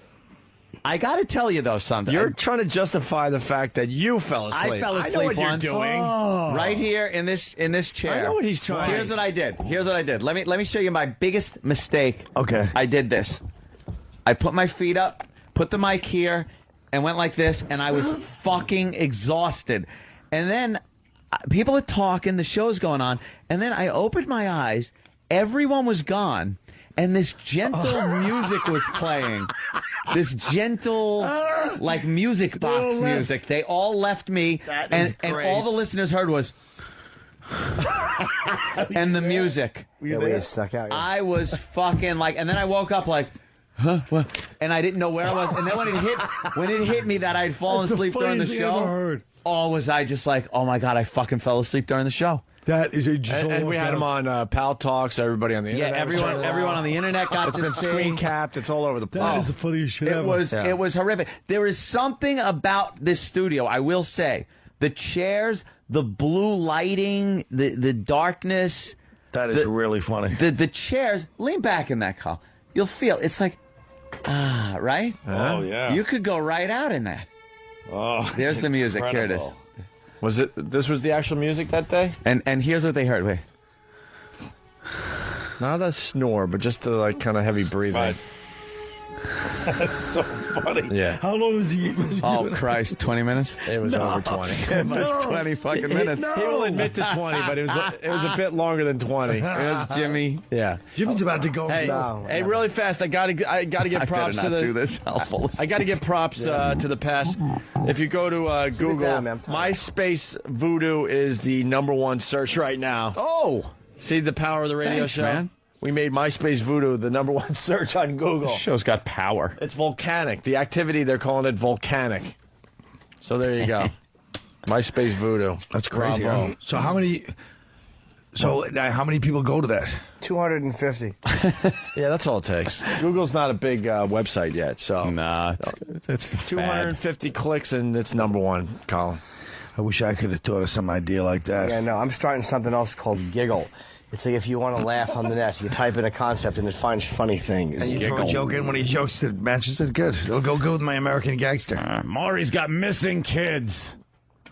I got to tell you, though, something. You're trying to justify the fact that you fell asleep. I fell asleep I know what once. you're doing. Right here in this chair. I know what he's trying. Here's what I did. Let me show you my biggest mistake. Okay. I did this. I put my feet up, put the mic here, and went like this, and I was fucking exhausted. And then people are talking, the show's going on, and then I opened my eyes, everyone was gone, and this gentle music was playing. This gentle, like, music box music. They all left me, and all the listeners heard was... and the music. Yeah, we got stuck out. Yeah. I was fucking like, and then I woke up like, huh? What? And I didn't know where I was. And then when it hit me that I'd fallen asleep during the show, was I just like, oh my God, I fucking fell asleep during the show. That is a and we had him on Pal Talks. Everybody on the internet. Everyone on the internet got it's to been see. screen capped. It's all over the place. That is the funniest shit ever. It was horrific. There is something about this studio. I will say, the chairs, the blue lighting, the darkness. That is really funny. The chairs. Lean back in that car. You'll feel it's like right. Oh yeah. You could go right out in that. Oh, there's the music. incredible. Here it is. Was it? This was the actual music that day? And here's what they heard. Wait. Not a snore, but just a like kind of heavy breathing. Right. That's so funny. Yeah. How long was he Oh doing? Christ! 20 minutes. It was over 20. It was 20 fucking minutes. He will admit to 20, but it was a bit longer than 20. It was Jimmy. Yeah. Jimmy's about to go. Hey, really fast. I gotta get props to the. Do this. I gotta get props to the past. If you go to Google, MySpace Voodoo is the #1 search right now. Oh, see the power of the radio Thanks, show. man. We made MySpace Voodoo the #1 search on Google. This show's got power. It's volcanic. The activity, they're calling it volcanic. So there you go. MySpace Voodoo. That's crazy. Bravo. Huh? So how many? So how many people go to that? 250. Yeah, that's all it takes. Google's not a big website yet, so nah, it's 250 clicks and it's #1, Colin. I wish I could have thought of some idea like that. Yeah, no, I'm starting something else called Giggle. It's like if you want to laugh on the net, you type in a concept and it finds funny things. And you throw a joke in, one of these jokes that matches it, good. It'll go good with my American Gangster. Maury's got missing kids.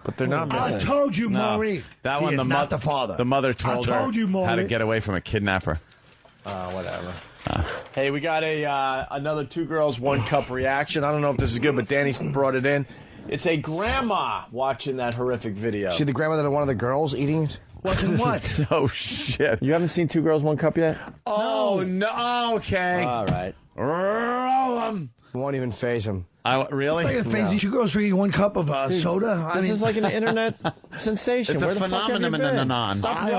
But they're not I missing. told you, No, Maury. that He one, is the not the father. The mother told I told her you, Maury. how to get away from a kidnapper. Whatever. Hey, we got another 2 girls, 1 cup reaction. I don't know if this is good, but Danny's brought it in. It's a grandma watching that horrific video. See the grandmother of one of the girls eating it? Watching what? Oh, shit. You haven't seen 2 girls, 1 cup yet? Oh, no. Okay. All right. Roll 'em. It won't even faze him. Really? Like phase these 2 girls for eating 1 cup of soda. This is like an internet sensation. It's a Where the fuck have you been? phenomenon. Stop I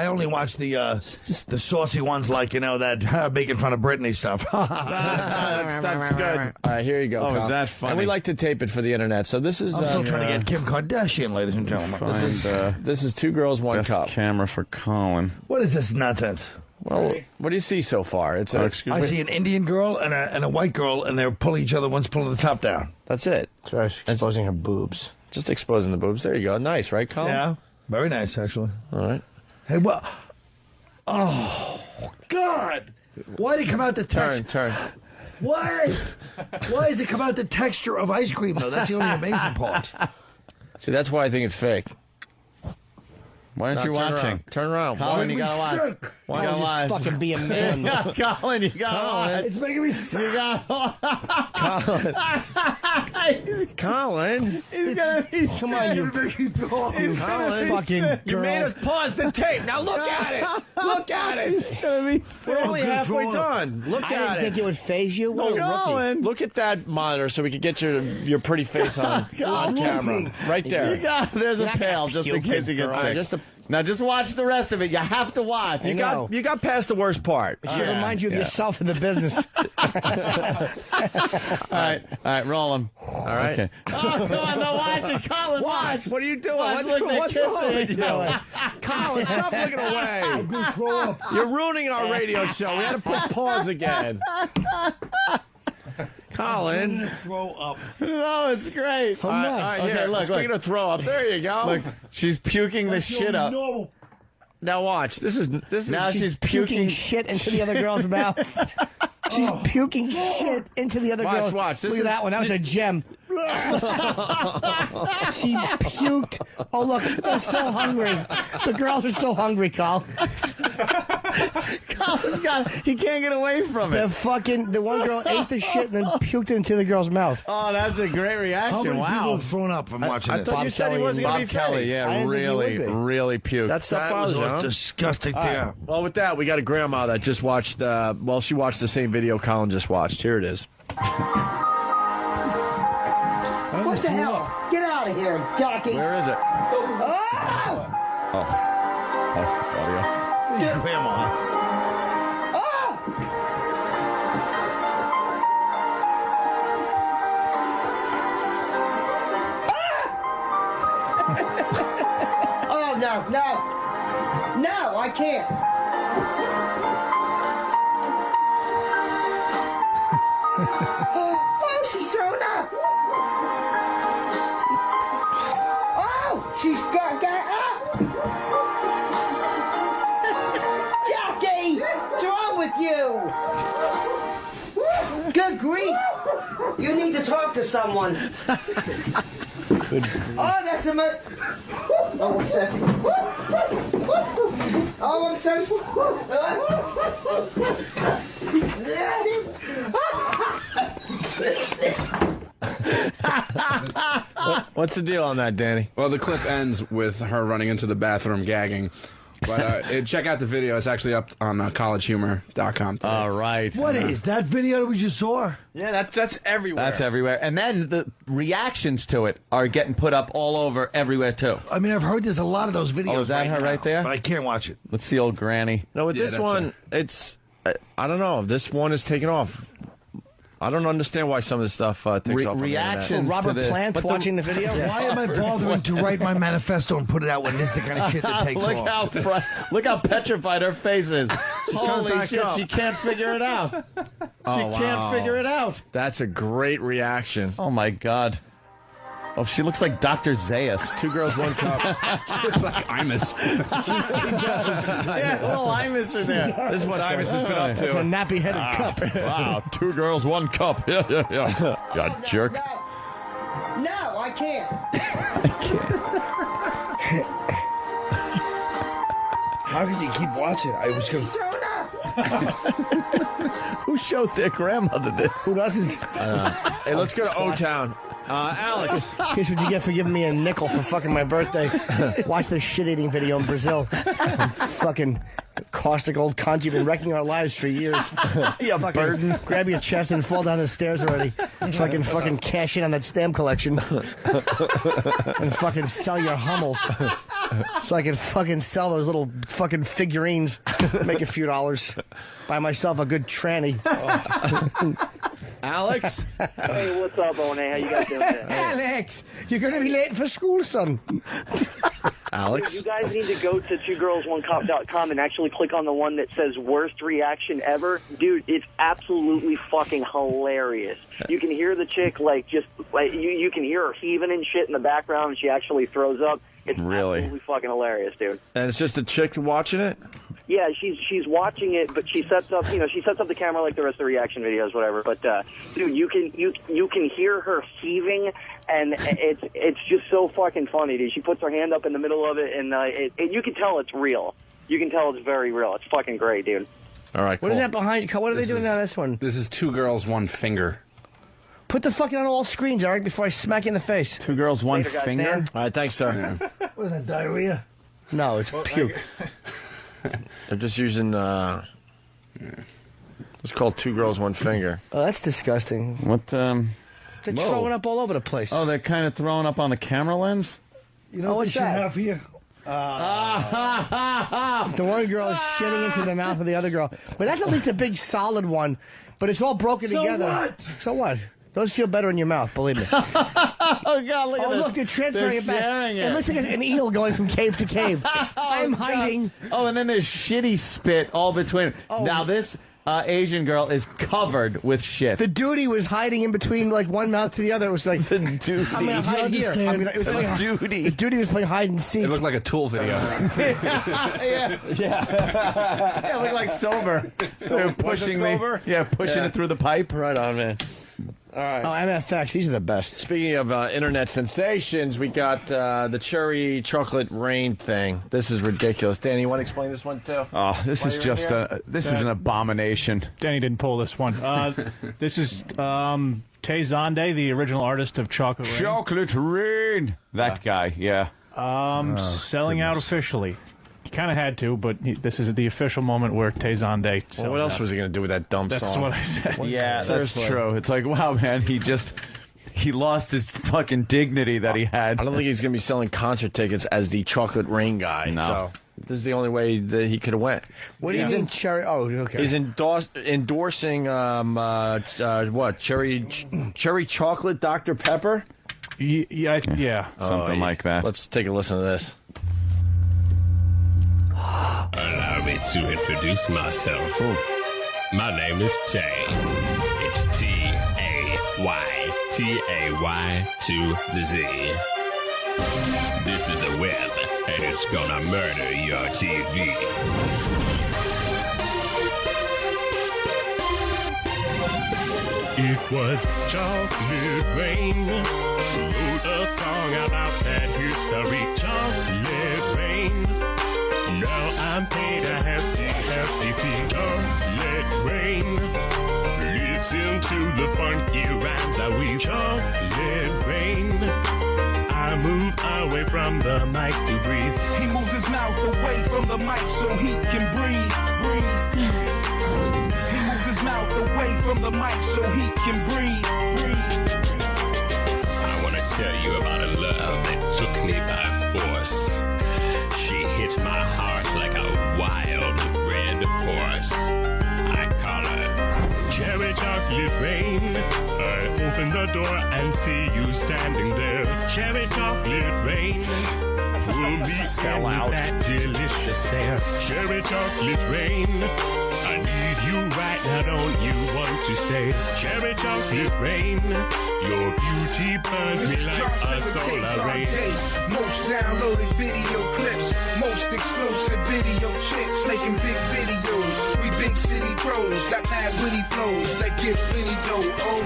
only writing. watch the saucy ones, like that making fun of Britney stuff. That's good. All right, here you go. Oh, is Colin. that funny? And we like to tape it for the internet. So this is. I'm still trying to get Kim Kardashian, ladies and gentlemen. This is 2 girls, 1 Best cup. camera for Colin. What is this nonsense? Well, what do you see so far? It's I see an Indian girl and a white girl, and they're pulling each other. One's pulling the top down. That's it. So exposing her boobs. Just exposing the boobs. There you go. Nice, right, Colin? Yeah, very nice, actually. All right. Hey, well, oh God! Why did it come out the texture? Turn. Why does it come out the texture of ice cream though? That's the only amazing part. See, that's why I think it's fake. Why aren't you turn watching? around. Turn around. Colin, Why? you gotta watch. Why You don't gotta you watch. fucking be a man? Colin, you gotta watch. It's making me sick. You gotta Colin. He's gonna be Come on, you Colin. fucking You made girl. us pause the tape. Now look at it. Look at it. We're only halfway done. Look I at didn't think it would faze you. What a rookie. Colin. Look at that monitor so we can get your pretty face on camera. Right there. There's a You're not pail gonna just in puke case it, you get girl. sick. Now just watch the rest of it. You have to watch. You got past the worst part. It should remind you of yourself in the business. All right, roll them. All right. Okay. Oh, God, no, watch it, Colin. Watch. What are you doing? Watch, look, What's they're wrong with kissing. you? Colin, stop looking away. You're ruining our radio show. We had to put pause again. Colin. Throw up. No, it's great. All right, Okay, here. look. Speaking of throw up, there you go. Look, she's puking the shit up. Now watch. This is Now she's puking shit into the other girl's mouth. She's puking shit into the other girl's. Watch. Look at that one. That was a gem. She puked. Oh, look. They're so hungry. The girls are so hungry, Carl. He can't get away from The one girl ate the shit and then puked it into the girl's mouth. Oh, that's a great How reaction. many people Wow. have thrown up from watching I this? thought you said he wasn't going to Bob be Kelly, phased. I yeah, didn't think he really, would be. really puked. That stuff That was bothers you, huh? disgusting. All right. Yeah. Well, with that, we got a grandma that just watched, she watched the same video Colin just watched. Here it is. What the hell? Get out of here, jockey. Where is it? Oh, audio. Grandma. Oh, no. No, I can't. Oh, she's throwing up. Oh, she's got up. Jackie, what's wrong with you? Good grief. You need to talk to someone. Good. Oh, that's a oh, 1 second. Oh, I'm so What's the deal on that, Danny? Well, the clip ends with her running into the bathroom gagging. But check out the video. It's actually up on collegehumor.com today. All right. What is that video that we just saw? Yeah, that's everywhere. That's everywhere. And then the reactions to it are getting put up all over everywhere, too. I mean, I've heard there's a lot of those videos. Oh, is that her now, right there? But I can't watch it. Let's see old Granny. No, with this one, it's... I don't know. This one is taking off. I don't understand why some of this stuff takes off. Reactions Robert to this. Plant watching the video? Why am I bothering to write my manifesto and put it out when this is the kind of shit that takes off? Look how petrified her face is. Holy back shit, up. she can't figure it out. She wow. can't figure it out. That's a great reaction. Oh, my God. Oh, she looks like Dr. Zayas. 2 girls, 1 cup. She looks like Imus. Yeah, little Imus in there. This is what Imus has been up to. It's a nappy-headed cup. Wow, 2 girls, 1 cup. Yeah. You jerk. No, I can't. How can you keep watching? I was going to... Who shows their grandmother this? Who doesn't? Hey, let's go to O-Town. Alex. Here's what you get for giving me a nickel for fucking my birthday. Watch this shit-eating video in Brazil. Fucking caustic old cunt. You've been wrecking our lives for years. You burden. Grab your chest and fall down the stairs already. So I can fucking cash in on that stamp collection. And fucking sell your Hummels. So I can fucking sell those little fucking figurines. Make a few dollars. Buy myself a good tranny. Alex? Hey, what's up, One? How you guys doing today? Alex, you're going to be late for school, son. Alex? You guys need to go to twogirls1cup.com and actually click on the one that says worst reaction ever. Dude, it's absolutely fucking hilarious. You can hear the chick, you can hear her heaving and shit in the background, and she actually throws up. It's absolutely fucking hilarious, dude. And it's just a chick watching it? Yeah, she's watching it, but she sets up the camera like the rest of the reaction videos, whatever. But dude, you can hear her heaving, and it's just so fucking funny, dude. She puts her hand up in the middle of it, and you can tell it's real. You can tell it's very real. It's fucking great, dude. All right, cool. What is that behind you? What are they doing on this one? This is 2 girls, 1 finger. Put the fucking on all screens, Eric, before I smack you in the face. 2 girls, 1 Later, guys, finger. man. All right, thanks, sir. What is that, diarrhea? No, it's puke. They're just using, it's called 2 girls, 1 finger. Oh, that's disgusting. What, They're throwing up all over the place. Oh, they're kind of throwing up on the camera lens? You know what's what you should that? have here? The one girl is shitting into the mouth of the other girl. But that's at least a big solid one. But it's all broken together. What? So what? Those feel better in your mouth, believe me. Oh, God, look at this. Look, they're transferring it back. sharing it. It looks like an eel going from cave to cave. I'm hiding. Oh, and then there's shitty spit all between. Oh. Now, this Asian girl is covered with shit. The duty was hiding in between, like, one mouth to the other. It was like, The duty. I'm going to hide here. Duty. The duty was playing hide and seek. It looked like a Tool video. Yeah. Yeah, look like sober. So they're pushing me. sober? Yeah, pushing it through the pipe. Right on, man. All right. Oh, MFX, these are the best. Speaking of internet sensations, we got the cherry chocolate rain thing. This is ridiculous. Danny, you want to explain this one too? Oh, this is just this is an abomination. Danny didn't pull this one. This is Tay Zonde, the original artist of Chocolate Rain. Chocolate rain. That guy, yeah. Selling out officially. He kind of had to, but this is the official moment where Tay Zonde sells Well, what else out. was he going to do with that dumb That's song? what I said. Yeah, that's true. It's like, wow, man, he lost his fucking dignity that he had. I don't think he's going to be selling concert tickets as the chocolate rain guy. No. So this is the only way that he could have went. What do you mean, cherry? Oh, okay. He's endorsing what? Cherry chocolate Dr. Pepper? Yeah. Something like that. Let's take a listen to this. Allow me to introduce myself. My name is Tay. It's T-A-Y to the Z. This is the web, and it's gonna murder your TV. It was chocolate rain. Wrote a song about that history. Chocolate rain. Now I'm paid a hefty fee. Chocolate rain. Listen to the funky rhymes that we chocolate rain. I move away from the mic to breathe. He moves his mouth away from the mic so he can breathe. He moves his mouth away from the mic so he can breathe. I want to tell you about a love that took me by force. She hit my heart like a wild red horse. I call her Cherry Chocolate Rain. I open the door and see you standing there. Cherry Chocolate Rain. Pull me in with that delicious stare. Cherry Chocolate Rain. I need you right now, don't you want to stay? Cherry Chocolate Rain. Your beauty burns me like a solar ray. Most downloaded video clips, most explosive video chicks making big videos. We big city pros, got mad witty flows that get plenty dough. Oh,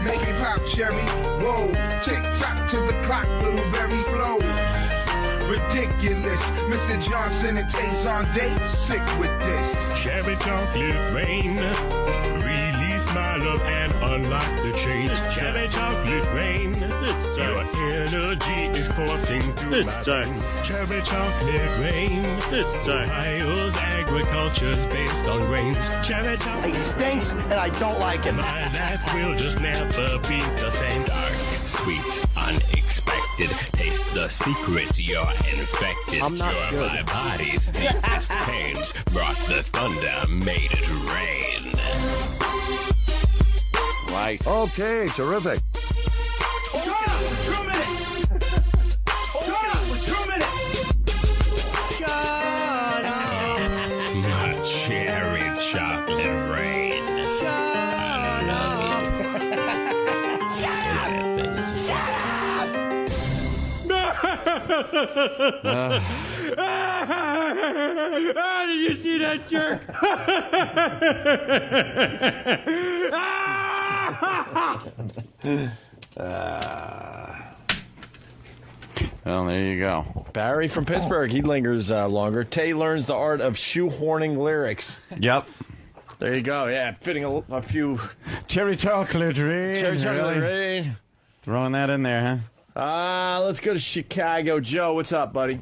make it pop, Cherry. Whoa, tick tock to the clock, little berry flows. Ridiculous, Mr. Johnson and Taze on date, sick with this. Cherry Chocolate Rain. Release my love and unlock the chains. Cherry Chocolate Rain. Your energy is coursing through my veins. Cherry Chocolate Rain. Ohio's agriculture's based on grains. Cherry Chocolate. It stinks and I don't like it. My life will just never be the same. Dark, sweet, unexpected. Taste the secret, you're infected. I'm not You're good. my body's deepest pains. Brought the thunder, made it rain. Right. Okay, terrific. Hold on for 2 minutes. Hold on for 2 minutes. My cherry chocolate rain. I love Did you see that jerk? Well, there you go. Barry from Pittsburgh, he lingers longer. Tay learns the art of shoehorning lyrics. Yep. There you go. Yeah, fitting a few Cherry chocolate rain. cherry chocolate really? rain. Throwing that in there, huh? Let's go to Chicago. Joe, what's up, buddy?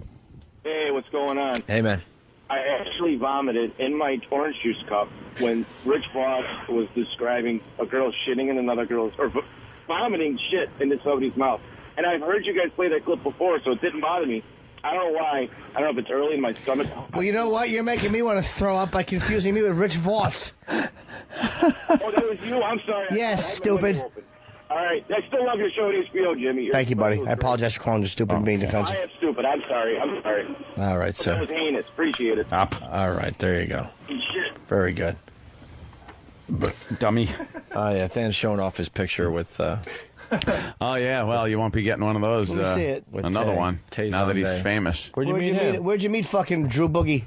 Hey, what's going on? Hey, man. I actually vomited in my orange juice cup when Rich Voss was describing a girl shitting in another girl's, or vomiting shit into somebody's mouth. And I've heard you guys play that clip before, so it didn't bother me. I don't know why. I don't know if it's early in my stomach. Well, you know what? You're making me want to throw up by confusing me with Rich Voss. Oh, that was you? I'm sorry. Yes, stupid. All right. I still love your show at HBO, Jimmy. Thank you, buddy. I apologize for calling you stupid and being defensive. I am stupid. I'm sorry. All right, That was sir. heinous. Appreciate it. All right, there you go. Shit. Very good. Dummy. Oh, yeah, Than's showing off his picture with... Oh, yeah. Well, you won't be getting one of those. Let me see it. With Another Tay. one. Tay Now that he's Sunday. famous. Where'd you meet him? Where'd you meet fucking Drew Boogie?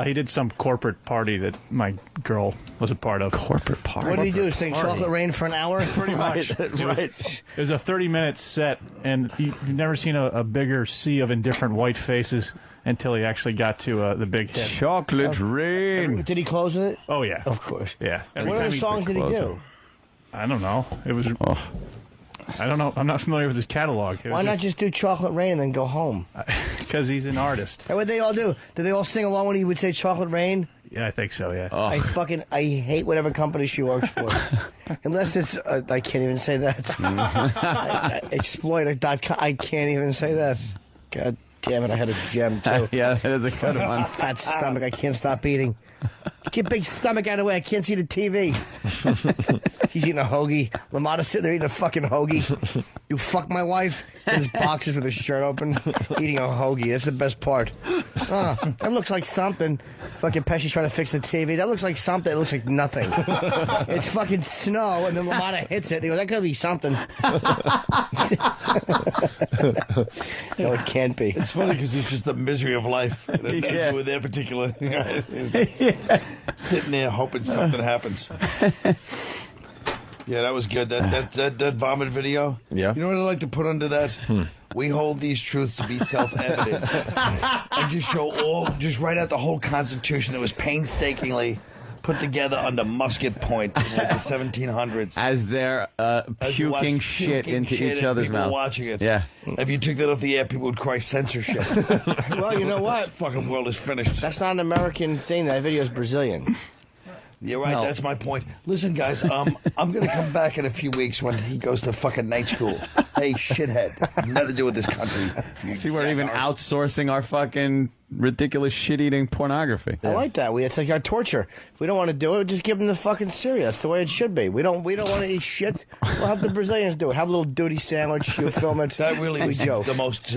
He did some corporate party that my girl was a part of. Corporate party? What did he do? Sing Chocolate Rain for an hour? Pretty much. Right. It was a 30-minute set, and you've never seen a bigger sea of indifferent white faces until he actually got to the big hit. Chocolate Rain. Did he close with it? Oh, yeah. Of course. Yeah. What other songs did he do? I don't know. It was... I don't know. I'm not familiar with his catalog. Why not just do Chocolate Rain and then go home? Because he's an artist. What would they all do? Did they all sing along when he would say Chocolate Rain? Yeah, I think so, yeah. I hate whatever company she works for. Unless it's, I can't even say that. Exploiter.com. I can't even say that. God damn it, I had a gem, too. Yeah, that is a good one. Fat stomach, I can't stop eating. Get your big stomach out of the way, I can't see the TV. He's eating a hoagie. LaMotta's sitting there eating a fucking hoagie. You fuck my wife? In his boxers with his shirt open, eating a hoagie. That's the best part. That looks like something. Fucking Pesci's trying to fix the TV. That looks like something. It looks like nothing. It's fucking snow, and then LaMotta hits it. He goes, that could be something. No, it can't be. It's funny because it's just the misery of life. Yeah. With their particular... Sitting there hoping something happens. Yeah, that was good. That vomit video. Yeah. You know what I like to put under that? We hold these truths to be self-evident. And just write out the whole Constitution that was painstakingly put together under musket point in like the 1700s. As they're puking shit into each other's people mouth. Watching it. Yeah. If you took that off the air, people would cry censorship. Well, you know what? Fucking world is finished. That's not an American thing. That video is Brazilian. You're right, No. that's my point. Listen, guys, I'm going to come back in a few weeks when he goes to fucking night school. Hey, shithead, nothing to do with this country. See, we're even outsourcing our fucking ridiculous shit-eating pornography. I like that. It's like our torture. If we don't want to do it, just give them the fucking cereal. That's the way it should be. We don't want to eat shit. We'll have the Brazilians do it. Have a little duty sandwich. You film it. That really we was joke. the most...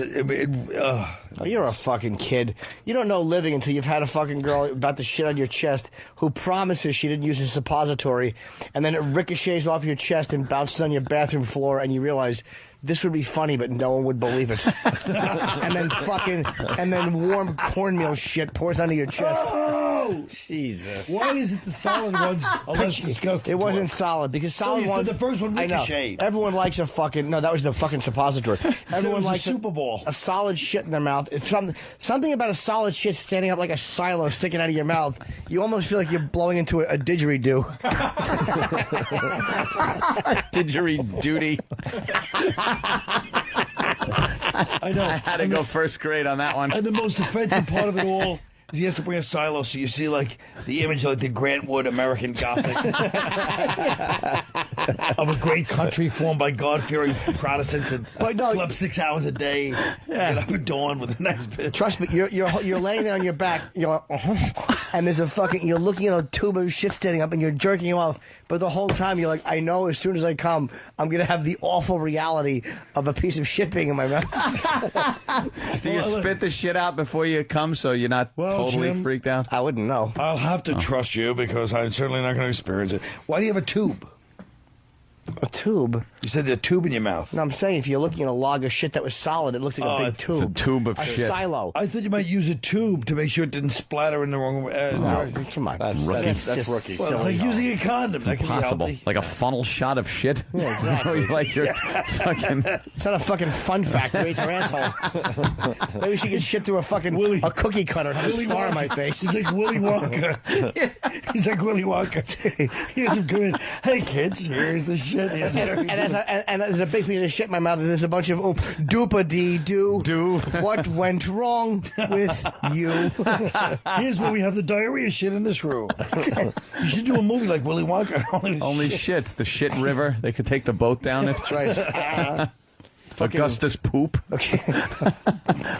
Oh, you're a fucking kid. You don't know living until you've had a fucking girl about to shit on your chest who promises she didn't use a suppository, and then it ricochets off your chest and bounces on your bathroom floor, and you realize this would be funny, but no one would believe it. and then warm cornmeal shit pours onto your chest. Oh! Jesus. Why is it the solid ones are less disgusting? It wasn't solid because solid you said ones. the first one I know. ricocheted. Everyone likes a fucking that was the fucking suppository. Everyone was a likes Super Bowl. a solid shit in their mouth. It's something about a solid shit standing up like a silo sticking out of your mouth. You almost feel like you're blowing into a didgeridoo. Didgeridoo. I know. I had to go first grade on that one. And the most offensive part of it all is he has to bring a silo, so you see like the image of like the Grant Wood American Gothic of a great country formed by God-fearing Protestants and slept 6 hours a day, get up at dawn with a nice bitch. Trust me, you're laying there on your back, and there's you're looking at a tube of shit standing up, and you're jerking you off. But the whole time you're like, I know as soon as I come, I'm gonna have the awful reality of a piece of shit being in my mouth. Do you spit the shit out before you come so you're not totally Jim, freaked out? I wouldn't know. I'll have to trust you because I'm certainly not going to experience it. Why do you have a tube? A tube? You said a tube in your mouth. No, I'm saying if you're looking at a log of shit that was solid, it looks like a big tube. It's a tube of a shit. silo. I thought you might use a tube to make sure it didn't splatter in the wrong way. No, come on. That's rookie. Well, it's like using a condom. That can be Impossible. healthy. Like a funnel shot of shit. Yeah, exactly. Like you're fucking... It's not a fucking fun fact. It's your asshole. Maybe she can shit through a fucking a cookie cutter and have a scar on my face. He's like Willy Wonka. He's like Willy Wonka. Here's some good. Hey kids, here's the shit. And there's a big piece of shit in my mouth. And there's a bunch of doopa-dee-doo. What went wrong with you? Here's where we have the diarrhea shit in this room. You should do a movie like Willy Wonka. Only shit. The shit river. They could take the boat down it. That's right. Augustus Poop. Okay.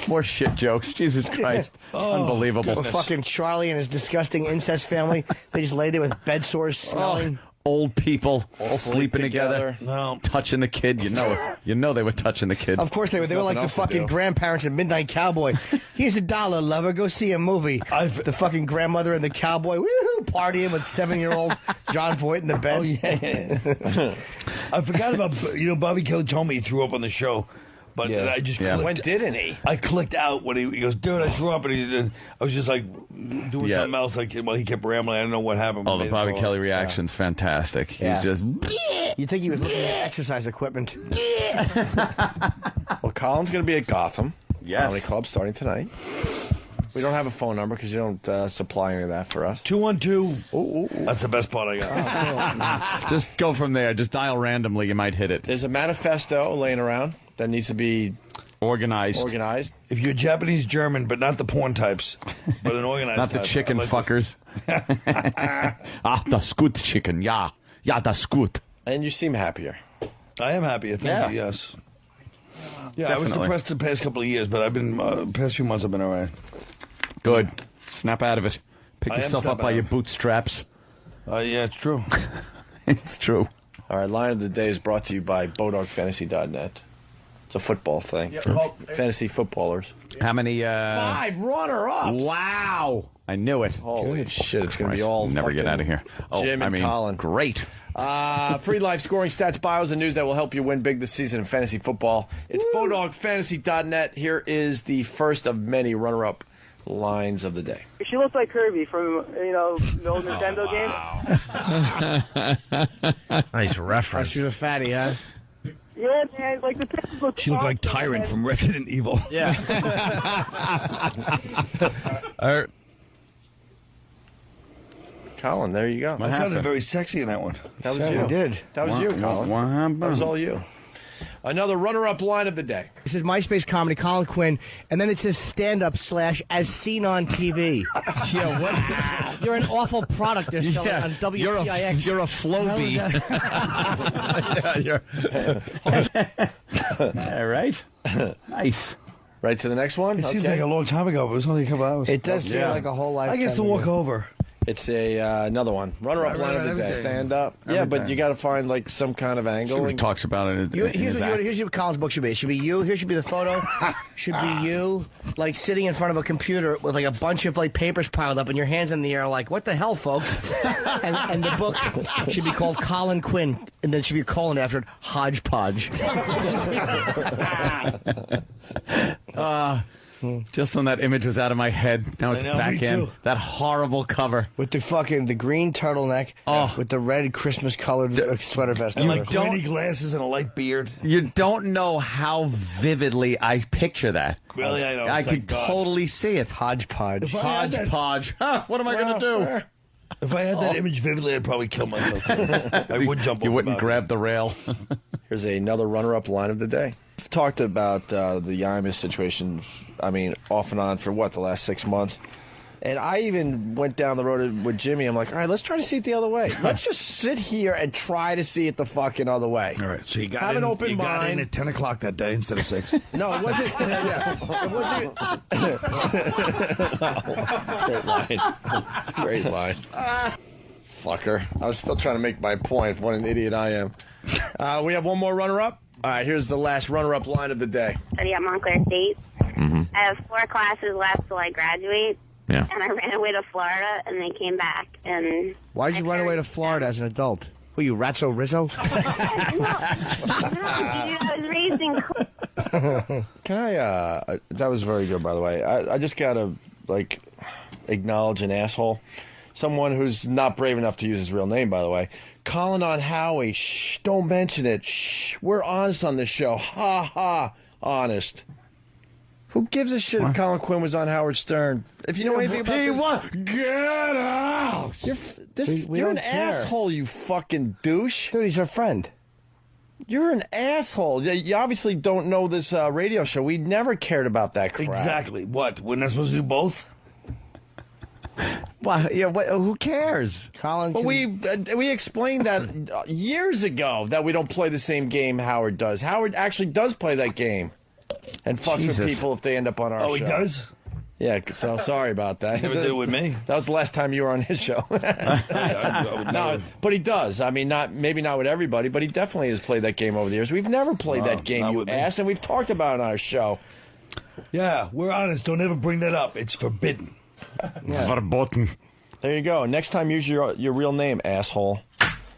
More shit jokes. Jesus Christ. Unbelievable. Or fucking Charlie and his disgusting incest family. They just lay there with bed sores smelling. Old people all sleeping together, no. touching the kid. You know they were touching the kid. Of course they were. They were like the fucking grandparents in Midnight Cowboy. Here's $1, lover. Go see a movie. The fucking grandmother and the cowboy woohoo, partying with 7-year-old John Voight in the bed. Oh, yeah. I forgot about, Bobby Kelly told me he threw up on the show. But I just clicked. When didn't he? I clicked out when he goes, dude, I threw up, and I was just like doing something else. Like, well, he kept rambling. I don't know what happened. Oh, the Bobby Kelly reaction's fantastic. Yeah. He's just. You think he was looking at exercise equipment? Well, Colin's going to be at Gotham Comedy Yes. Club starting tonight. We don't have a phone number because you don't supply any of that for us. 212. That's the best part I got. Just go from there. Just dial randomly. You might hit it. There's a manifesto laying around that needs to be Organized. If you're Japanese German, but not the porn types, but an organized Not the type, chicken I like fuckers. Das gut chicken. Yeah. Yeah, das gut. And you seem happier. I am happy. Thank you. Yes. Yeah, I was Definitely. depressed the past couple of years, but I've been past few months I've been all right. Good. Snap out of it. Pick I am yourself snap up by out your of it. bootstraps. Yeah, it's true. It's true. All right, line of the day is brought to you by BodogFantasy.net. It's a football thing. Yep. Fantasy footballers. How many? 5 runner-ups. Wow. I knew it. Holy shit, it's going to be all Never get fucking out of here. Jim and Colin. Great. Free life scoring stats, bios, and news that will help you win big this season in fantasy football. It's BodogFantasy.net. Here is the first of many runner-up lines of the day. She looks like Kirby from, the old Nintendo game. Nice reference. She's a fatty, huh? Yeah, man, like the pictures look She looked like Tyrant from Resident Evil. Yeah. Colin, there you go. I sounded very sexy in that one. That was you. Did. That was you, Colin. What happened? That was all you. Another runner-up line of the day. This is MySpace comedy, Colin Quinn, and then it says stand-up / as seen on TV. Yeah, what? You're an awful product they're selling on WPIX. You're a Flowbee. All right. Nice. Right to the next one? It seems like a long time ago, but it was only a couple hours. It does seem like a whole life. I guess to walk over. It's another one. Runner-up line of the day. Stand up. Yeah, but you got to find like some kind of angle. He talks about it. Here's what Colin's book should be. It should be you. Here should be the photo. Should be you, like sitting in front of a computer with like a bunch of like papers piled up and your hands in the air, like what the hell, folks? and the book should be called Colin Quinn, and then should be a colon after it, Hodgepodge. Just when that image was out of my head, now it's back in. That horrible cover. With the green turtleneck, with the red Christmas-colored sweater vest. And like pointy glasses and a light beard. You don't know how vividly I picture that. Really, I know. I could totally see it. Hodgepodge. Hodgepodge. What am I going to do? If I had that image vividly, I'd probably kill myself. I would jump off. You wouldn't grab the rail. Here's another runner-up line of the day. We've talked about the Imus situation, off and on for the last 6 months. And I even went down the road with Jimmy. I'm like, all right, let's try to see it the other way. Let's just sit here and try to see it the fucking other way. All right, so you got Have an open mind. Got in at 10 o'clock that day instead of 6. No, it wasn't. It wasn't. Great line. Fucker. I was still trying to make my point. What an idiot I am. We have one more runner-up. All right, here's the last runner-up line of the day. Study at Montclair State. I have 4 classes left till I graduate. Yeah. And I ran away to Florida, and they came back. And why did you run away to Florida as an adult? Were you Ratso Rizzo? I was raised in. Can I? That was very good, by the way. I just gotta acknowledge an asshole, someone who's not brave enough to use his real name, by the way. Colin on Howie. Shh, don't mention it. Shh, we're honest on this show. Ha ha, honest. Who gives a shit if Colin Quinn was on Howard Stern? If you know anything about this... Get out! You're an asshole, you fucking douche. Dude, he's our friend. You're an asshole. You obviously don't know this radio show. We never cared about that crap. Exactly. What? We're not supposed to do both? Well, yeah. Who cares, Colin? Well, we explained that years ago that we don't play the same game Howard does. Howard actually does play that game and fucks with people if they end up on our show. Oh, he does? Yeah, so sorry about that. Never did it with me. That was the last time you were on his show. No, but he does. Maybe not with everybody, but he definitely has played that game over the years. We've never played that game, you ass, and we've talked about it on our show. Yeah, we're honest. Don't ever bring that up. It's forbidden. Verboten. There you go. Next time, use your real name, asshole.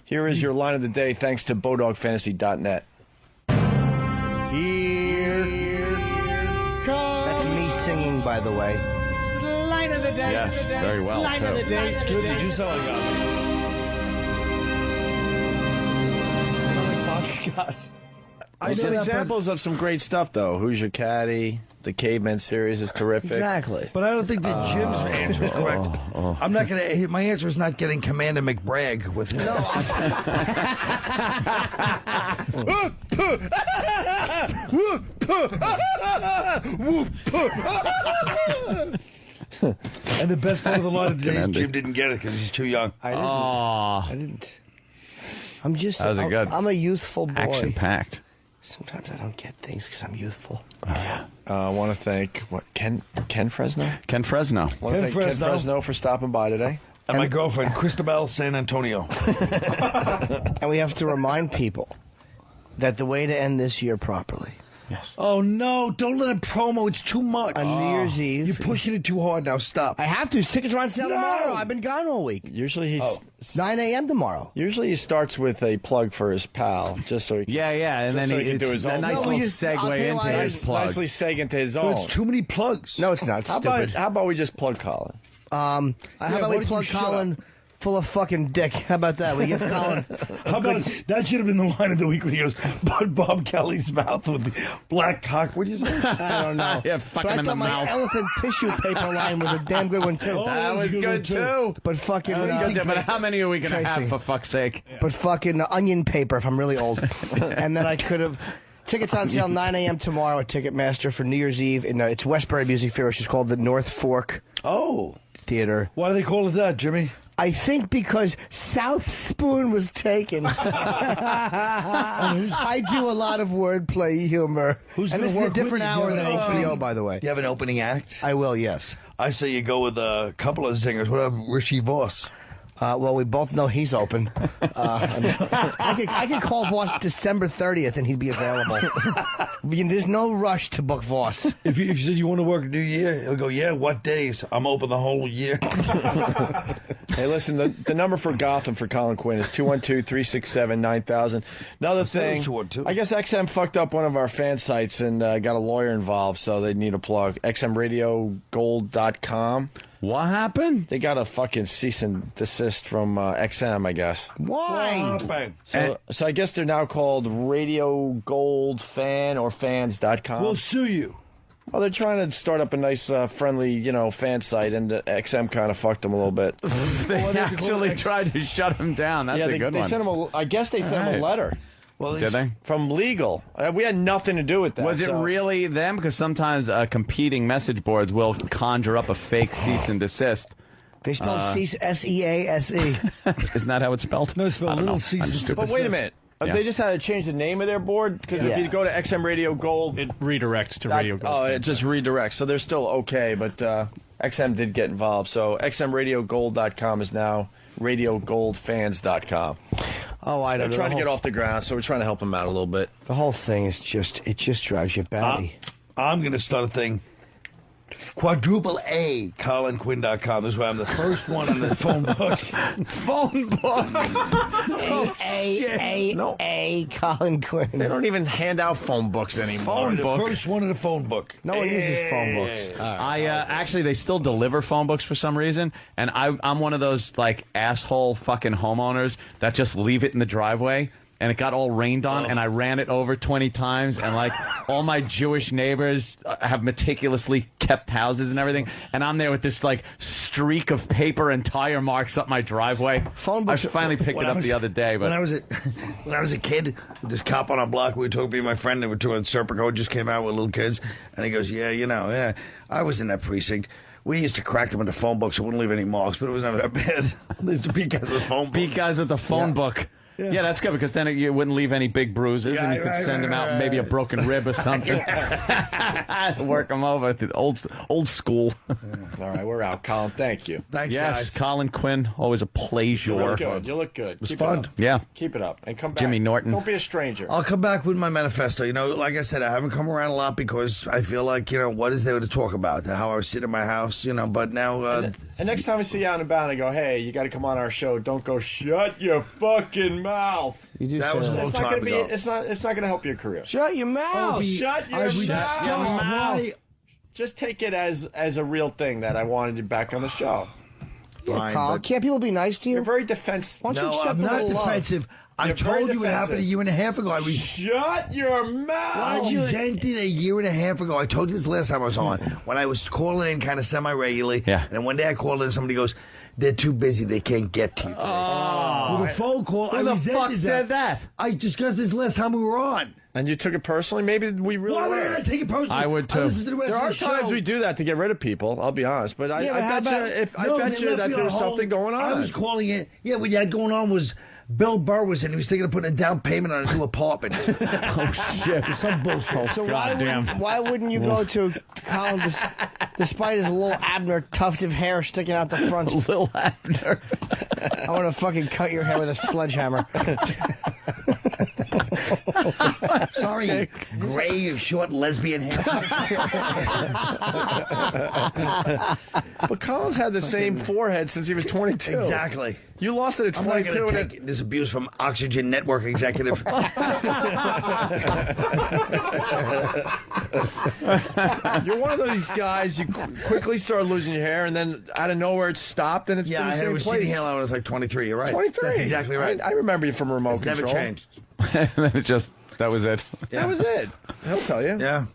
Here is your line of the day, thanks to BodogFantasy.net. That's me singing, by the way. Line of the day. Yes, very well. Line of the day. Good. Did you sound like Scott. I know examples of some great stuff, though. Who's Your Caddy? The Caveman series is terrific. Exactly. But I don't think that Jim's answer is correct. I'm not going to... My answer is not getting Commander McBragg with him. No. And the best part of the line of the day is Jim didn't get it because he's too young. I didn't. I'm just... That was good. I'm a youthful boy. Action-packed. Sometimes I don't get things because I'm youthful. I want to thank Ken Fresno. Ken Fresno. Ken Fresno for stopping by today. And my girlfriend, Christabel San Antonio. And we have to remind people that the way to end this year properly. Yes. Oh, no, don't let it promo. It's too much. On New Year's Eve. You're pushing it too hard now. Stop. I have to. Tickets are on sale tomorrow. I've been gone all week. Usually he's 9 a.m. tomorrow. Usually he starts with a plug for his pal, just so he can, and then so he can do his own. a nice little segue into his plug. Nicely seg into his own. But it's too many plugs. No, it's not. It's How stupid. about we just plug Colin? How about we plug Colin full of fucking dick? How about that? We give Colin. How about that? Should have been the line of the week when he goes, Bob Kelly's mouth with the black cock. What did you say? I don't know. Yeah, fuck But him I in the thought my mouth. elephant tissue paper line was a damn good one too. That was good too. But fucking. But how many are we going to have, Tracy. for fuck's sake? But fucking onion paper if I'm really old. And then I could have. Tickets on sale 9 a.m. tomorrow at Ticketmaster for New Year's Eve. It's Westbury Music Fair, which is called the North Fork Theater. Why do they call it that, Jimmy? I think because South Spoon was taken. I do a lot of wordplay humor. Who's and gonna this is a work with different you? hour You than have an HBO, opening- by the way. You have an opening act? I will, yes. I say you go with a couple of singers. What about Rishi Voss? Well, we both know he's open. I could call Voss December 30th and he'd be available. There's no rush to book Voss. If you said you want to work New Year, he'll go, yeah, what days? I'm open the whole year. Hey, listen, the number for Gotham for Colin Quinn is 212-367-9000. Another thing, I guess XM fucked up one of our fan sites and got a lawyer involved, so they need a plug. XMRadioGold.com. What happened? They got a fucking cease and desist from XM, I guess. Why? So I guess they're now called Radio Gold Fan or Fans.com. We'll sue you. Well, they're trying to start up a nice, friendly, fan site, and XM kind of fucked them a little bit. They actually tried to shut him down. That's a good they one. sent him I guess they sent him a letter. Well, Did they? From legal. We had nothing to do with that. Was it really them? Because sometimes competing message boards will conjure up a fake cease and desist. They spell cease, S-E-A-S-E. Isn't that how it's spelled? No, it's spelled little cease and desist. But wait a minute. Yeah. They just had to change the name of their board? Because if you go to XM Radio Gold... It redirects to Radio Gold. Oh, it just redirects. So they're still okay, but XM did get involved. So XMRadioGold.com is now RadioGoldFans.com. Oh, I don't know. They're trying to get off the ground, so we're trying to help them out a little bit. The whole thing is it just drives you batty. I'm going to start a thing. Quadruple A, ColinQuinn.com. This is why I'm the first one on the phone book. Phone book. A, Colin Quinn. They don't even hand out phone books anymore. The first one in the phone book. No one uses phone books. Actually, they still deliver phone books for some reason, and I'm one of those asshole fucking homeowners that just leave it in the driveway. And it got all rained on, and I ran it over 20 times, and all my Jewish neighbors have meticulously kept houses and everything, and I'm there with this streak of paper and tire marks up my driveway. Phone books. I finally picked it up the other day, but when I was a kid, this cop on our block, we were talking to my friend, and we were talking Serpico, just came out with little kids, and he goes, yeah, I was in that precinct. We used to crack them with the phone books, so it wouldn't leave any marks, but it was never that bad. There's the beat guys with phone books. Beat guys with the phone book. Yeah, that's good because then you wouldn't leave any big bruises, and you could send them out maybe a broken rib or something. Work them over at the old school. All right, we're out, Colin. Thank you. Thanks, yes, guys. Colin Quinn, always a pleasure. You look good. You look good. It was Keep fun. It up. Yeah. Keep it up. And come back. Jimmy Norton. Don't be a stranger. I'll come back with my manifesto. Like I said, I haven't come around a lot because I feel like, what is there to talk about? How I was sitting in my house, but now... and next time I see you out and about, I go, hey, you got to come on our show. Don't go, shut your fucking mouth. That was a long time ago. It's not going to help your career. Shut your mouth. Shut your mouth. Just take it as a real thing that I wanted you back on the show. Yeah, Carl, can't people be nice to you? You're very defensive. Why don't you No, accept I'm a not little love? defensive. I You're told very you what happened a defensive. year and a half ago. Shut your mouth. I resented a year and a half ago. I told you this last time I was on. When I was calling in kind of semi-regularly. Yeah. And then one day I called in, somebody goes, they're too busy. They can't get to you. Oh. With a phone call, Who I the resented fuck said that? I discussed this last time we were on. And you took it personally? Maybe we really Why would were. I take it personally? I would, too. listened to the rest There of are the show. times we do that to get rid of people, I'll be honest. But I bet you that they left there's me on something going on. I was calling it. Yeah, what you had going on was Bill Burr was in. He was thinking of putting a down payment on his new apartment. Oh, shit. Some bullshit. So Goddamn. why wouldn't you go to Colin despite his little Abner tuft of hair sticking out the front? Little Abner. I want to fucking cut your hair with a sledgehammer. Sorry, gray, short, lesbian hair. But Colin's had the same forehead since he was 22. Exactly. You lost it at I'm not 22. going to and take this abuse from Oxygen Network executive. You're one of those guys, you quickly start losing your hair, and then out of nowhere it stopped, and it's Yeah, been I the had a same receding place. hairline when I was like 23. You're right. 23. That's exactly right. I remember you from remote It's never control. changed. And then that was it. That was it. He'll tell you. Yeah.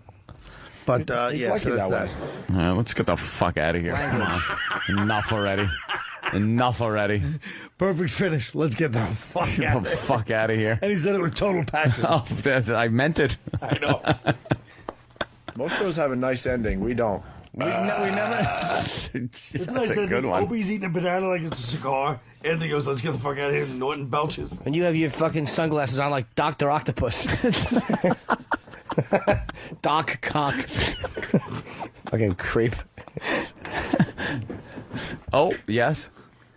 But, He's yeah, lucky so that's that way. that. All right, let's get the fuck out of here. Come on. Enough already. Enough already. Perfect finish. Let's get the fuck Get out the of here. fuck out of here. And he said it with total passion. Oh, I meant it. I know. Most shows have a nice ending. We don't. We never. That's a good one. Opie's eating a banana like it's a cigar. Anthony goes, let's get the fuck out of here. And Norton belches. And you have your fucking sunglasses on like Dr. Octopus. Doc Cock. Fucking creep. Oh, yes.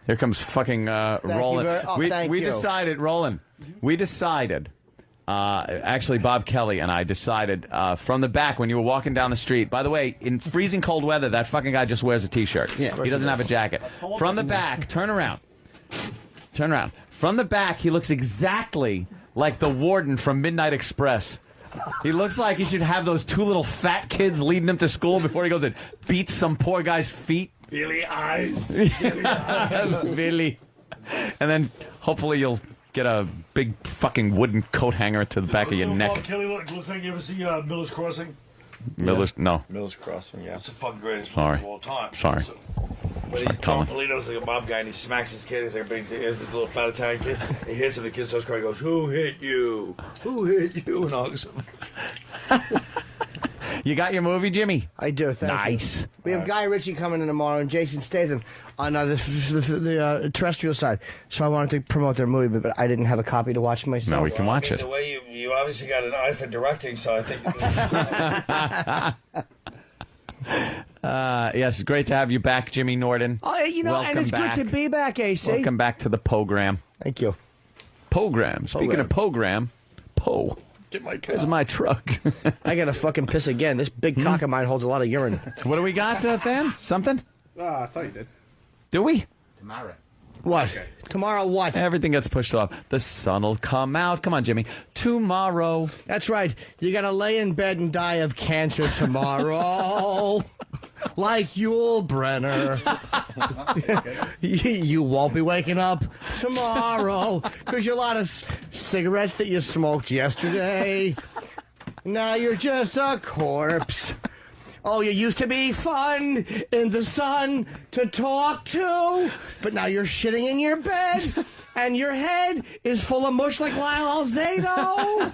Here comes fucking Roland. thank We you. decided, Roland, we decided, actually Bob Kelly and I decided from the back when you were walking down the street. By the way, in freezing cold weather, that fucking guy just wears a T-shirt. Yeah, he doesn't have a jacket. From the back, turn around. Turn around. From the back, he looks exactly like the warden from Midnight Express. He looks like he should have those two little fat kids leading him to school before he goes and beats some poor guy's feet. Billy eyes. Billy. And then hopefully you'll get a big fucking wooden coat hanger to the back of your neck. Kelly, looks like you ever see Miller's Crossing? Miller's, no. Miller's Crossing, yeah. It's the fucking greatest Sorry. movie of all time. Sorry. But Colin. Polito's like a mob guy, and he smacks his kid. He's like a big, here's the little fat Italian kid. He hits him, the kid starts crying. He goes, "Who hit you? Who hit you?" And hugs him. You got your movie, Jimmy? I do, thank you. Nice. We have Guy Ritchie coming in tomorrow and Jason Statham on the terrestrial side. So I wanted to promote their movie, but I didn't have a copy to watch myself. Now we can watch it. The way you obviously got an eye for directing, so I think. Yes, it's great to have you back, Jimmy Norton. Oh, and Welcome it's back. good to be back, AC. Welcome back to the program. Thank you. Program. Speaking of program, Where's my truck? I gotta fucking piss again. This big cock of mine holds a lot of urine. What do we got, Dan? Something? I thought you did. Do we? Tomorrow. What? Tomorrow what? Everything gets pushed off. The sun'll come out. Come on, Jimmy. Tomorrow. That's right. You gotta lay in bed and die of cancer tomorrow. Like Yul Brenner. You won't be waking up tomorrow because you're a lot of cigarettes that you smoked yesterday. Now you're just a corpse. Oh, you used to be fun in the sun to talk to, but now you're shitting in your bed, and your head is full of mush like Lyle Alzado.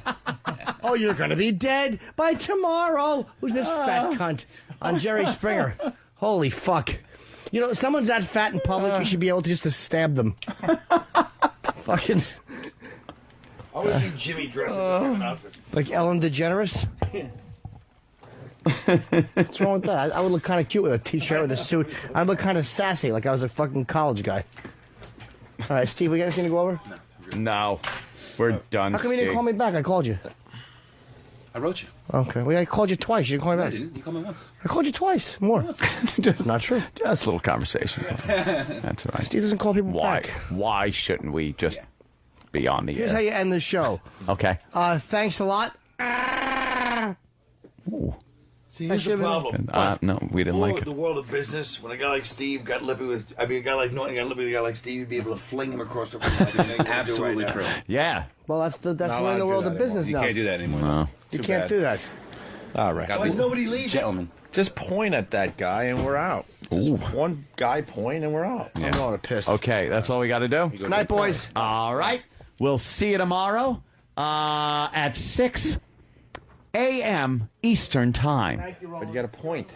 Oh, you're going to be dead by tomorrow. Who's this fat cunt on Jerry Springer? Holy fuck. You know, if someone's that fat in public, you should be able to just to stab them. Fucking... I always see Jimmy dressed in the same outfit. Like Ellen DeGeneres? What's wrong with that? I would look kind of cute with a t-shirt with a suit. I'd look kind of sassy, like I was a fucking college guy. All right, Steve, we got anything to go over? No. We're done, How come you didn't Steve. call me back? I called you. I wrote you. Okay. Well, I called you twice. You didn't call me I back. didn't. You called me once. I called you twice. More. Not true. Just a little conversation. That's all right. Steve doesn't call people Why? back. Why shouldn't we just be on the Here's how air? you end the show. Okay. Thanks a lot. Ooh. See, here's the problem. No, we didn't like it. The world of business, when a guy like Steve got lippy with, a guy like Norton got lippy with a guy like Steve, you'd be able to fling him across the room. Absolutely true. Yeah. Well, that's Not we're in the allowed world to of do that business You now. can't do that anymore. No. You Too can't bad. do that. All right. Why is nobody leaving? Gentlemen. Just point at that guy and we're out. Just one guy point and we're out. I'm going to piss. Okay, that's all we got to do? Good night, boys. All right. We'll see you tomorrow at 6 a.m. Eastern Time. But you got a point.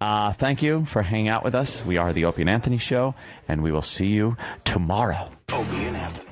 Thank you for hanging out with us. We are the Opie and Anthony Show, and we will see you tomorrow. Opie and Anthony.